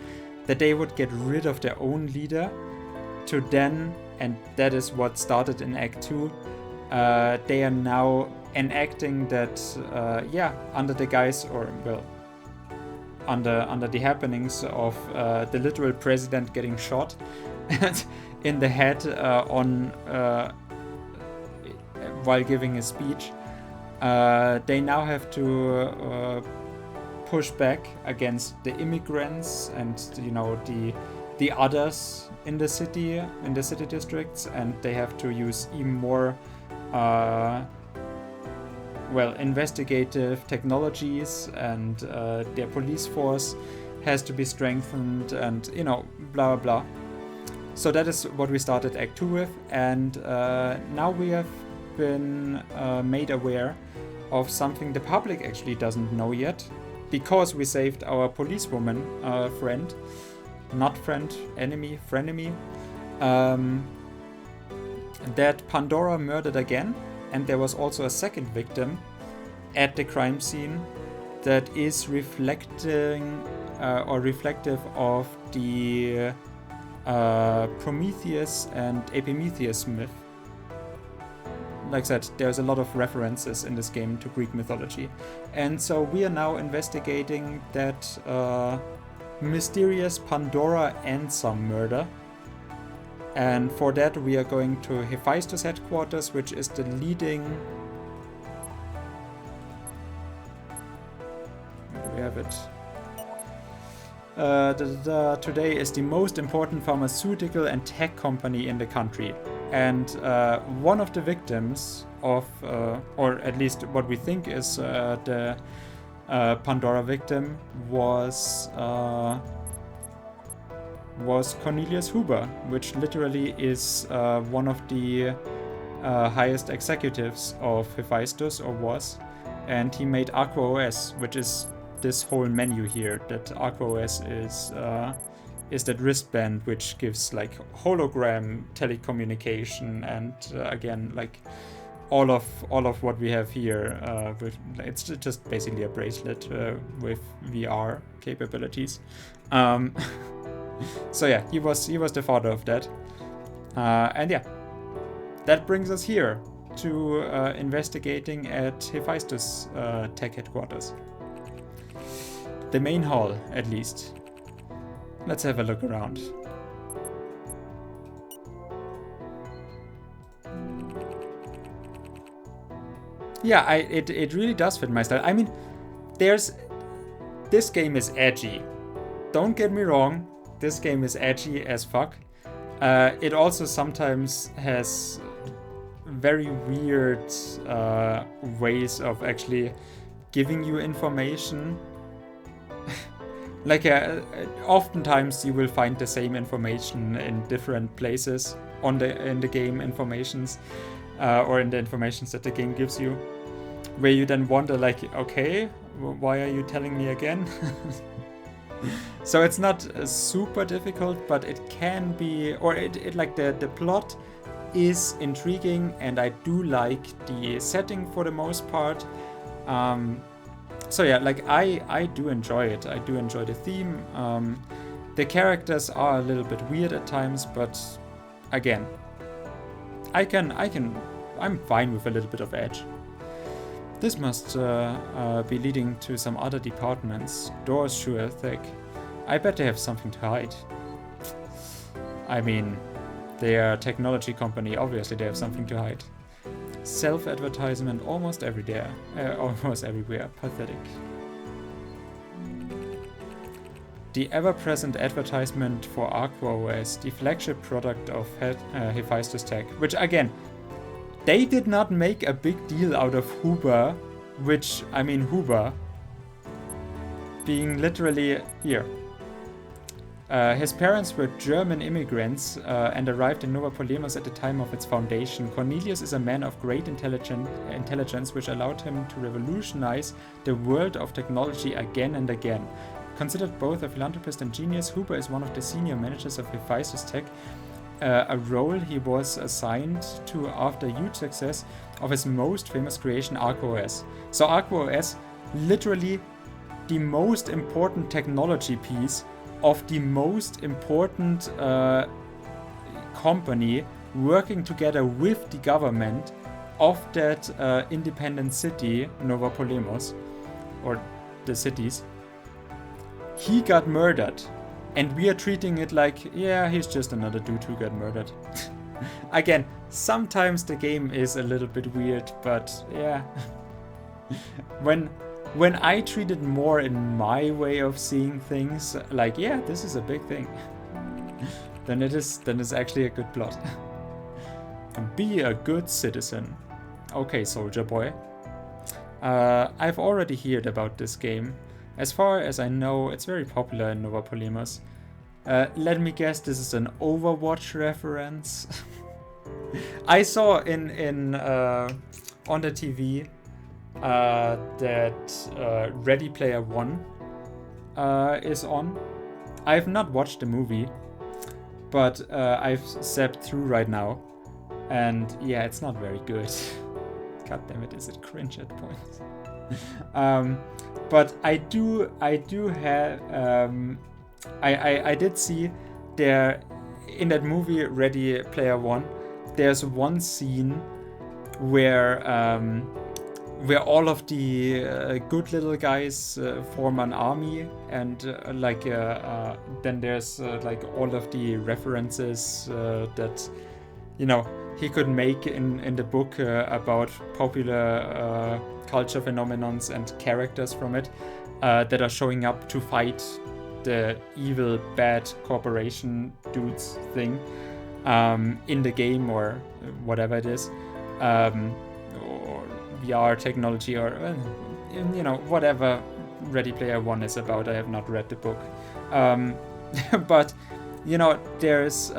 that they would get rid of their own leader to then, and that is what started in Act 2, they are now enacting that, under the guise, or well, under the happenings of the literal president getting shot in the head while giving his speech, They now have to push back against the immigrants and, you know, the others in the city districts, and they have to use even more investigative technologies, and their police force has to be strengthened, and, you know, blah blah blah. So that is what we started Act 2 with, and now we have been made aware of something the public actually doesn't know yet, because we saved our policewoman friend, not friend, enemy, frenemy, that Pandora murdered again, and there was also a second victim at the crime scene that is reflecting or reflective of the Prometheus and Epimetheus myth. Like I said, there's a lot of references in this game to Greek mythology. And so we are now investigating that mysterious Pandora and some murder. And for that we are going to Hephaestus headquarters, which is the leading... We have it. Today is the most important pharmaceutical and tech company in the country. And one of the victims of, or at least what we think is the Pandora victim, was Cornelius Huber, which literally is one of the highest executives of Hephaestus, or was. And he made Aqua OS, which is this whole menu here. That Aqua OS is that wristband which gives like hologram telecommunication, and again, like all of what we have here. It's just basically a bracelet with VR capabilities. So yeah, he was the father of that, and yeah, that brings us here to investigating at Hephaestus tech headquarters. The main hall, at least. Let's have a look around. Yeah, it really does fit my style. I mean, this game is edgy. Don't get me wrong, this game is edgy as fuck. It also sometimes has very weird ways of actually giving you information. Like, oftentimes you will find the same information in different places in the game informations, or in the informations that the game gives you, where you then wonder, like, okay, why are you telling me again? So it's not super difficult, but it can be, or it like the plot is intriguing, and I do like the setting for the most part. So yeah, like I do enjoy it. I do enjoy the theme. The characters are a little bit weird at times, but again, I'm fine with a little bit of edge. This must be leading to some other departments. Doors sure thick. I bet they have something to hide. I mean, they are a technology company. Obviously, they have something to hide. Self-advertisement almost everywhere. Pathetic. The ever-present advertisement for Aqua OS, the flagship product of Hephaestus Tech, which again, they did not make a big deal out of Huber, which, I mean, Huber being literally here. His parents were German immigrants and arrived in Nova Polemos at the time of its foundation. Cornelius is a man of great intelligence which allowed him to revolutionize the world of technology again and again. Considered both a philanthropist and genius, Huber is one of the senior managers of Hephaestus Tech, a role he was assigned to after huge success of his most famous creation, Aqua OS. So Aqua OS, literally the most important technology piece of the most important company working together with the government of that independent city, Nova Polemos, or the cities. He got murdered, and we are treating it like, yeah, he's just another dude who got murdered. Again, sometimes the game is a little bit weird, but yeah, when I treat it more in my way of seeing things, like, yeah, this is a big thing, then it's actually a good plot. Be a good citizen. Okay, soldier boy. I've already heard about this game. As far as I know, it's very popular in Nova Polymus. Let me guess, this is an Overwatch reference. I saw in on the TV that Ready Player One is on. I've not watched the movie, but I've zapped through right now, and yeah, it's not very good. God damn it, is it cringe at points? But I did see there in that movie Ready Player One. There's one scene where all of the good little guys form an army, and then there's like all of the references that he could make in the book about popular culture phenomenons and characters from it that are showing up to fight the evil bad corporation dudes thing in the game or whatever it is, or VR technology, or whatever Ready Player One is about. I have not read the book, but there's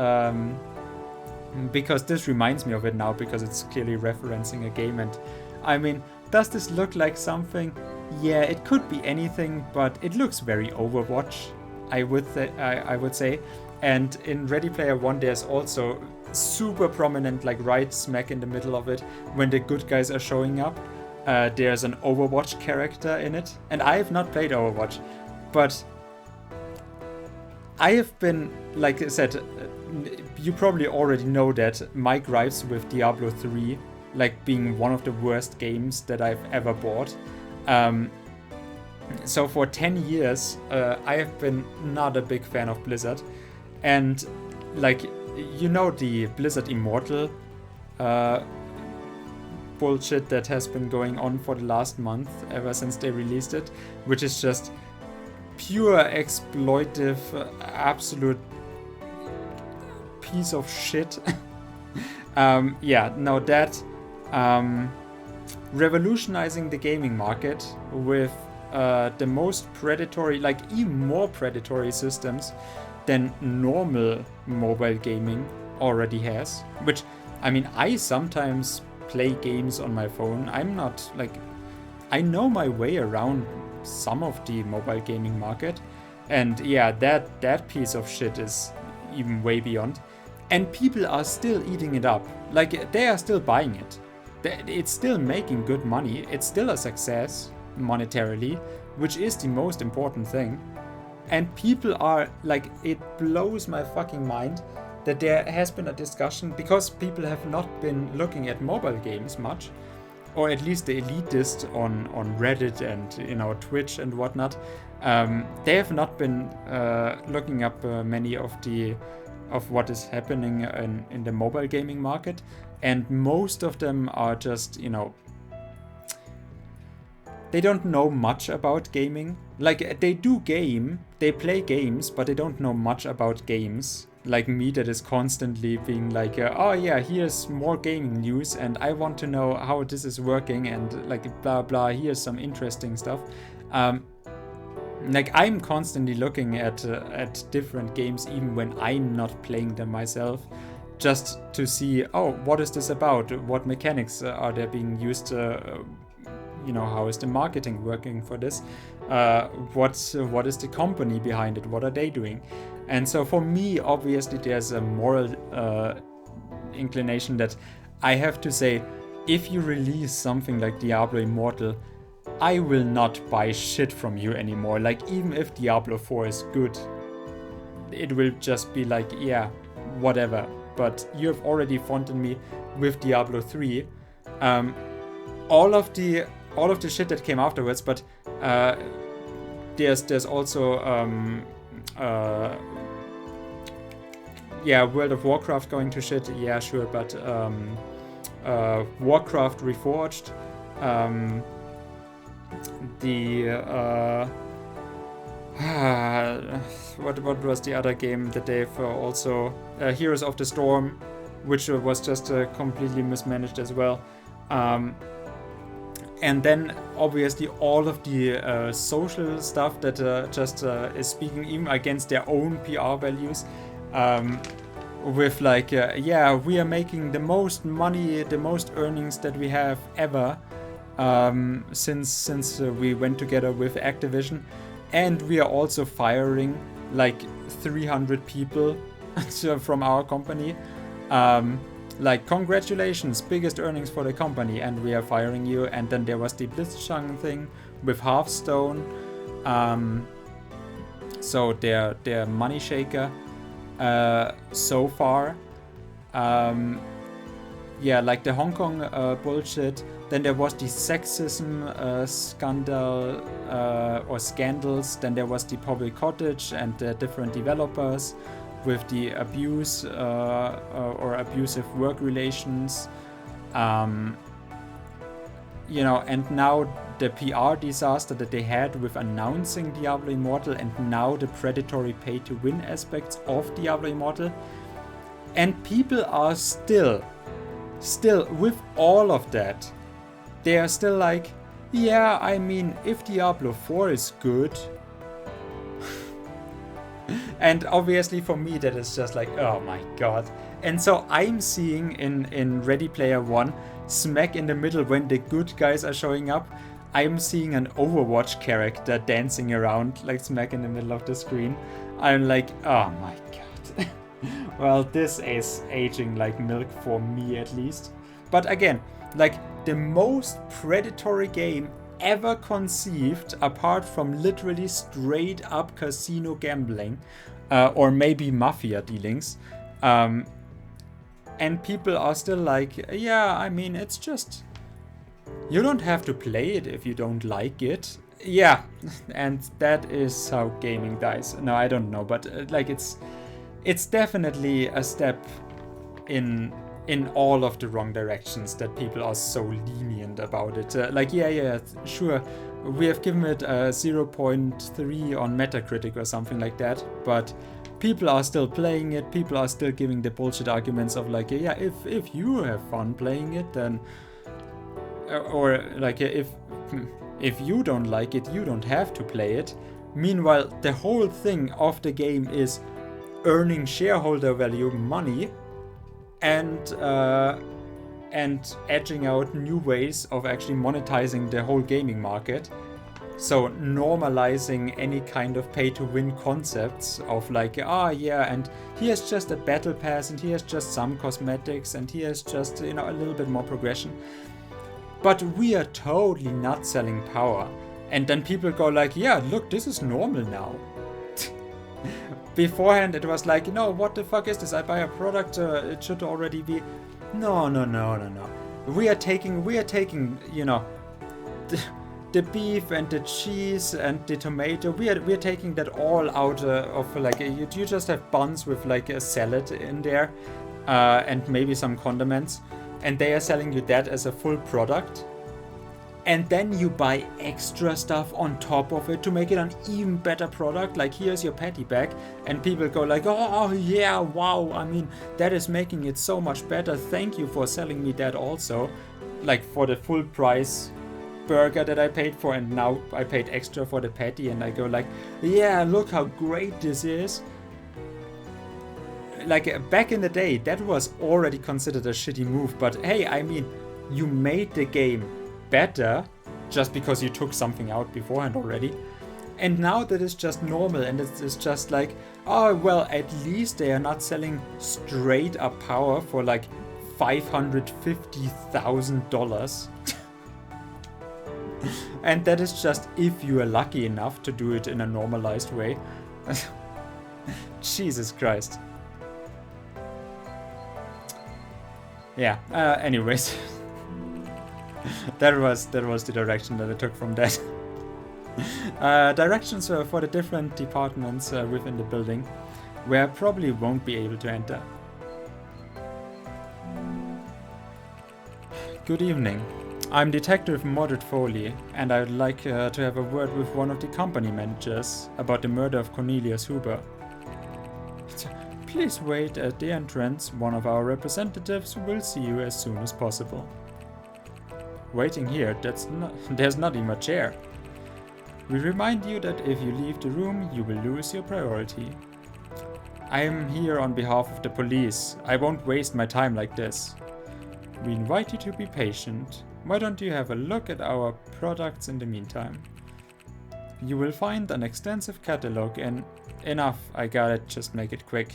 because this reminds me of it now, because it's clearly referencing a game. And I mean, does this look like something? Yeah, it could be anything, but it looks very Overwatch, I would say. And in Ready Player One, there's also super prominent, like right smack in the middle of it, when the good guys are showing up, there's an Overwatch character in it. And I have not played Overwatch, but I have been, like I said, you probably already know that my gripes with Diablo 3, like being one of the worst games that I've ever bought. So for 10 years, I have been not a big fan of Blizzard. And like, the Blizzard Immortal bullshit that has been going on for the last month, ever since they released it, which is just pure exploitive, absolute piece of shit. Revolutionizing the gaming market with the most predatory, like even more predatory systems than normal mobile gaming already has. Which, I mean, I sometimes play games on my phone. I'm not like, I know my way around some of the mobile gaming market, and yeah, that piece of shit is even way beyond. And people are still eating it up. Like, they are still buying it. It's still making good money. It's still a success monetarily, which is the most important thing. And people are like, it blows my fucking mind that there has been a discussion, because people have not been looking at mobile games much, or at least the elitists on Reddit and Twitch and whatnot. They have not been looking up many of what is happening in the mobile gaming market, and most of them are just, they don't know much about gaming. Like, they play games, but they don't know much about games. Like me, that is constantly being like, oh yeah, here's more gaming news, and I want to know how this is working, and like blah blah, here's some interesting stuff. Like, I'm constantly looking at different games, even when I'm not playing them myself, just to see, oh, what is this about? What mechanics are there being used? How is the marketing working for this? What is the company behind it? What are they doing? And so for me, obviously, there's a moral inclination that I have to say, if you release something like Diablo Immortal, I will not buy shit from you anymore. Like, even if Diablo 4 is good, it will just be like, yeah, whatever. But you have already fronted me with Diablo 3. All of the shit that came afterwards, but there's also World of Warcraft going to shit. Yeah, sure, but Warcraft Reforged the what was the other game that they've also Heroes of the Storm, which was just completely mismanaged as well. And then obviously all of the social stuff that just is speaking even against their own PR values, with like yeah, we are making the most money, the most earnings that we have ever since we went together with Activision, and we are also firing like 300 people from our company. Like, congratulations, biggest earnings for the company, and we are firing you. And then there was the Blitzchung thing with Hearthstone, so their money shaker so far. Yeah, like the Hong Kong bullshit. Then there was the sexism scandal or scandals. Then there was the Public Cottage and the different developers with the abuse or abusive work relations, you know, and now the PR disaster that they had with announcing Diablo Immortal, and now the predatory pay-to-win aspects of Diablo Immortal. And people are still with all of that, they are still like, yeah, I mean, if Diablo 4 is good. And obviously for me that is just like, oh my god. And so I'm seeing in Ready Player One, smack in the middle when the good guys are showing up, I'm seeing an Overwatch character dancing around like smack in the middle of the screen. I'm like, oh my god. Well, this is aging like milk for me at least. But again, like the most predatory game ever conceived, apart from literally straight up casino gambling, or maybe mafia dealings, and people are still like, yeah, I mean, it's just, you don't have to play it if you don't like it. Yeah, and that is how gaming dies. No, I don't know, but like it's definitely a step in all of the wrong directions that people are so lenient about it. Like, yeah, sure, we have given it a 0.3 on Metacritic or something like that, but people are still playing it, people are still giving the bullshit arguments of like, yeah, if you have fun playing it, then, or like, if you don't like it, you don't have to play it. Meanwhile, the whole thing of the game is earning shareholder value money, and edging out new ways of actually monetizing the whole gaming market. So normalizing any kind of pay-to-win concepts of like, yeah, and here's just a battle pass, and here's just some cosmetics, and here's just, you know, a little bit more progression. But we are totally not selling power. And then people go like, yeah, look, this is normal now. Beforehand it was like, no, what the fuck is this? I buy a product, it should already be. No. We are taking, you know, the beef and the cheese and the tomato. We are taking that all out of like, you just have buns with like a salad in there, and maybe some condiments, and they are selling you that as a full product. And then you buy extra stuff on top of it to make it an even better product. Like, here's your patty bag. And people go like, oh yeah, wow. I mean, that is making it so much better. Thank you for selling me that also. Like, for the full price burger that I paid for. And now I paid extra for the patty. And I go like, yeah, look how great this is. Like, back in the day, that was already considered a shitty move. But hey, I mean, you made the game better just because you took something out beforehand already, and now that is just normal, and it's just like, oh well, at least they are not selling straight up power for like $550,000. And that is just if you are lucky enough to do it in a normalized way. Jesus Christ. Yeah, anyways. That was the direction that I took from that. Directions for the different departments within the building, where I probably won't be able to enter. Good evening. I'm Detective Mordred Foley, and I'd like to have a word with one of the company managers about the murder of Cornelius Huber. Please wait at the entrance. One of our representatives will see you as soon as possible. Waiting here, there's not even a chair. We remind you that if you leave the room, you will lose your priority. I am here on behalf of the police. I won't waste my time like this. We invite you to be patient. Why don't you have a look at our products in the meantime? You will find an extensive catalog and enough, I got it, just make it quick.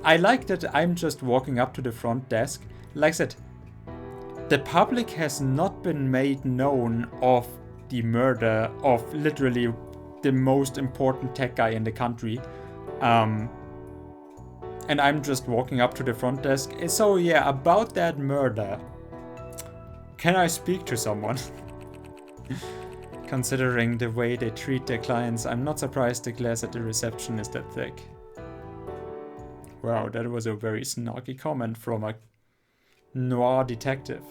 I like that I'm just walking up to the front desk. Like I said, the public has not been made known of the murder of literally the most important tech guy in the country. And I'm just walking up to the front desk. So yeah, about that murder. Can I speak to someone? Considering the way they treat their clients, I'm not surprised the glass at the reception is that thick. Wow, that was a very snarky comment from a noir detective.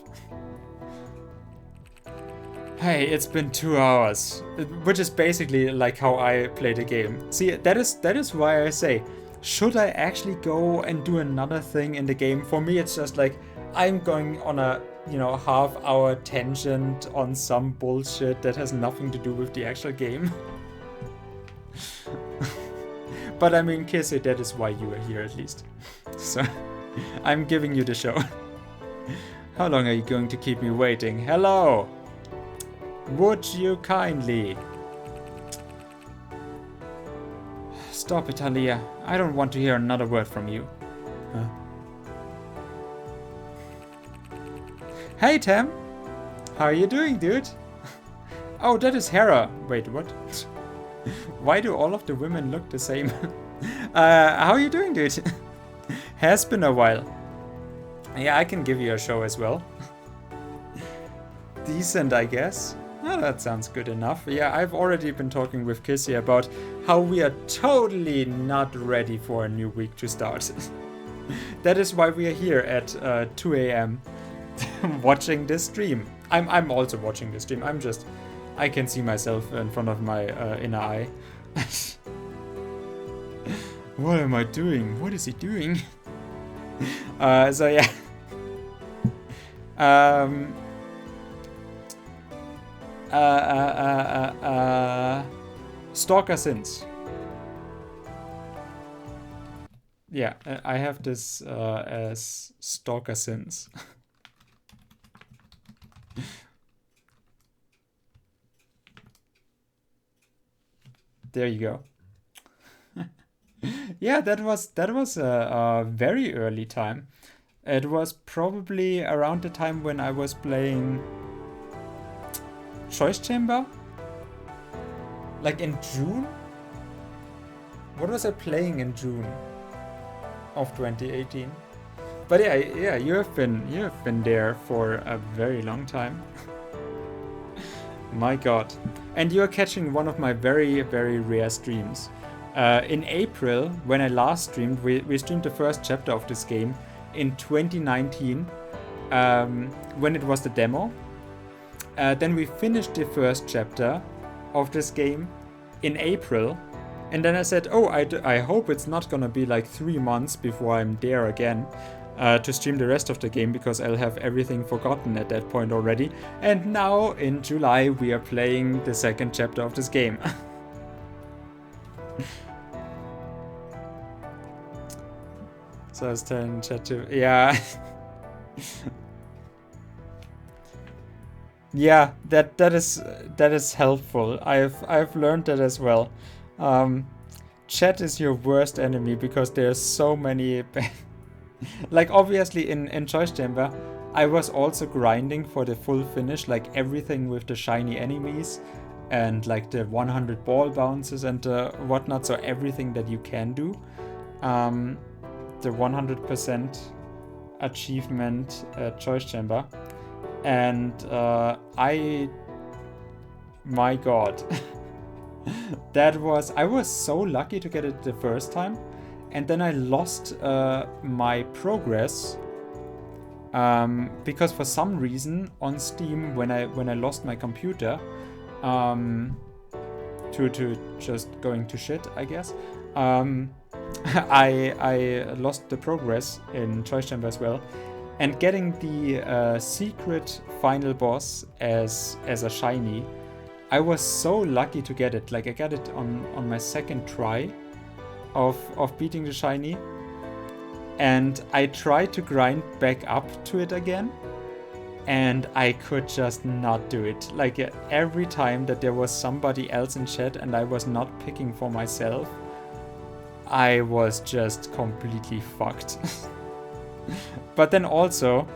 Hey, it's been 2 hours, which is basically like how I play the game. See, that is why I say, should I actually go and do another thing in the game? For me, it's just like, I'm going on a, half-hour tangent on some bullshit that has nothing to do with the actual game. But I mean, Kissy, that is why you are here at least. So, I'm giving you the show. How long are you going to keep me waiting? Hello! Would you kindly... Stop it, Talia. I don't want to hear another word from you. Huh? Hey, Tam! How are you doing, dude? Oh, that is Hera. Wait, what? Why do all of the women look the same? How are you doing, dude? Has been a while. Yeah, I can give you a show as well. Decent, I guess. Oh, that sounds good enough. Yeah, I've already been talking with Kissy about how we are totally not ready for a new week to start. That is why we are here at 2 a.m. watching this stream. I'm also watching the stream. I can see myself in front of my inner eye. What am I doing? What is he doing? So yeah. Stalker Sins. Yeah, I have this as Stalker Sins. There you go. Yeah, that was a very early time. It was probably around the time when I was playing Choice Chamber? Like in June? What was I playing in June of 2018? But yeah, you have been there for a very long time. My god. And you're catching one of my very, very rare streams. In April, when I last streamed, we streamed the first chapter of this game in 2019, when it was the demo. Then we finished the first chapter of this game in April. And then I said, oh, I hope it's not gonna be like 3 months before I'm there again to stream the rest of the game, because I'll have everything forgotten at that point already. And now in July we are playing the second chapter of this game. So I was telling chat to, yeah. Yeah, that is helpful. I've learned that as well. Chat is your worst enemy because there's so many. Like obviously in Choice Chamber, I was also grinding for the full finish, like everything with the shiny enemies and like the 100 ball bounces and whatnot. So everything that you can do, the 100% achievement Choice Chamber. And my god, I was so lucky to get it the first time, and then I lost my progress because for some reason on Steam, when I lost my computer, to just going to shit, I guess, I lost the progress in Choice Chamber as well, and getting the secret final boss as a shiny, I was so lucky to get it. Like, I got it on my second try of beating the shiny, and I tried to grind back up to it again, and I could just not do it. Like, every time that there was somebody else in chat and I was not picking for myself, I was just completely fucked. But then also,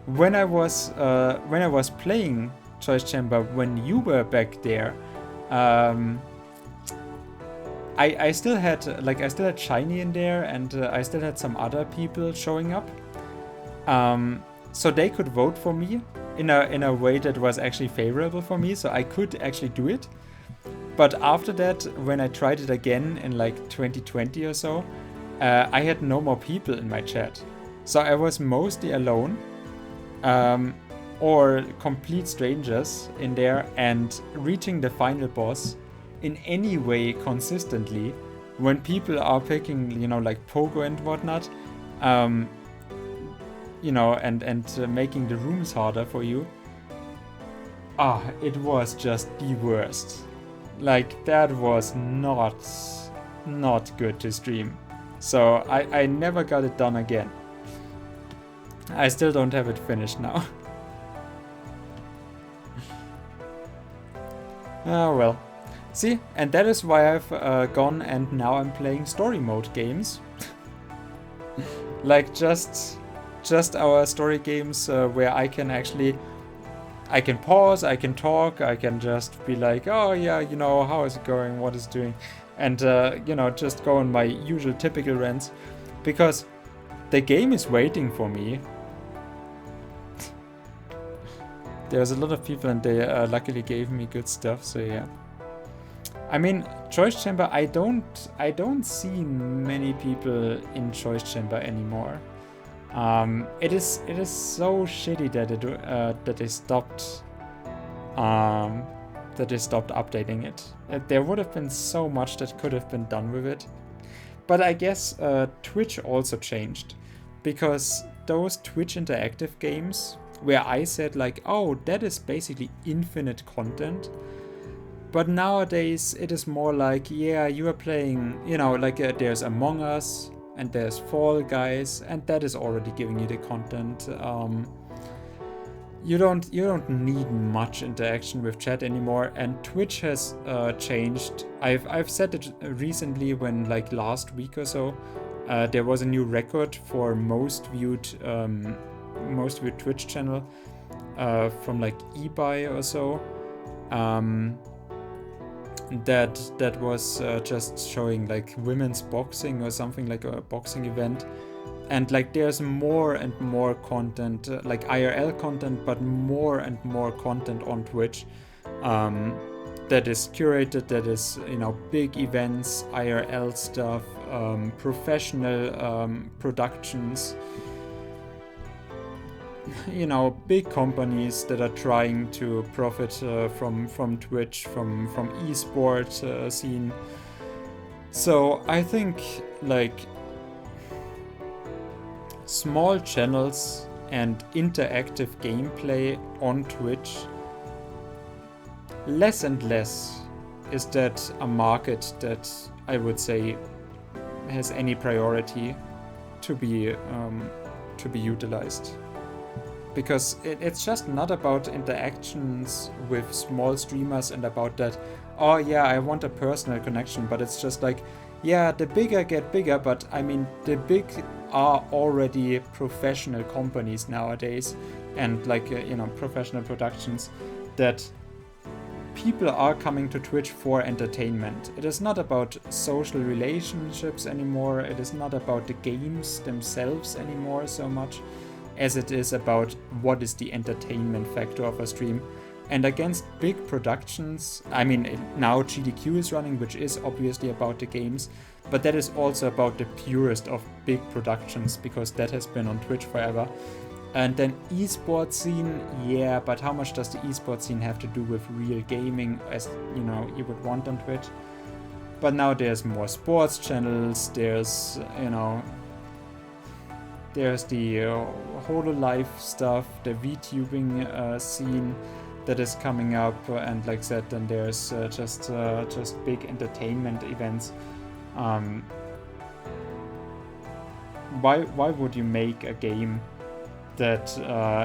when I was playing Choice Chamber when you were back there, I still had shiny in there, and I still had some other people showing up. So they could vote for me in a way that was actually favorable for me, so I could actually do it. But after that, when I tried it again in like 2020 or so, I had no more people in my chat. So I was mostly alone, or complete strangers in there, and reaching the final boss in any way consistently, when people are picking, like Pogo and whatnot, and making the rooms harder for you. It was just the worst. Like, that was not good to stream. So I never got it done again. I still don't have it finished now. Oh well. See, and that is why I've gone and now I'm playing story mode games. Like, just our story games where I can pause, I can talk, I can just be like, oh yeah, how is it going, what is it doing? And, just go on my usual typical rants. Because the game is waiting for me. There's a lot of people and they luckily gave me good stuff, so yeah. I mean, Choice Chamber, I don't see many people in Choice Chamber anymore. It is so shitty that they stopped updating it. There would have been so much that could have been done with it. But I guess Twitch also changed, because those Twitch interactive games where I said like, oh, that is basically infinite content. But nowadays it is more like, yeah, you are playing, there's Among Us and there's Fall Guys, and that is already giving you the content. You don't need much interaction with chat anymore, and Twitch has changed. I've said it recently when, like, last week or so, there was a new record for most viewed Twitch channel from like eBay or so. That was just showing like women's boxing or something, like a boxing event. And like there's more and more content, like IRL content, but more and more content on Twitch that is curated, that is, big events, IRL stuff, professional productions, big companies that are trying to profit from Twitch, from esports scene. So I think like small channels and interactive gameplay on Twitch, less and less is that a market that I would say has any priority to be utilized. Because it's just not about interactions with small streamers and about that, oh yeah, I want a personal connection, but it's just like, yeah, the bigger get bigger, but I mean, the big are already professional companies nowadays, and like, professional productions, that people are coming to Twitch for entertainment. It is not about social relationships anymore, it is not about the games themselves anymore so much, as it is about what is the entertainment factor of a stream. And against big productions, I mean, now GDQ is running, which is obviously about the games, but that is also about the purest of big productions, because that has been on Twitch forever. And then esports scene, yeah, but how much does the esports scene have to do with real gaming, as you know, you would want on Twitch? But now there's more sports channels, there's, you know, there's the HoloLive stuff, the VTubing scene that is coming up, and like I said, then there's just big entertainment events. Why would you make a game that,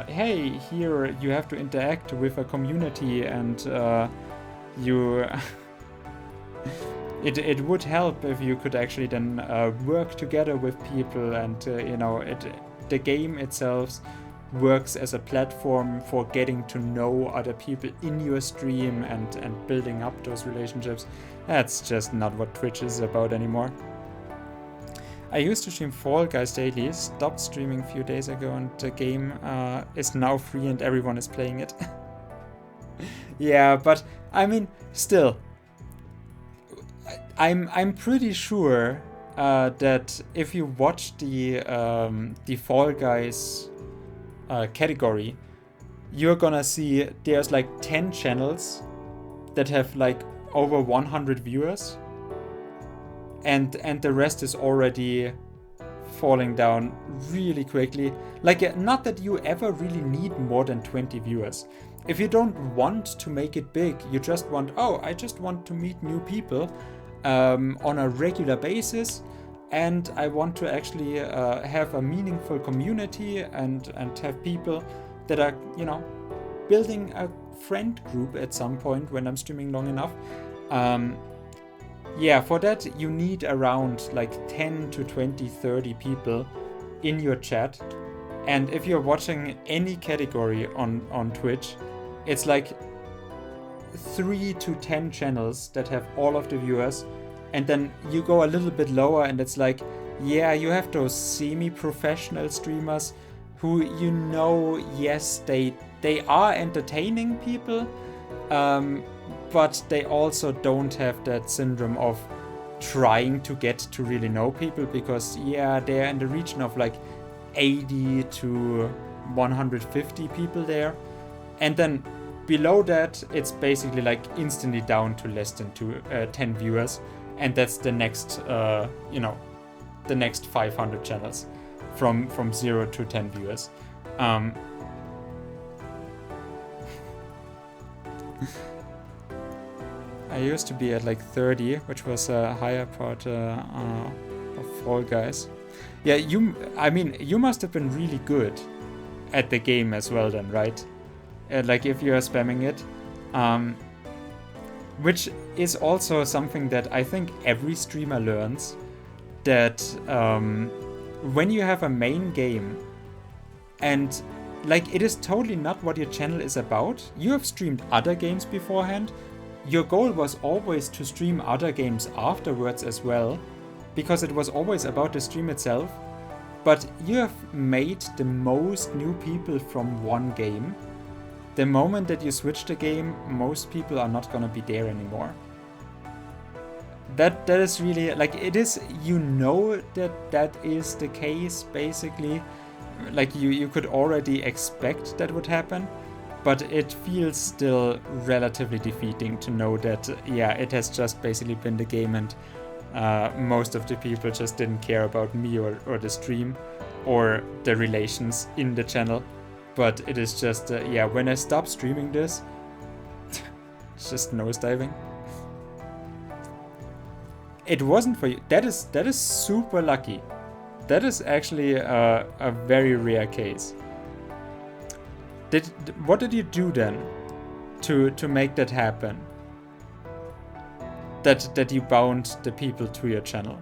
hey, here you have to interact with a community and you... It would help if you could actually then work together with people, and you know, the game itself works as a platform for getting to know other people in your stream and building up those relationships. That's just not what Twitch is about anymore. I used to stream Fall Guys daily, stopped streaming a few days ago, and the game is now free and everyone is playing it. Yeah, but I mean, still, I'm pretty sure that if you watch the Fall Guys category, you're gonna see there's like 10 channels that have like over 100 viewers, and the rest is already falling down really quickly. Like, not that you ever really need more than 20 viewers. If you don't want to make it big, you just want, oh, I just want to meet new people on a regular basis, and I want to actually have a meaningful community and have people that are, you know, building a friend group at some point when I'm streaming long enough. Yeah, for that you need around like 10 to 20, 30 people in your chat. And if you're watching any category on Twitch, it's like 3 to 10 channels that have all of the viewers, and then you go a little bit lower and it's like, yeah, you have those semi-professional streamers who, you know, yes, they are entertaining people, but they also don't have that syndrome of trying to get to really know people, because yeah, they're in the region of like 80 to 150 people there, and then below that it's basically like instantly down to less than 10 viewers, and that's the next you know, the next 500 channels from 0 to 10 viewers. I used to be at like 30, which was a higher part of Fall Guys. Yeah, I mean, you must have been really good at the game as well then, right? Like if you're spamming it. Which is also something that I think every streamer learns, that when you have a main game, and like, it is totally not what your channel is about. You have streamed other games beforehand. Your goal was always to stream other games afterwards as well, because it was always about the stream itself. But you have made the most new people from one game. The moment that you switch the game, most people are not gonna be there anymore. That is really, like, it is, you know, that is the case, basically. Like, you could already expect that would happen, but it feels still relatively defeating to know that, yeah, it has just basically been the game, and most of the people just didn't care about me or the stream or the relations in the channel. But it is just, yeah, when I stop streaming this, it's just nosediving. It wasn't for you. That is super lucky. That is actually a very rare case. What did you do then to make that happen? That you bound the people to your channel?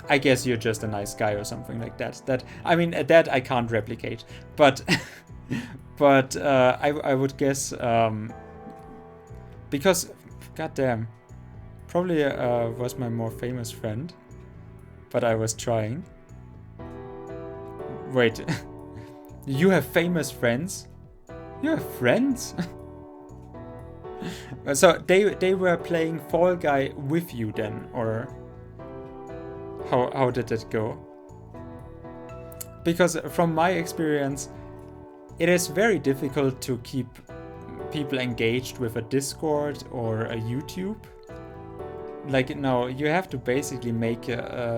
I guess you're just a nice guy or something like that. I mean, that I can't replicate, but I would guess, because, goddamn, probably was my more famous friend, but I was trying. Wait, you have famous friends? You have friends? So they were playing Fall Guy with you then, or how did it go? Because from my experience, it is very difficult to keep people engaged with a Discord or a YouTube. Like, no, you have to basically make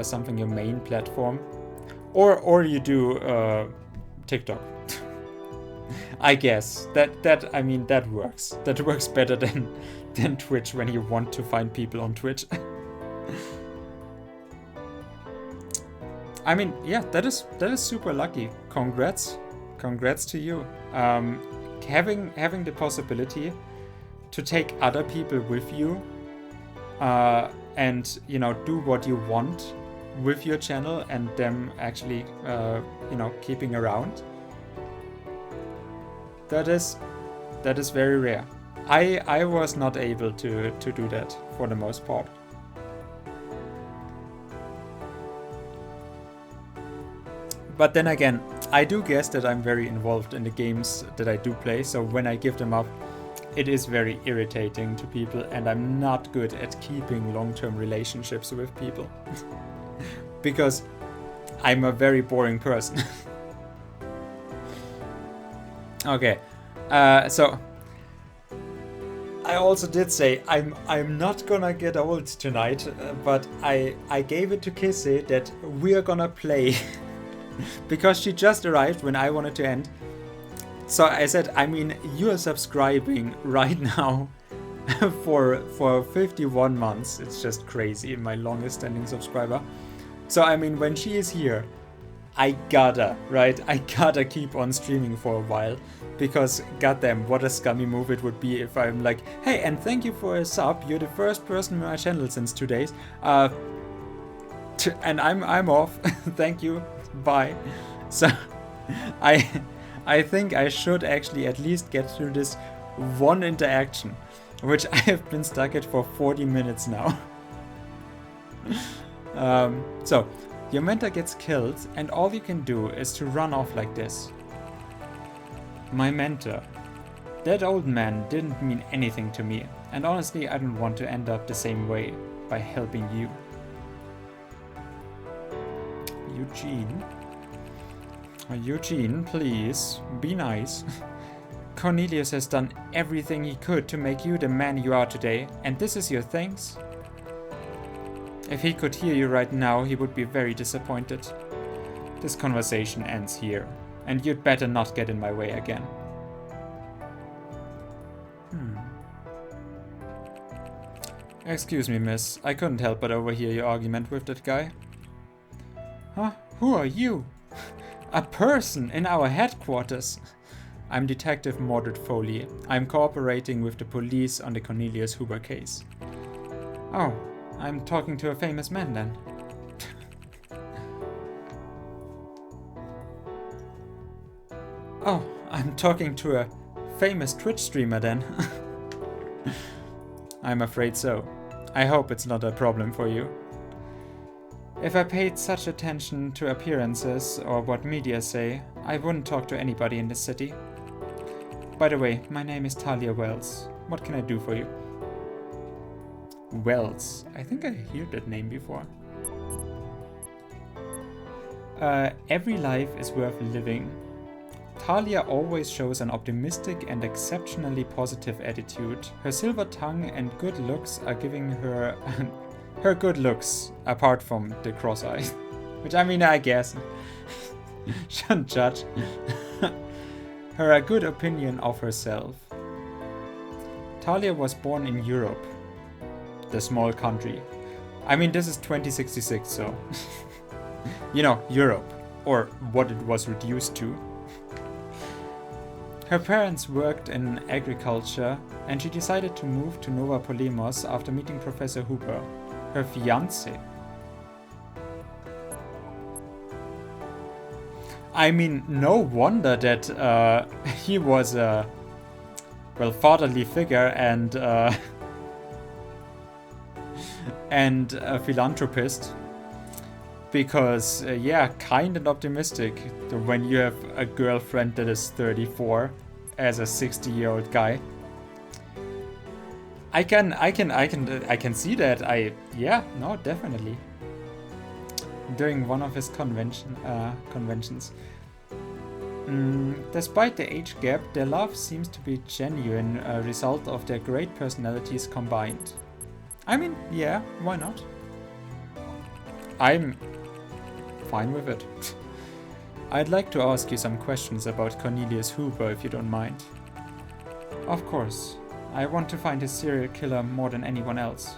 something your main platform, or you do TikTok. I guess that works. That works better than Twitch when you want to find people on Twitch. I mean, yeah, that is super lucky. Congrats to you. Having the possibility to take other people with you, and do what you want with your channel, and them actually keeping around. That is very rare. I was not able to do that for the most part. But then again, I do guess that I'm very involved in the games that I do play, so when I give them up, it is very irritating to people, and I'm not good at keeping long-term relationships with people. Because I'm a very boring person. Okay, so I also did say I'm not gonna get old tonight, but I gave it to Kissy that we're gonna play because she just arrived when I wanted to end. So I said, I mean, you're subscribing right now for 51 months. It's just crazy, my longest standing subscriber. So I mean, when she is here, I gotta keep on streaming for a while, because goddamn, what a scummy move it would be if I'm like, hey, and thank you for a sub, you're the first person on my channel since 2 days, and I'm off, thank you, bye. So I think I should actually at least get through this one interaction, which I have been stuck at for 40 minutes now. So, your mentor gets killed, and all you can do is to run off like this. My mentor. That old man didn't mean anything to me, and honestly I don't want to end up the same way by helping you. Eugene, please, be nice. Cornelius has done everything he could to make you the man you are today, and this is your thanks? If he could hear you right now, he would be very disappointed. This conversation ends here, and you'd better not get in my way again. Excuse me, miss. I couldn't help but overhear your argument with that guy. Huh? Who are you? A person in our headquarters. I'm Detective Mordred Foley. I'm cooperating with the police on the Cornelius Huber case. Oh, I'm talking to a famous man then. Oh, I'm talking to a famous Twitch streamer then. I'm afraid so. I hope it's not a problem for you. If I paid such attention to appearances or what media say, I wouldn't talk to anybody in this city. By the way, my name is Talia Wells. What can I do for you? Wells. I think I heard that name before. Every life is worth living. Talia always shows an optimistic and exceptionally positive attitude. Her silver tongue and good looks are giving her her good looks, apart from the cross eye. Which, I mean, I guess. Shouldn't judge. Her a good opinion of herself. Talia was born in Europe. The small country. I mean, this is 2066, so... you know, Europe. Or what it was reduced to. Her parents worked in agriculture, and she decided to move to Nova Polemos after meeting Professor Huber, her fiancé. I mean, no wonder that he was a, well, fatherly figure and a philanthropist. Because, yeah, kind and optimistic when you have a girlfriend that is 34 as a 60-year-old guy. I can see that. Yeah, no, definitely. During one of his conventions. Despite the age gap, their love seems to be genuine, a result of their great personalities combined. I mean, yeah, why not? I'm fine with it. I'd like to ask you some questions about Cornelius Hooper, if you don't mind. Of course. I want to find his serial killer more than anyone else.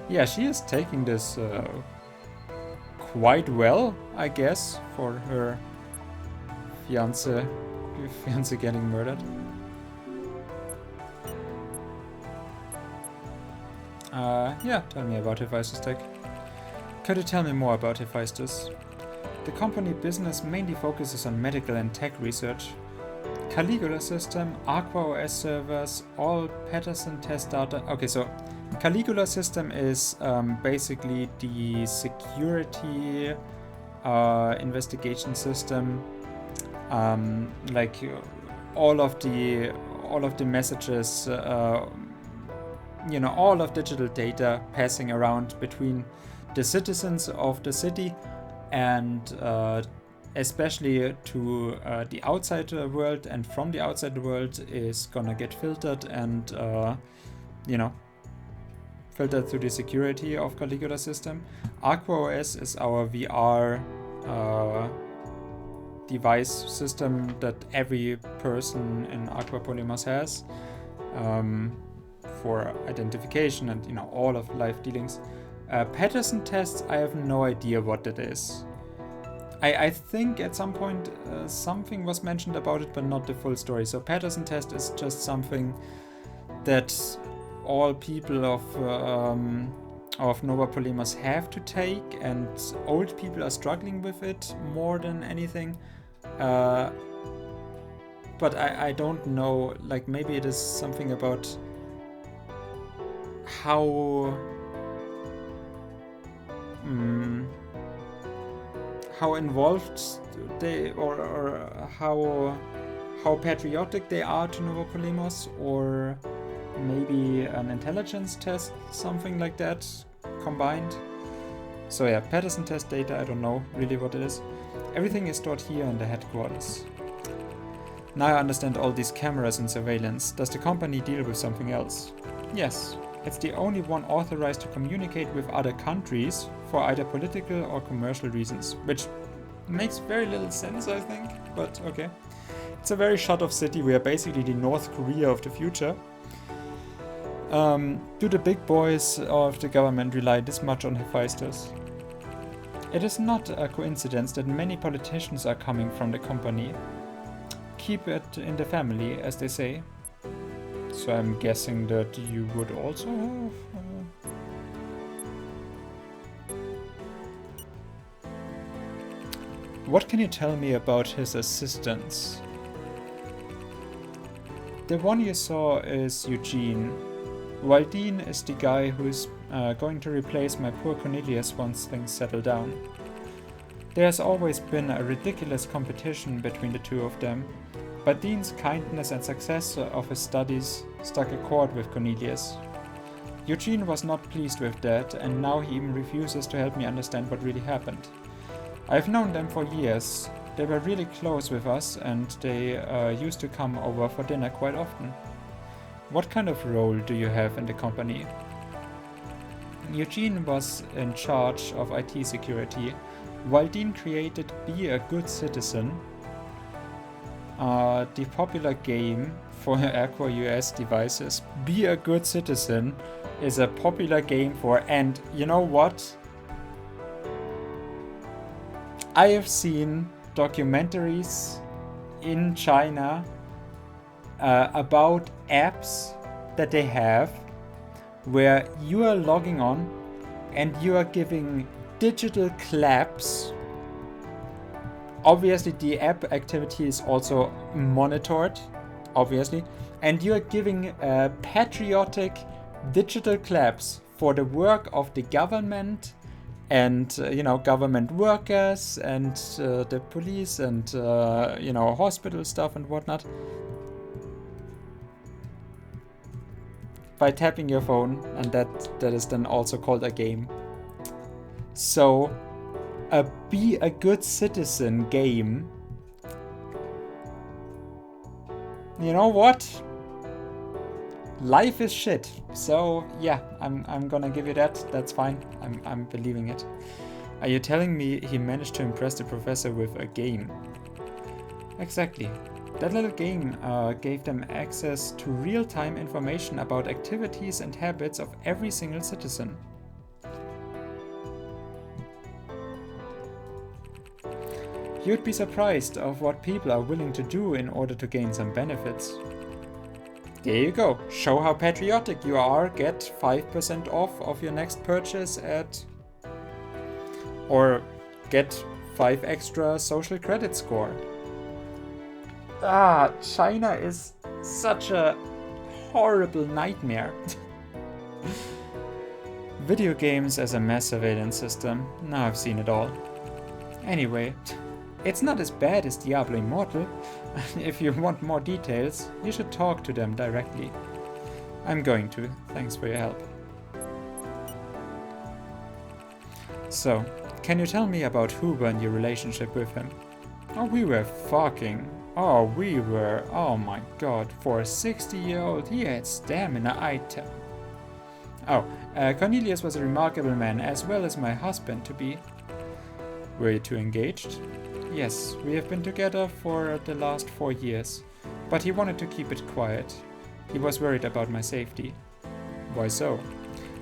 Yeah, she is taking this quite well, I guess, for her fiance getting murdered. Yeah, tell me about Hephaestus Tech. Could you tell me more about Hephaestus? The company business mainly focuses on medical and tech research. Caligula system, Aqua OS servers, all Patterson test data. Okay, so Caligula system is basically the security investigation system. Like all of the messages, all of digital data passing around between the citizens of the city and especially to the outside world and from the outside world is gonna get filtered and filtered through the security of Caligula system. Aqua OS is our VR device system that every person in Aqua Polymers has for identification and all of life dealings. Patterson tests, I have no idea what that is. I think at some point something was mentioned about it, but not the full story. So Patterson test is just something that all people of Nova Polymers have to take, and old people are struggling with it more than anything. But I don't know, like maybe it is something about how involved they or how patriotic they are to Nova Polymers, or maybe an intelligence test, something like that combined. So yeah, Patterson test data, I don't know really what it is. Everything is stored here in the headquarters. Now I understand all these cameras and surveillance. Does the company deal with something else? Yes. It's the only one authorized to communicate with other countries for either political or commercial reasons, which makes very little sense, I think, but okay. It's a very shut-off city. We are basically the North Korea of the future. Do the big boys of the government rely this much on Hephaestus? It is not a coincidence that many politicians are coming from the company. Keep it in the family, as they say. So I'm guessing that you would also have... What can you tell me about his assistants? The one you saw is Eugene. Waldine is the guy who's going to replace my poor Cornelius once things settle down. There's always been a ridiculous competition between the two of them, but Dean's kindness and success of his studies struck a chord with Cornelius. Eugene was not pleased with that, and now he even refuses to help me understand what really happened. I've known them for years. They were really close with us, and they used to come over for dinner quite often. What kind of role do you have in the company? Eugene was in charge of IT security, while Dean created Be a Good Citizen, the popular game for Aqua US devices. Be a Good Citizen is a popular game for, and you know what? I have seen documentaries in China about apps that they have where you are logging on and you are giving digital claps. Obviously the app activity is also monitored, obviously, and you are giving patriotic digital claps for the work of the government and government workers and the police and hospital stuff and whatnot, by tapping your phone, and that is then also called a game. So a Be a Good Citizen game. You know what? Life is shit. So yeah, I'm gonna give you that. That's fine. I'm believing it. Are you telling me he managed to impress the professor with a game? Exactly. That little game gave them access to real-time information about activities and habits of every single citizen. You'd be surprised of what people are willing to do in order to gain some benefits. There you go. Show how patriotic you are. Get 5% off of your next purchase at... Or get 5 extra social credit score. Ah, China is such a horrible nightmare. Video games as a mass surveillance system. Now I've seen it all. Anyway, it's not as bad as Diablo Immortal. If you want more details, you should talk to them directly. I'm going to. Thanks for your help. So, can you tell me about Huber and your relationship with him? Oh, we were fucking. Oh, we were. Oh my god. For a 60-year-old, he had stamina item. Oh, Cornelius was a remarkable man, as well as my husband to be. Were you two engaged? Yes, we have been together for the last 4 years, but he wanted to keep it quiet. He was worried about my safety. Why so?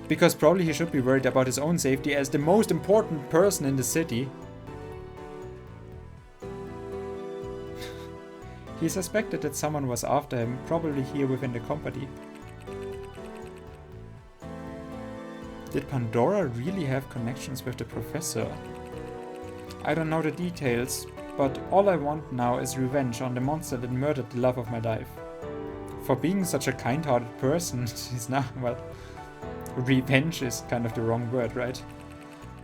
Because probably he should be worried about his own safety as the most important person in the city. He suspected that someone was after him, probably here within the company. Did Pandora really have connections with the professor? I don't know the details, but all I want now is revenge on the monster that murdered the love of my life. For being such a kind-hearted person, he's now, well, revenge is kind of the wrong word, right?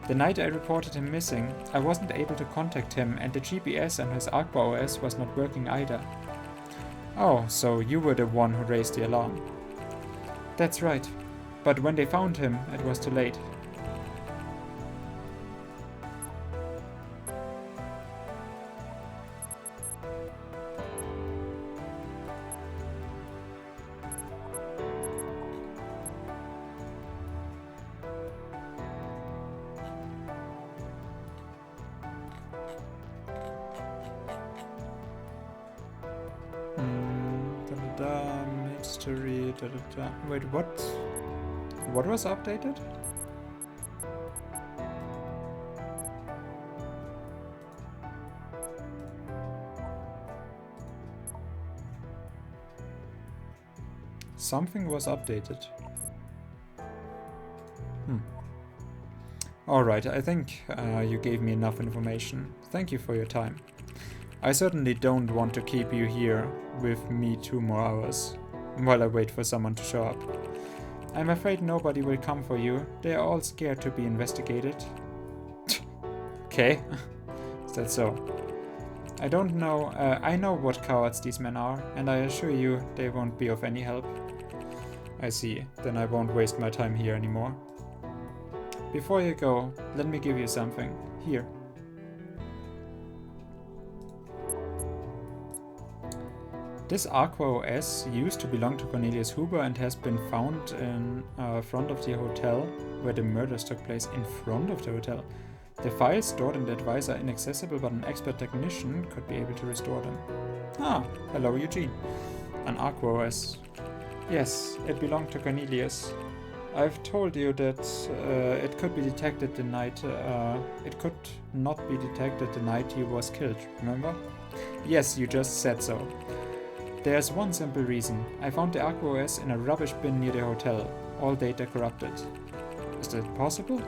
The night I reported him missing, I wasn't able to contact him and the GPS on his Aqua OS was not working either. Oh, so you were the one who raised the alarm. That's right, but when they found him, it was too late. Mystery. Wait, what? What was updated? Something was updated. Alright, I think you gave me enough information. Thank you for your time. I certainly don't want to keep you here with me 2 more hours, while I wait for someone to show up. I'm afraid nobody will come for you. They are all scared to be investigated. Okay, is that so? I don't know, I know what cowards these men are, and I assure you they won't be of any help. I see, then I won't waste my time here anymore. Before you go, let me give you something. Here. This Aqua OS used to belong to Cornelius Huber and has been found in front of the hotel where the murders took place. In front of the hotel. The files stored in the device are inaccessible, but an expert technician could be able to restore them. Ah, hello Eugene. An Aqua OS. Yes, it belonged to Cornelius. I've told you that it could be detected the night... it could not be detected the night he was killed, remember? Yes, you just said so. There's one simple reason. I found the Aqua OS in a rubbish bin near the hotel. All data corrupted. Is that possible?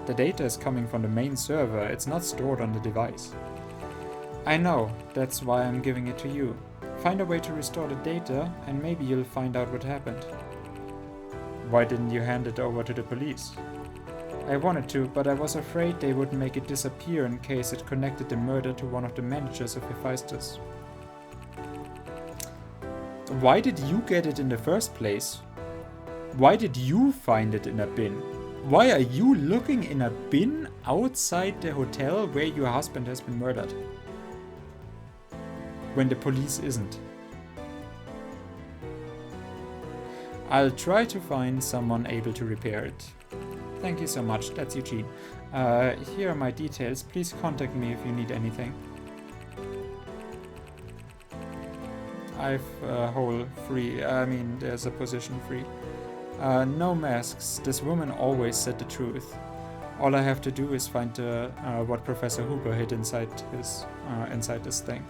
The data is coming from the main server, it's not stored on the device. I know, that's why I'm giving it to you. Find a way to restore the data and maybe you'll find out what happened. Why didn't you hand it over to the police? I wanted to, but I was afraid they would make it disappear in case it connected the murder to one of the managers of Hephaestus. Why did you get it in the first place? Why did you find it in a bin? Why are you looking in a bin outside the hotel where your husband has been murdered? When the police isn't. I'll try to find someone able to repair it. Thank you so much. That's Eugene. Here are my details. Please contact me if you need anything. I've a hole free. There's a position free. No masks. This woman always said the truth. All I have to do is find what Professor Hooper hid inside this thing.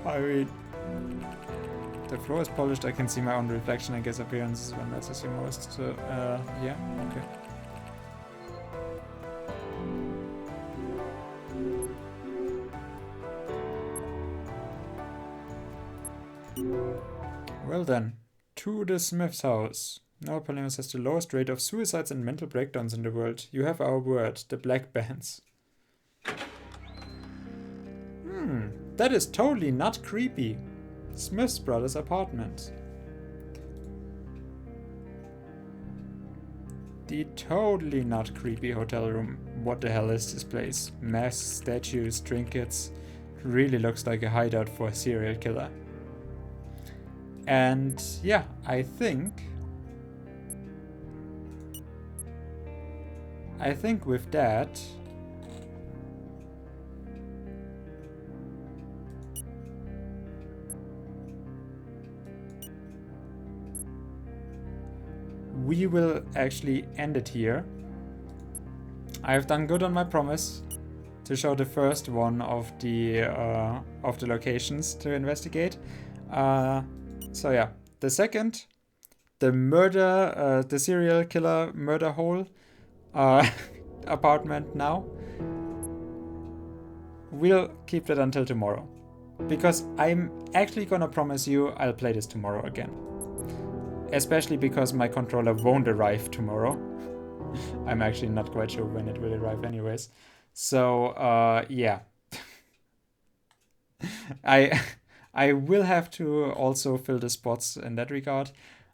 I mean, the floor is polished, I can see my own reflection. I guess appearance is what matters you most. So, yeah, okay. Well then, to the Smith's house. Now Palermo has the lowest rate of suicides and mental breakdowns in the world. You have our word, the Black Bands. That is totally not creepy. Smith's brother's apartment. The totally not creepy hotel room. What the hell is this place? Masks, statues, trinkets. Really looks like a hideout for a serial killer. And yeah, I think with that, we will actually end it here. I have done good on my promise to show the first one of the locations to investigate. So yeah, the second, the serial killer murder hole apartment now. We'll keep that until tomorrow, because I'm actually gonna promise you I'll play this tomorrow again. Especially because my controller won't arrive tomorrow. I'm actually not quite sure when it will arrive anyways. So, yeah. I will have to also fill the spots in that regard.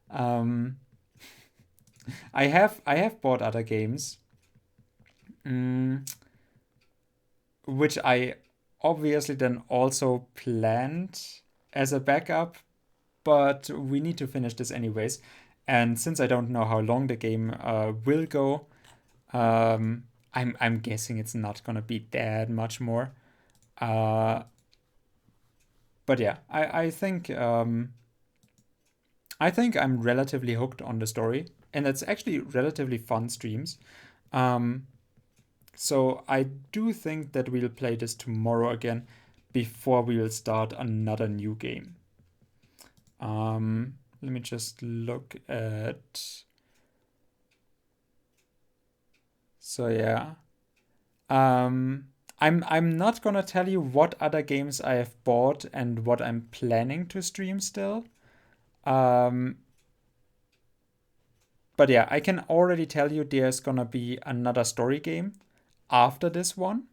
I have bought other games, which I obviously then also planned as a backup, but we need to finish this anyways. And since I don't know how long the game will go, I'm guessing it's not gonna be that much more. But yeah, I think I'm relatively hooked on the story, and it's actually relatively fun streams. So I do think that we'll play this tomorrow again before we will start another new game. Let me just look at. So yeah. I'm not gonna tell you what other games I have bought and what I'm planning to stream still. But yeah, I can already tell you there's gonna be another story game after this one.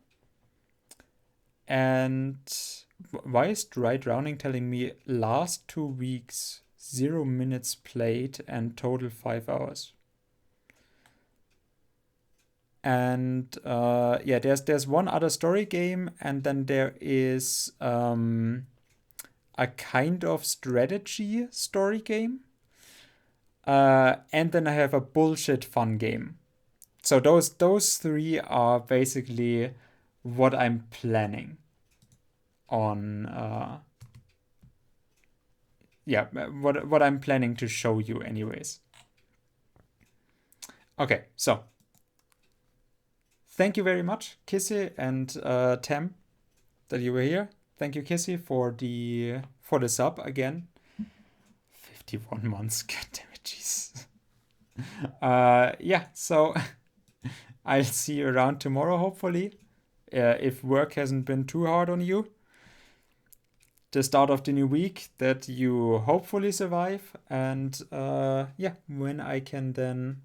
And why is Dry Drowning telling me last 2 weeks, 0 minutes played and total 5 hours? And yeah, there's one other story game, and then there is a kind of strategy story game. And then I have a bullshit fun game. So those three are basically what I'm planning on. Yeah, what I'm planning to show you anyways. Okay, so thank you very much, Kissy and Tem, that you were here. Thank you, Kissy, for the sub again. 51 months, god damn it, jeez. Yeah, so I'll see you around tomorrow, hopefully. If work hasn't been too hard on you. The start of the new week that you hopefully survive. And yeah, when I can then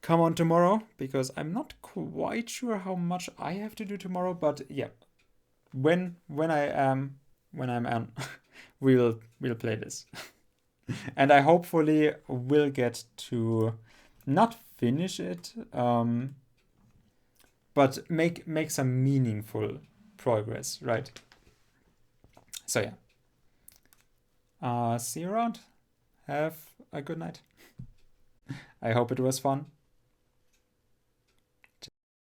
come on tomorrow, because I'm not quite sure how much I have to do tomorrow, but yeah, when I'm on, we'll play this. And I hopefully will get to not finish it, but make some meaningful progress, right? So yeah. See you around. Have a good night. I hope it was fun.